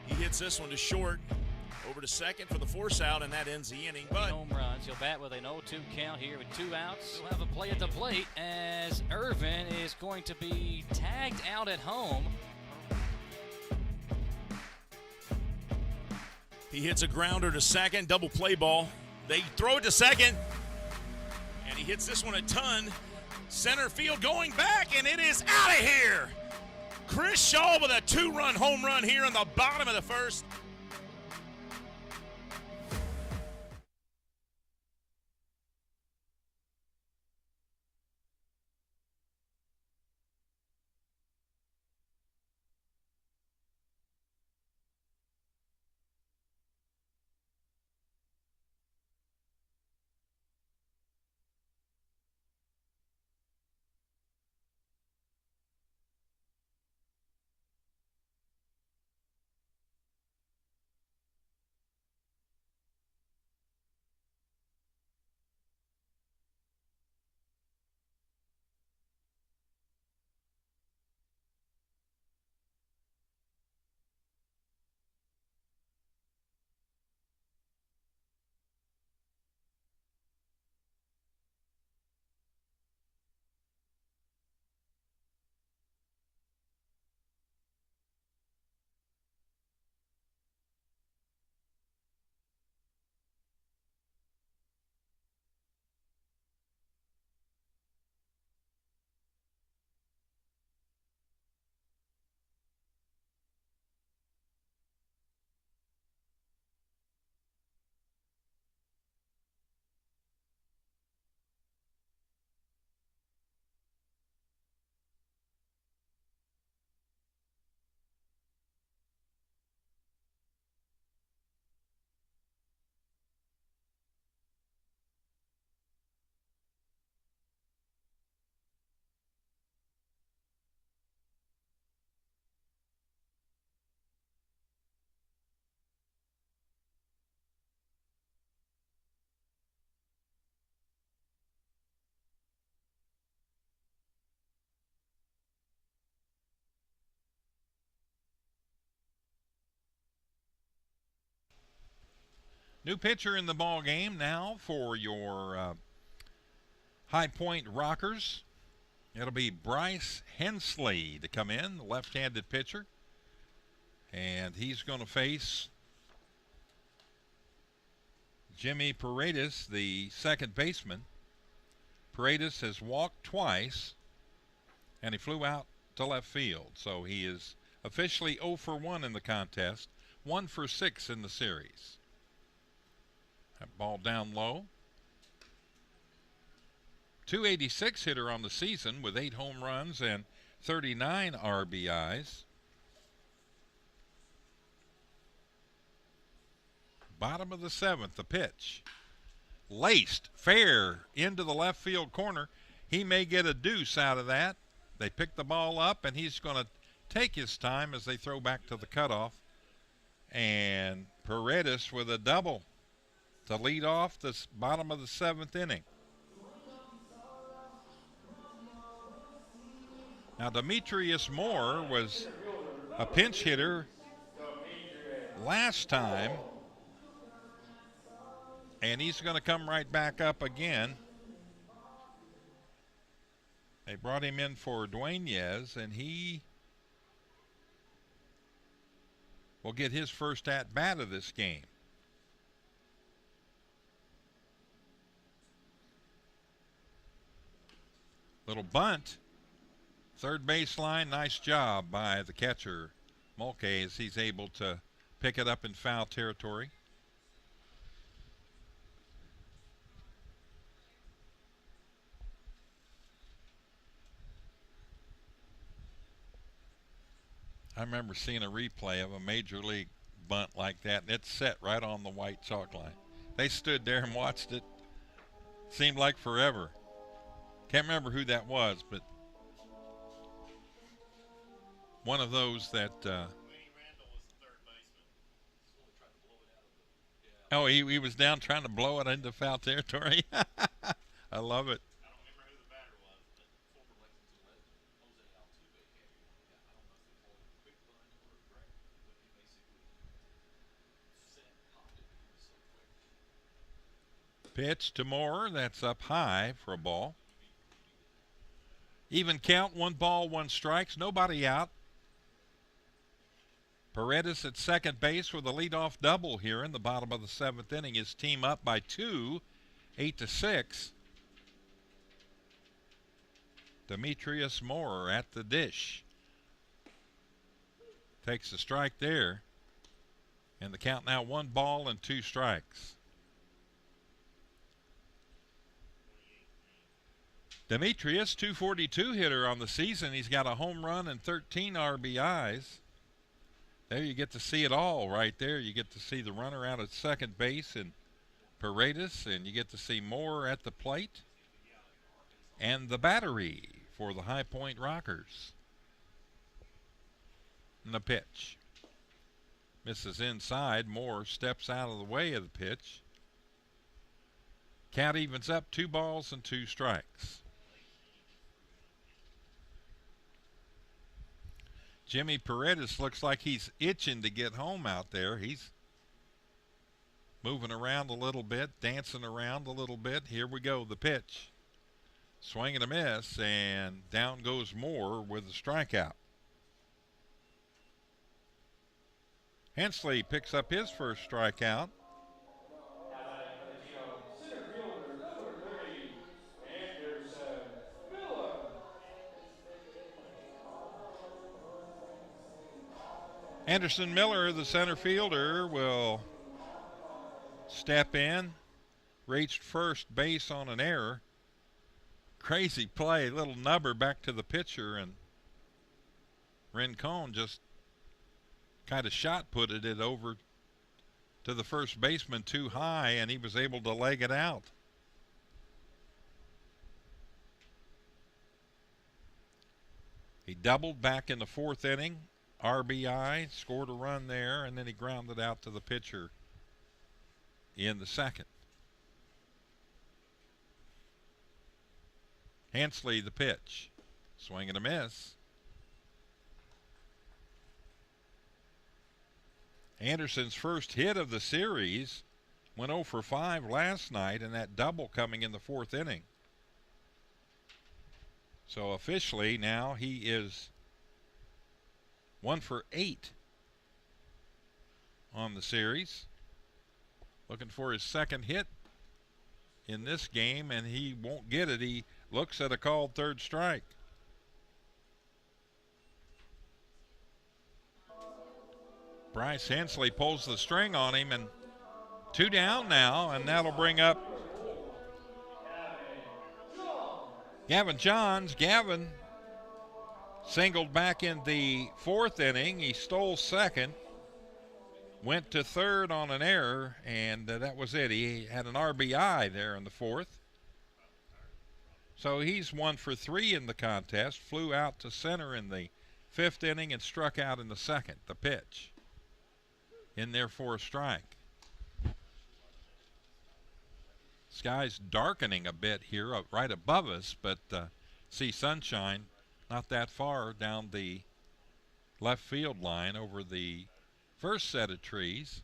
He hits this one to short, over to second for the force out, and that ends the inning. But home runs. He'll bat with an 0-2 count here with 2 outs. He'll have a play at the plate as Irvin is going to be tagged out at home. he hits a grounder to second, double play ball. They throw it to second, and he hits this one a ton. Center field going back, and it is out of here. Chris Shaw with a 2-run home run here in the bottom of the first. New pitcher in the ball game now for your High Point Rockers. It'll be Bryce Hensley to come in, the left-handed pitcher. And he's going to face Jimmy Paredes, the second baseman. Paredes has walked twice, and he flew out to left field. So he is officially 0 for 1 in the contest, 1 for 6 in the series. That ball down low. 286 hitter on the season with 8 home runs and 39 RBIs. Bottom of the 7th, the pitch. Laced, fair, into the left field corner. He may get a deuce out of that. They pick the ball up, and he's going to take his time as they throw back to the cutoff. And Paredes with a double to lead off this bottom of the 7th inning. Now, Demetrius Moore was a pinch hitter last time, and he's going to come right back up again. They brought him in for Dueñez, and he will get his first at-bat of this game. Little bunt, third baseline, nice job by the catcher, Mulcahy, as he's able to pick it up in foul territory. I remember seeing a replay of a major league bunt like that, and it set right on the white chalk line. They stood there and watched it. Seemed like forever. Can't remember who that was, but one of those that oh, he was down trying to blow it into foul territory. I love it. I don't remember who the batter was, but former Lexington legend. Pitch to Moore. That's up high for a ball. Even count, 1 ball, 1 strikes, nobody out. Paredes at second base with a leadoff double here in the bottom of the 7th inning. His team up by 2, 8-6. Demetrius Moore at the dish. Takes a strike there. And the count now 1 ball and 2 strikes. Demetrius, 242 hitter on the season. He's got a home run and 13 RBIs. There you get to see it all right there. You get to see the runner out at second base and Paredes, and you get to see Moore at the plate. And the battery for the High Point Rockers. And the pitch. Misses inside. Moore steps out of the way of the pitch. Count evens up, 2 balls and 2 strikes. Jimmy Paredes looks like he's itching to get home out there. He's moving around a little bit, dancing around a little bit. Here we go, the pitch. Swing and a miss, and down goes Moore with a strikeout. Hensley picks up his first strikeout. Anderson Miller, the center fielder, will step in. Reached first base on an error. Crazy play, little nubber back to the pitcher, and Rincon just kind of shot-putted it over to the first baseman too high, and he was able to leg it out. He doubled back in the 4th inning. RBI, scored a run there, and then he grounded out to the pitcher in the 2nd. Hensley, the pitch. Swing and a miss. Anderson's first hit of the series went 0 for 5 last night, and that double coming in the 4th inning. So officially now he is 1 for 8 on the series. Looking for his 2nd hit in this game, and he won't get it. He looks at a called 3rd strike. Bryce Hensley pulls the string on him, and 2 down now, and that'll bring up Gavin Johns. Gavin singled back in the 4th inning. He stole 2nd, went to 3rd on an error, and that was it. He had an RBI there in the 4th. So he's 1 for 3 in the contest. Flew out to center in the 5th inning and struck out in the 2nd. The pitch in there for a strike. Sky's darkening a bit here right above us, but see sunshine not that far down the left field line over the first set of trees.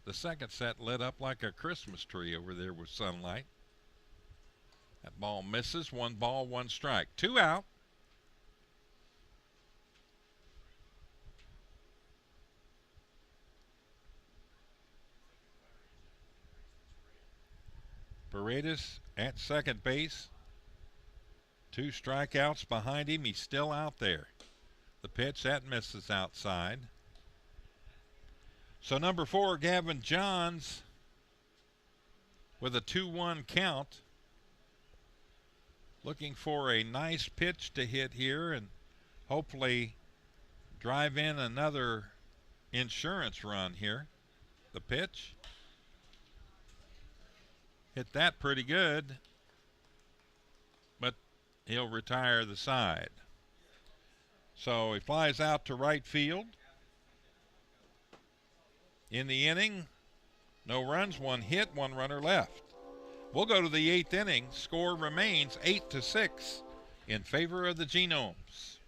The 2nd set lit up like a Christmas tree over there with sunlight. That ball misses. 1 ball, 1 strike. 2 out. Paredes at second base. 2 strikeouts behind him. He's still out there. The pitch, that misses outside. So number 4, Gavin Johns, with a 2-1 count. Looking for a nice pitch to hit here and hopefully drive in another insurance run here. The pitch. Hit that pretty good, but he'll retire the side. So he flies out to right field. In the inning, no runs, 1 hit, 1 runner left. We'll go to the 8th inning. Score remains 8-6 in favor of the Genomes.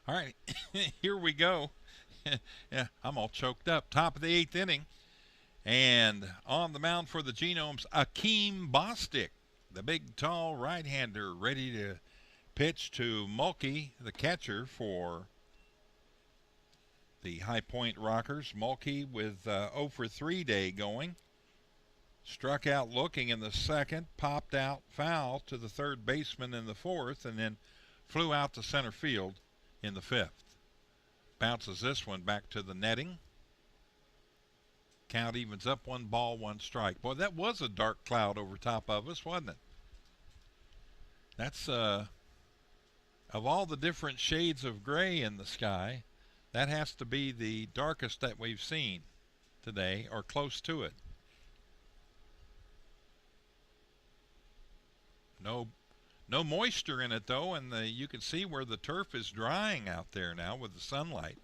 All right, here we go. Yeah, I'm all choked up. Top of the 8th inning. And on the mound for the Genomes, Akeem Bostic, the big, tall right-hander, ready to pitch to Mulkey, the catcher for the High Point Rockers. Mulkey with 0 for 3 day going. Struck out looking in the second, popped out foul to the third baseman in the fourth, and then flew out to center field in the fifth. Bounces this one back to the netting. Count evens up, 1 ball, 1 strike. Boy, that was a dark cloud over top of us, wasn't it? That's, of all the different shades of gray in the sky, that has to be the darkest that we've seen today, or close to it. No moisture in it, though, and you can see where the turf is drying out there now with the sunlight.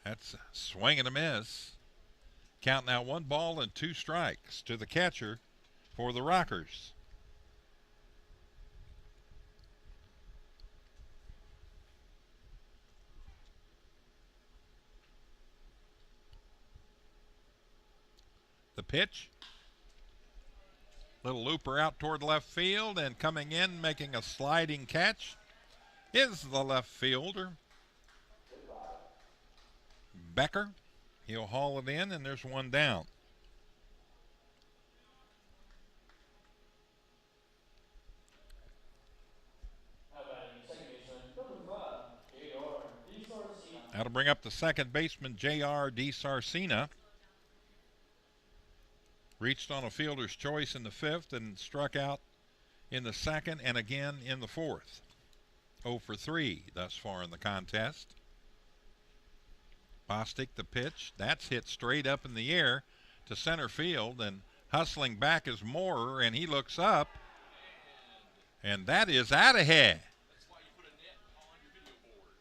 That's a swing and a miss. Count now 1 ball and 2 strikes to the catcher for the Rockers. The pitch. Little looper out toward left field, and coming in, making a sliding catch is the left fielder, Becker. He'll haul it in, and there's 1 down. That'll bring up the second baseman, J.R. DiSarcina. Reached on a fielder's choice in the fifth and struck out in the second and again in the fourth. 0 for 3 thus far in the contest. Bostic, the pitch. That's hit straight up in the air to center field, and hustling back is Moorer, and he looks up, and that is out of here. That's why you put a net on your video board.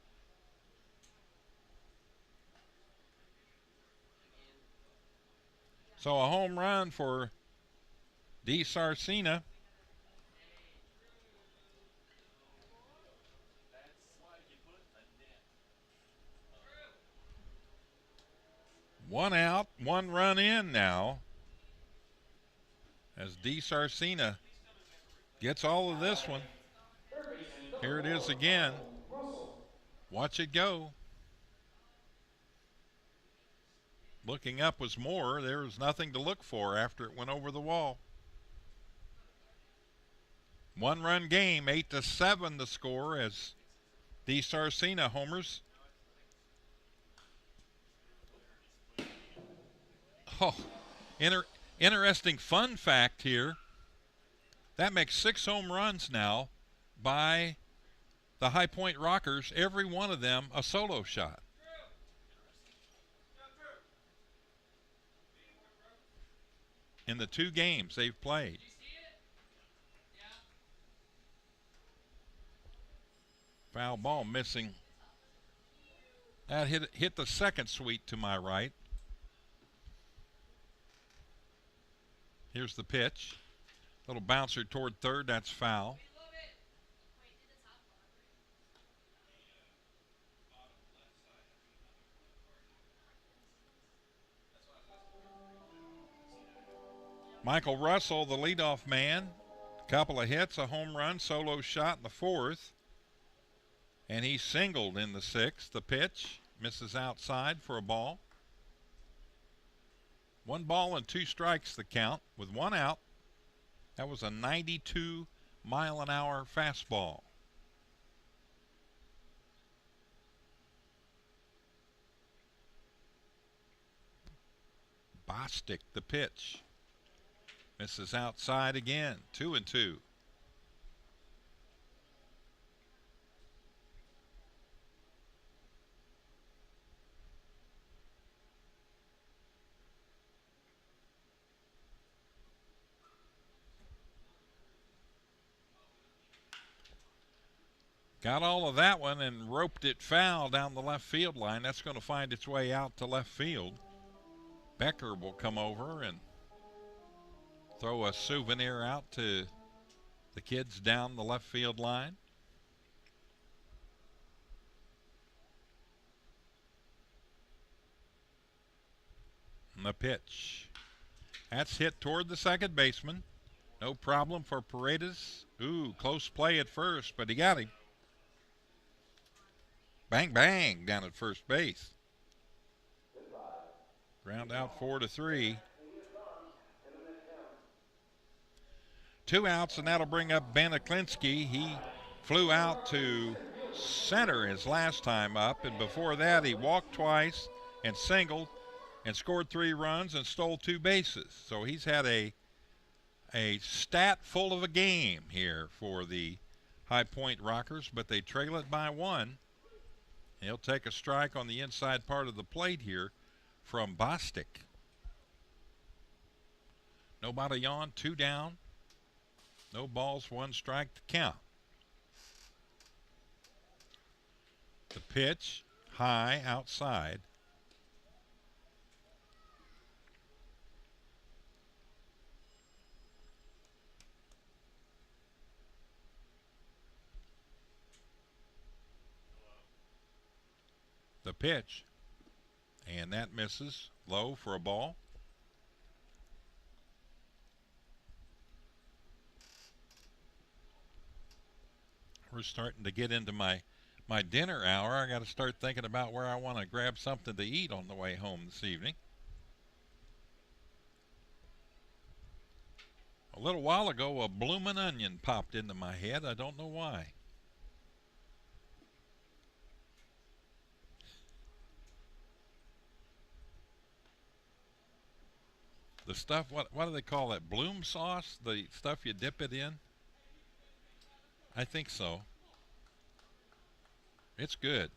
So a home run for DiSarcina. That's why you put a net. 1 out, 1 run in now, as DiSarcina gets all of this one. Here it is again. Watch it go. Looking up was Moore. There was nothing to look for after it went over the wall. 1-run game, 8-7 the score as DiSarcina homers. Oh, interesting fun fact here. That makes 6 home runs now by the High Point Rockers, every one of them a solo shot. In the 2 games they've played. Foul ball missing. That hit the second suite to my right. Here's the pitch. Little bouncer toward third. That's foul. Michael Russell, the leadoff man. Couple of hits, a home run, solo shot in the fourth. And he singled in the sixth. The pitch misses outside for a ball. 1 ball and 2 strikes the count with 1 out. That was a 92-mile-an-hour fastball. Bostic, the pitch. Misses outside again. 2-2. Got all of that one and roped it foul down the left field line. That's going to find its way out to left field. Becker will come over and throw a souvenir out to the kids down the left field line. The pitch. That's hit toward the second baseman. No problem for Paredes. Ooh, close play at first, but he got him. Bang, bang down at first base. Ground out 4-3. 2 outs, and that'll bring up Baniklinski. He flew out to center his last time up, and before that he walked twice and singled and scored 3 runs and stole 2 bases. So he's had a stat full of a game here for the High Point Rockers, but they trail it by 1. He'll take a strike on the inside part of the plate here from Bostic. Nobody on, 2 down. No balls, 1 strike to count. The pitch, high outside. The pitch, and that misses low for a ball. We're starting to get into my dinner hour. I got to start thinking about where I want to grab something to eat on the way home this evening. A little while ago, a bloomin' onion popped into my head. I don't know why. The stuff, what do they call that? Bloom sauce? The stuff you dip it in? I think so. It's good.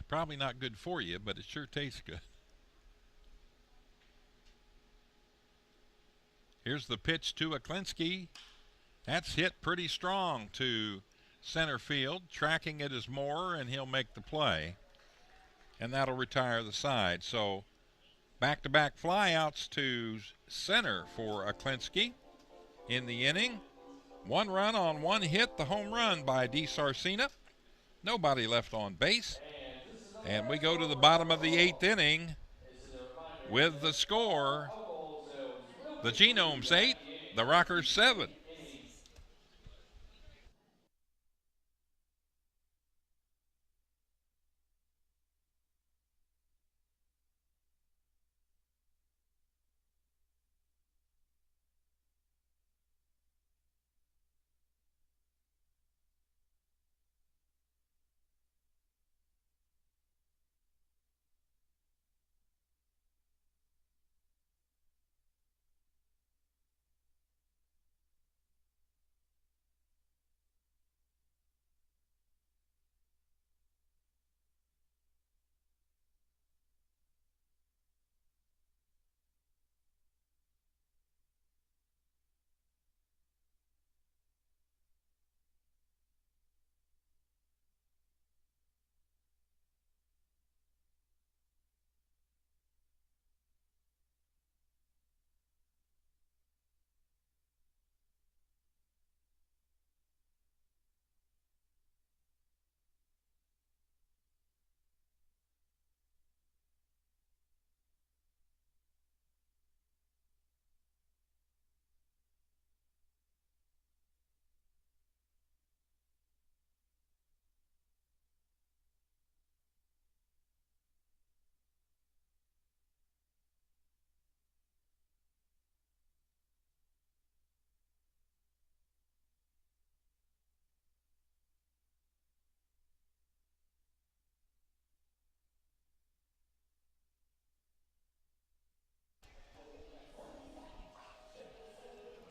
Probably not good for you, but it sure tastes good. Here's the pitch to Aklinski. That's hit pretty strong to center field. Tracking it is Moore, and he'll make the play. And that'll retire the side. So back-to-back flyouts to center for Aklinski in the inning. 1 run on 1 hit, the home run by DiSarcina. Nobody left on base. And we go to the bottom of the 8th inning with the score. The Genomes 8, the Rockers 7.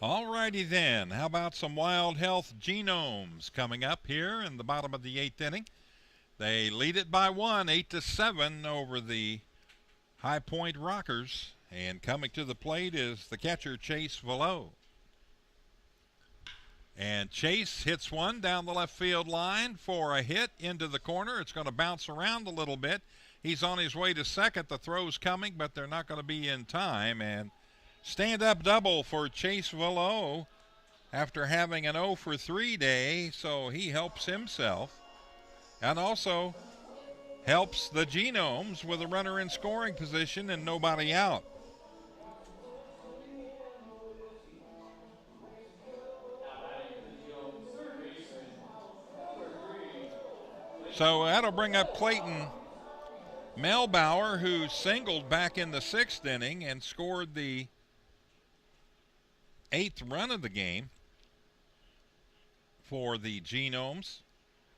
All righty then. How about some Wild Health Genomes coming up here in the bottom of the 8th inning? They lead it by 1, 8-7 over the High Point Rockers. And coming to the plate is the catcher, Chase Velo. And Chase hits one down the left field line for a hit into the corner. It's going to bounce around a little bit. He's on his way to second. The throw's coming, but they're not going to be in time. And stand-up double for Chase Velo after having an 0 for 3 day, so he helps himself. And also helps the Genomes with a runner in scoring position and nobody out. So that'll bring up Clayton Melbauer, who singled back in the 6th inning and scored the 8th run of the game for the Genomes.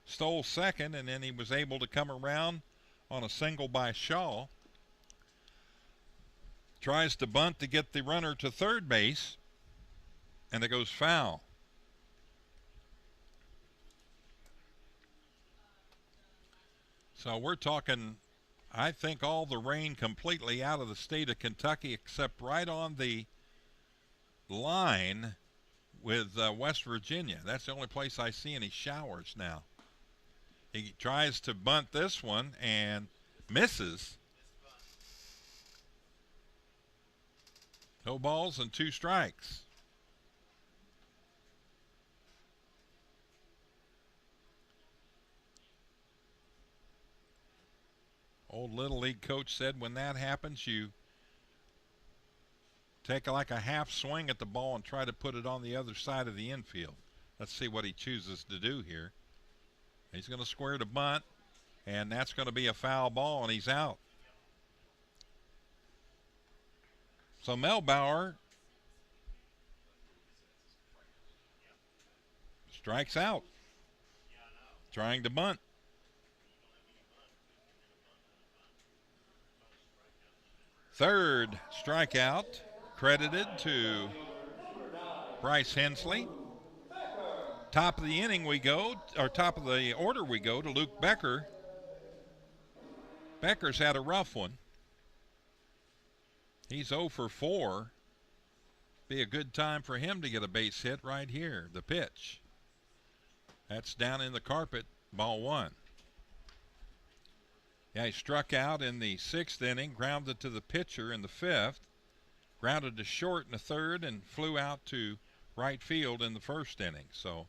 Stole second, and then he was able to come around on a single by Shaw. Tries to bunt to get the runner to third base, and it goes foul. So we're talking, I think, all the rain completely out of the state of Kentucky except right on the line with West Virginia. That's the only place I see any showers now. He tries to bunt this one and misses. No balls and 2 strikes. Old Little League coach said when that happens, you take like a half swing at the ball and try to put it on the other side of the infield. Let's see what he chooses to do here. He's going to square to bunt, and that's going to be a foul ball, and he's out. So Melbauer strikes out, trying to bunt. Third strikeout credited to Bryce Hensley. Top of the inning we go, or top of the order we go to Luke Becker. Becker's had a rough one. He's 0 for 4. Be a good time for him to get a base hit right here. The pitch. That's down in the carpet, ball 1. Yeah, he struck out in the 6th inning, grounded to the pitcher in the 5th, grounded to short in the 3rd, and flew out to right field in the 1st inning. So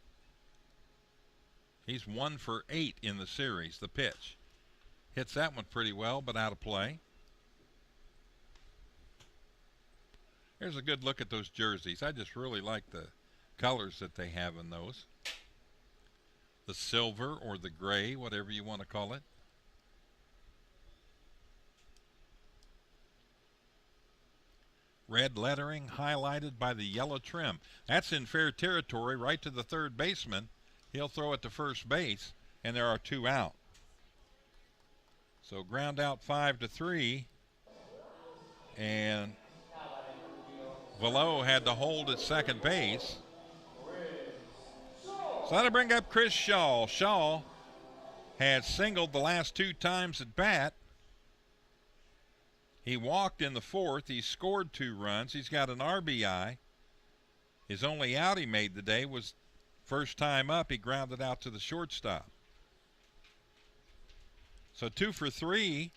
he's 1 for 8 in the series. The pitch. Hits that one pretty well, but out of play. Here's a good look at those jerseys. I just really like the colors that they have in those. The silver or the gray, whatever you want to call it. Red lettering highlighted by the yellow trim. That's in fair territory, right to the third baseman. He'll throw it to first base, and there are 2 out. So ground out 5-3, and Velo had to hold at second base. So that'll bring up Chris Shaw. Shaw had singled the last 2 times at bat. He walked in the 4th. He scored 2 runs. He's got an RBI. His only out he made the day was first time up. He grounded out to the shortstop. So 2 for 3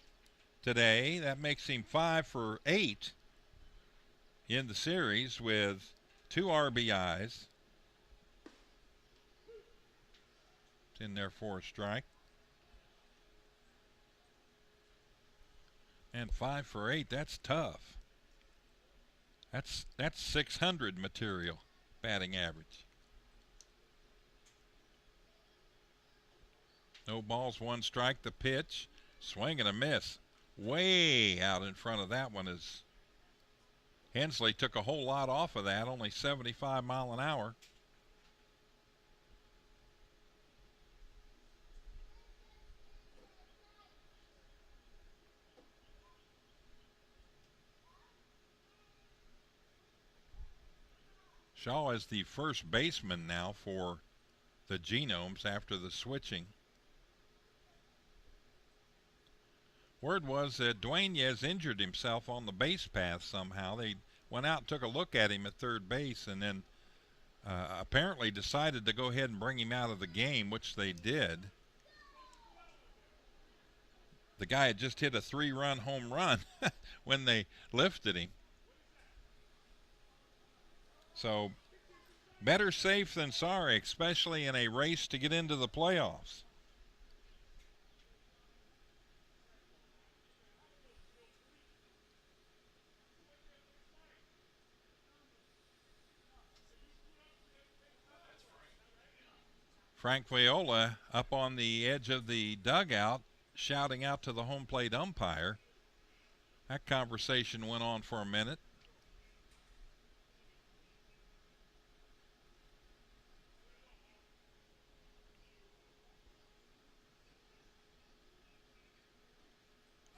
today. That makes him 5 for 8 in the series with 2 RBIs. It's in there for a strike. And 5 for 8, that's tough. That's 600 material batting average. No balls, 1 strike. The pitch, swing and a miss. Way out in front of that one is Hensley. Took a whole lot off of that, only 75 mile an hour. Shaw is the first baseman now for the Genomes after the switching. Word was that Dueñez injured himself on the base path somehow. They went out and took a look at him at third base, and then apparently decided to go ahead and bring him out of the game, which they did. The guy had just hit a 3-run home run when they lifted him. So better safe than sorry, especially in a race to get into the playoffs. Frank Viola up on the edge of the dugout shouting out to the home plate umpire. That conversation went on for a minute.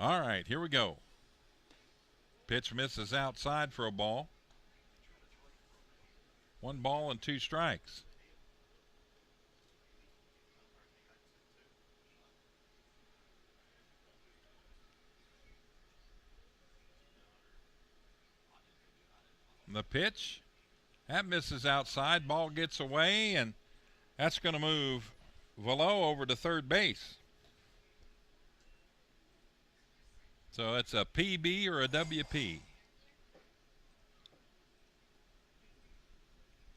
All right, here we go. Pitch misses outside for a ball. 1 ball and 2 strikes. The pitch, that misses outside. Ball gets away, and that's going to move Velo over to third base. So it's a PB or a WP.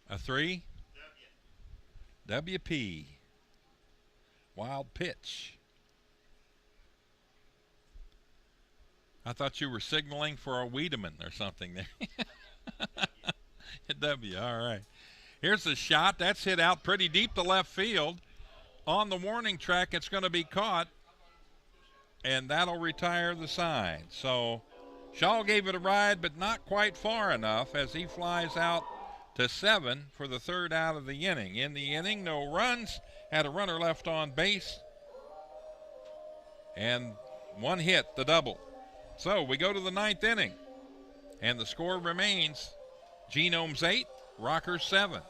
A 3? WP. Wild pitch. I thought you were signaling for a Wiedemann or something there. W, all right. Here's the shot. That's hit out pretty deep to left field. On the warning track, it's going to be caught, and that'll retire the side. So Shaw gave it a ride, but not quite far enough as he flies out to 7 for the 3rd out of the inning. In the inning, no runs, had a runner left on base, and 1 hit, the double. So we go to the 9th inning, and the score remains Genomes 8, Rockers 7.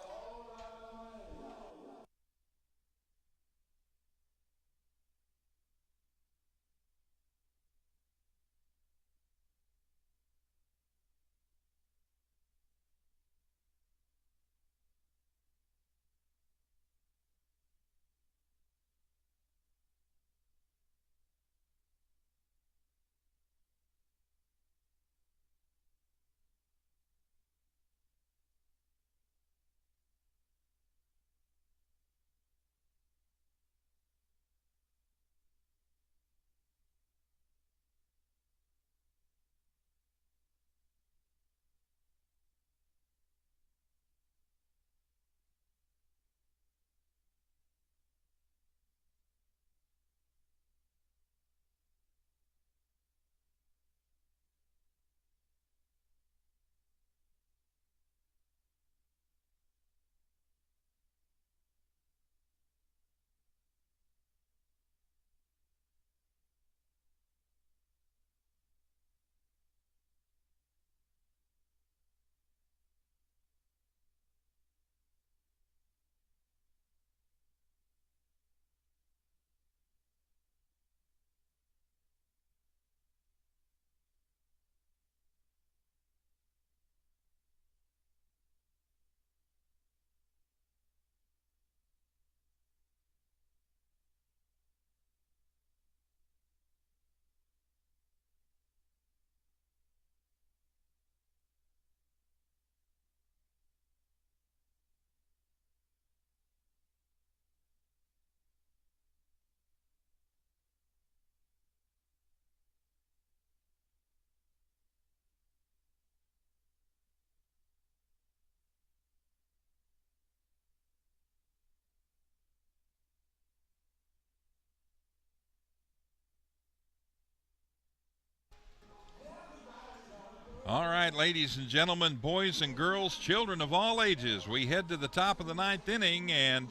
All right, ladies and gentlemen, boys and girls, children of all ages, we head to the top of the 9th inning, and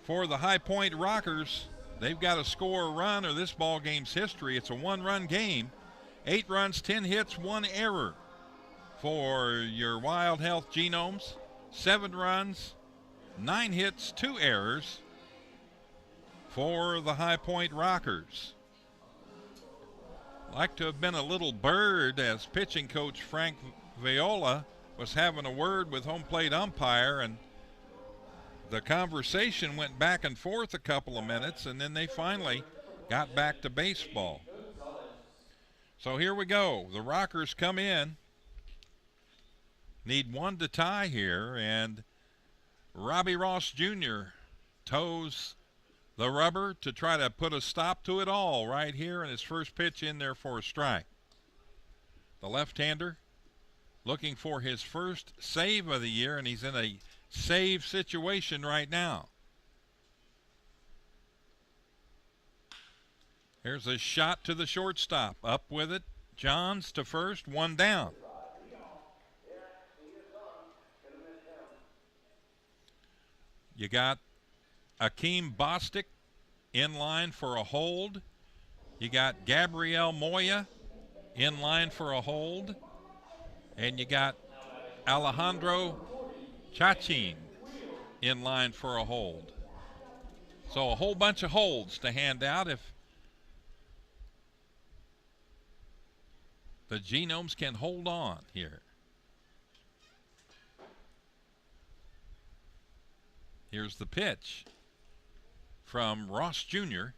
for the High Point Rockers, they've got to score a run or this ball game's history. It's a 1-run game. 8 runs, 10 hits, 1 error. For your Wild Health Genomes, 7 runs, 9 hits, 2 errors for the High Point Rockers. Like to have been a little bird as pitching coach Frank Viola was having a word with home plate umpire, and the conversation went back and forth a couple of minutes, and then they finally got back to baseball. So here we go. The Rockers come in, need 1 to tie here, and Robbie Ross Jr. toes the rubber to try to put a stop to it all right here, and his first pitch in there for a strike. The left-hander looking for his first save of the year, and he's in a save situation right now. Here's a shot to the shortstop. Up with it. Johns to first, one down. You got Akeem Bostic in line for a hold. You got Gabriel Moya in line for a hold. And you got Alejandro Chachin in line for a hold. So a whole bunch of holds to hand out if the Genomes can hold on here. Here's the pitch from Ross Jr.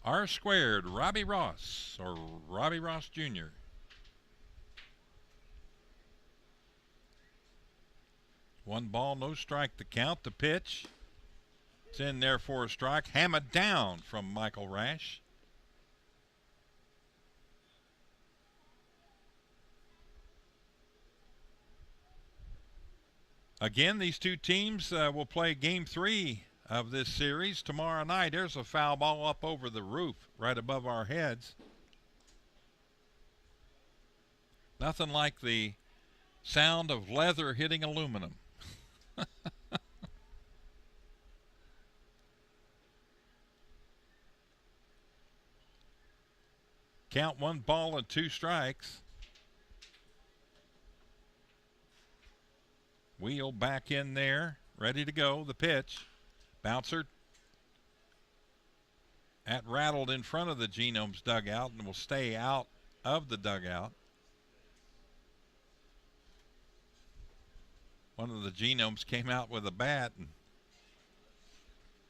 R squared, Robbie Ross, or Robbie Ross Jr. One ball, no strike to count. The pitch. It's in there for a strike. Hammered down from Michael Rash. Again, these two teams will play Game 3 of this series tomorrow night. There's a foul ball up over the roof right above our heads. Nothing like the sound of leather hitting aluminum. Count, 1 ball and 2 strikes. Wheel back in there, ready to go. The pitch. Bouncer. That rattled in front of the Genomes dugout and will stay out of the dugout. One of the Genomes came out with a bat and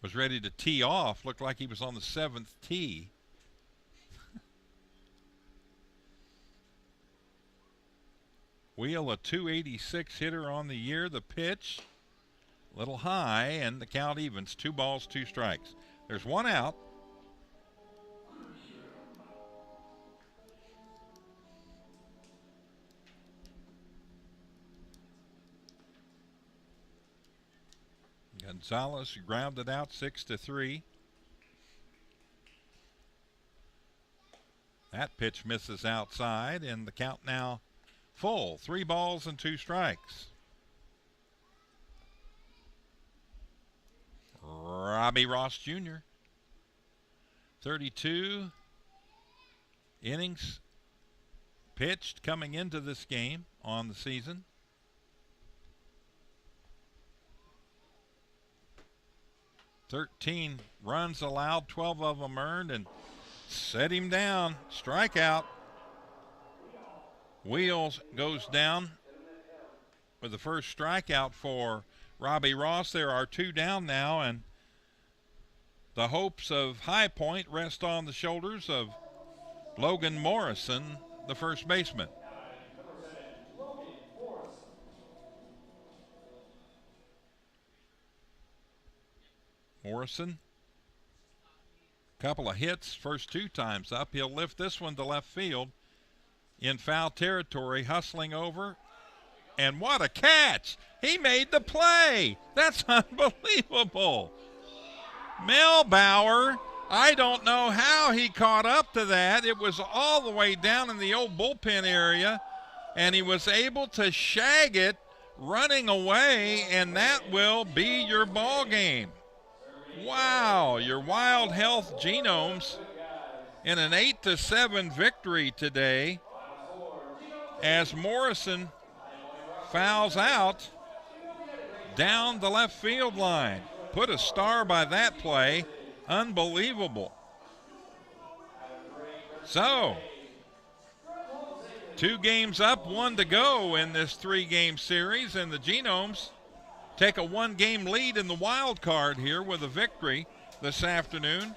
was ready to tee off. Looked like he was on the 7th tee. Wheel, a 286 hitter on the year. The pitch, a little high, and the count evens. 2 balls, 2 strikes. There's 1 out. Gonzalez grounded out 6-3. That pitch misses outside, and the count now full. 3 balls and 2 strikes. Robbie Ross Jr. 32 innings pitched coming into this game on the season. "13 runs allowed, 12 of them earned, and set him down. Strikeout. Wheels goes down with the first strikeout for Robbie Ross. There are 2 down now, and the hopes of High Point rest on the shoulders of Logan Morrison, the first baseman. Morrison, couple of hits, first 2 times up. He'll lift this one to left field. In foul territory, hustling over, and what a catch! He made the play. That's unbelievable. Melbauer, I don't know how he caught up to that. It was all the way down in the old bullpen area, and he was able to shag it running away, and that will be your ball game. Wow, your Wild Health Genomes in an 8-7 victory today, as Morrison fouls out down the left field line. Put a star by that play. Unbelievable. So, 2 games up, 1 to go in this 3-game series, and the Genomes take a 1-game lead in the wild card here with a victory this afternoon.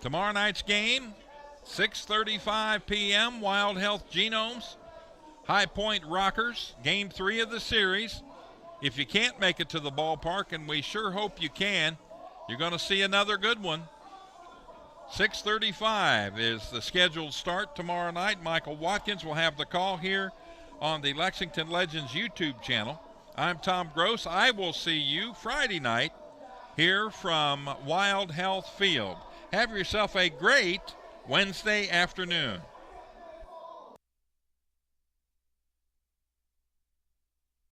Tomorrow night's game, 6:35 p.m., Wild Health Genomes, High Point Rockers, Game 3 of the series. If you can't make it to the ballpark, and we sure hope you can, you're going to see another good one. 6:35 is the scheduled start tomorrow night. Michael Watkins will have the call here on the Lexington Legends YouTube channel. I'm Tom Gross. I will see you Friday night here from Wild Health Field. Have yourself a great Wednesday afternoon.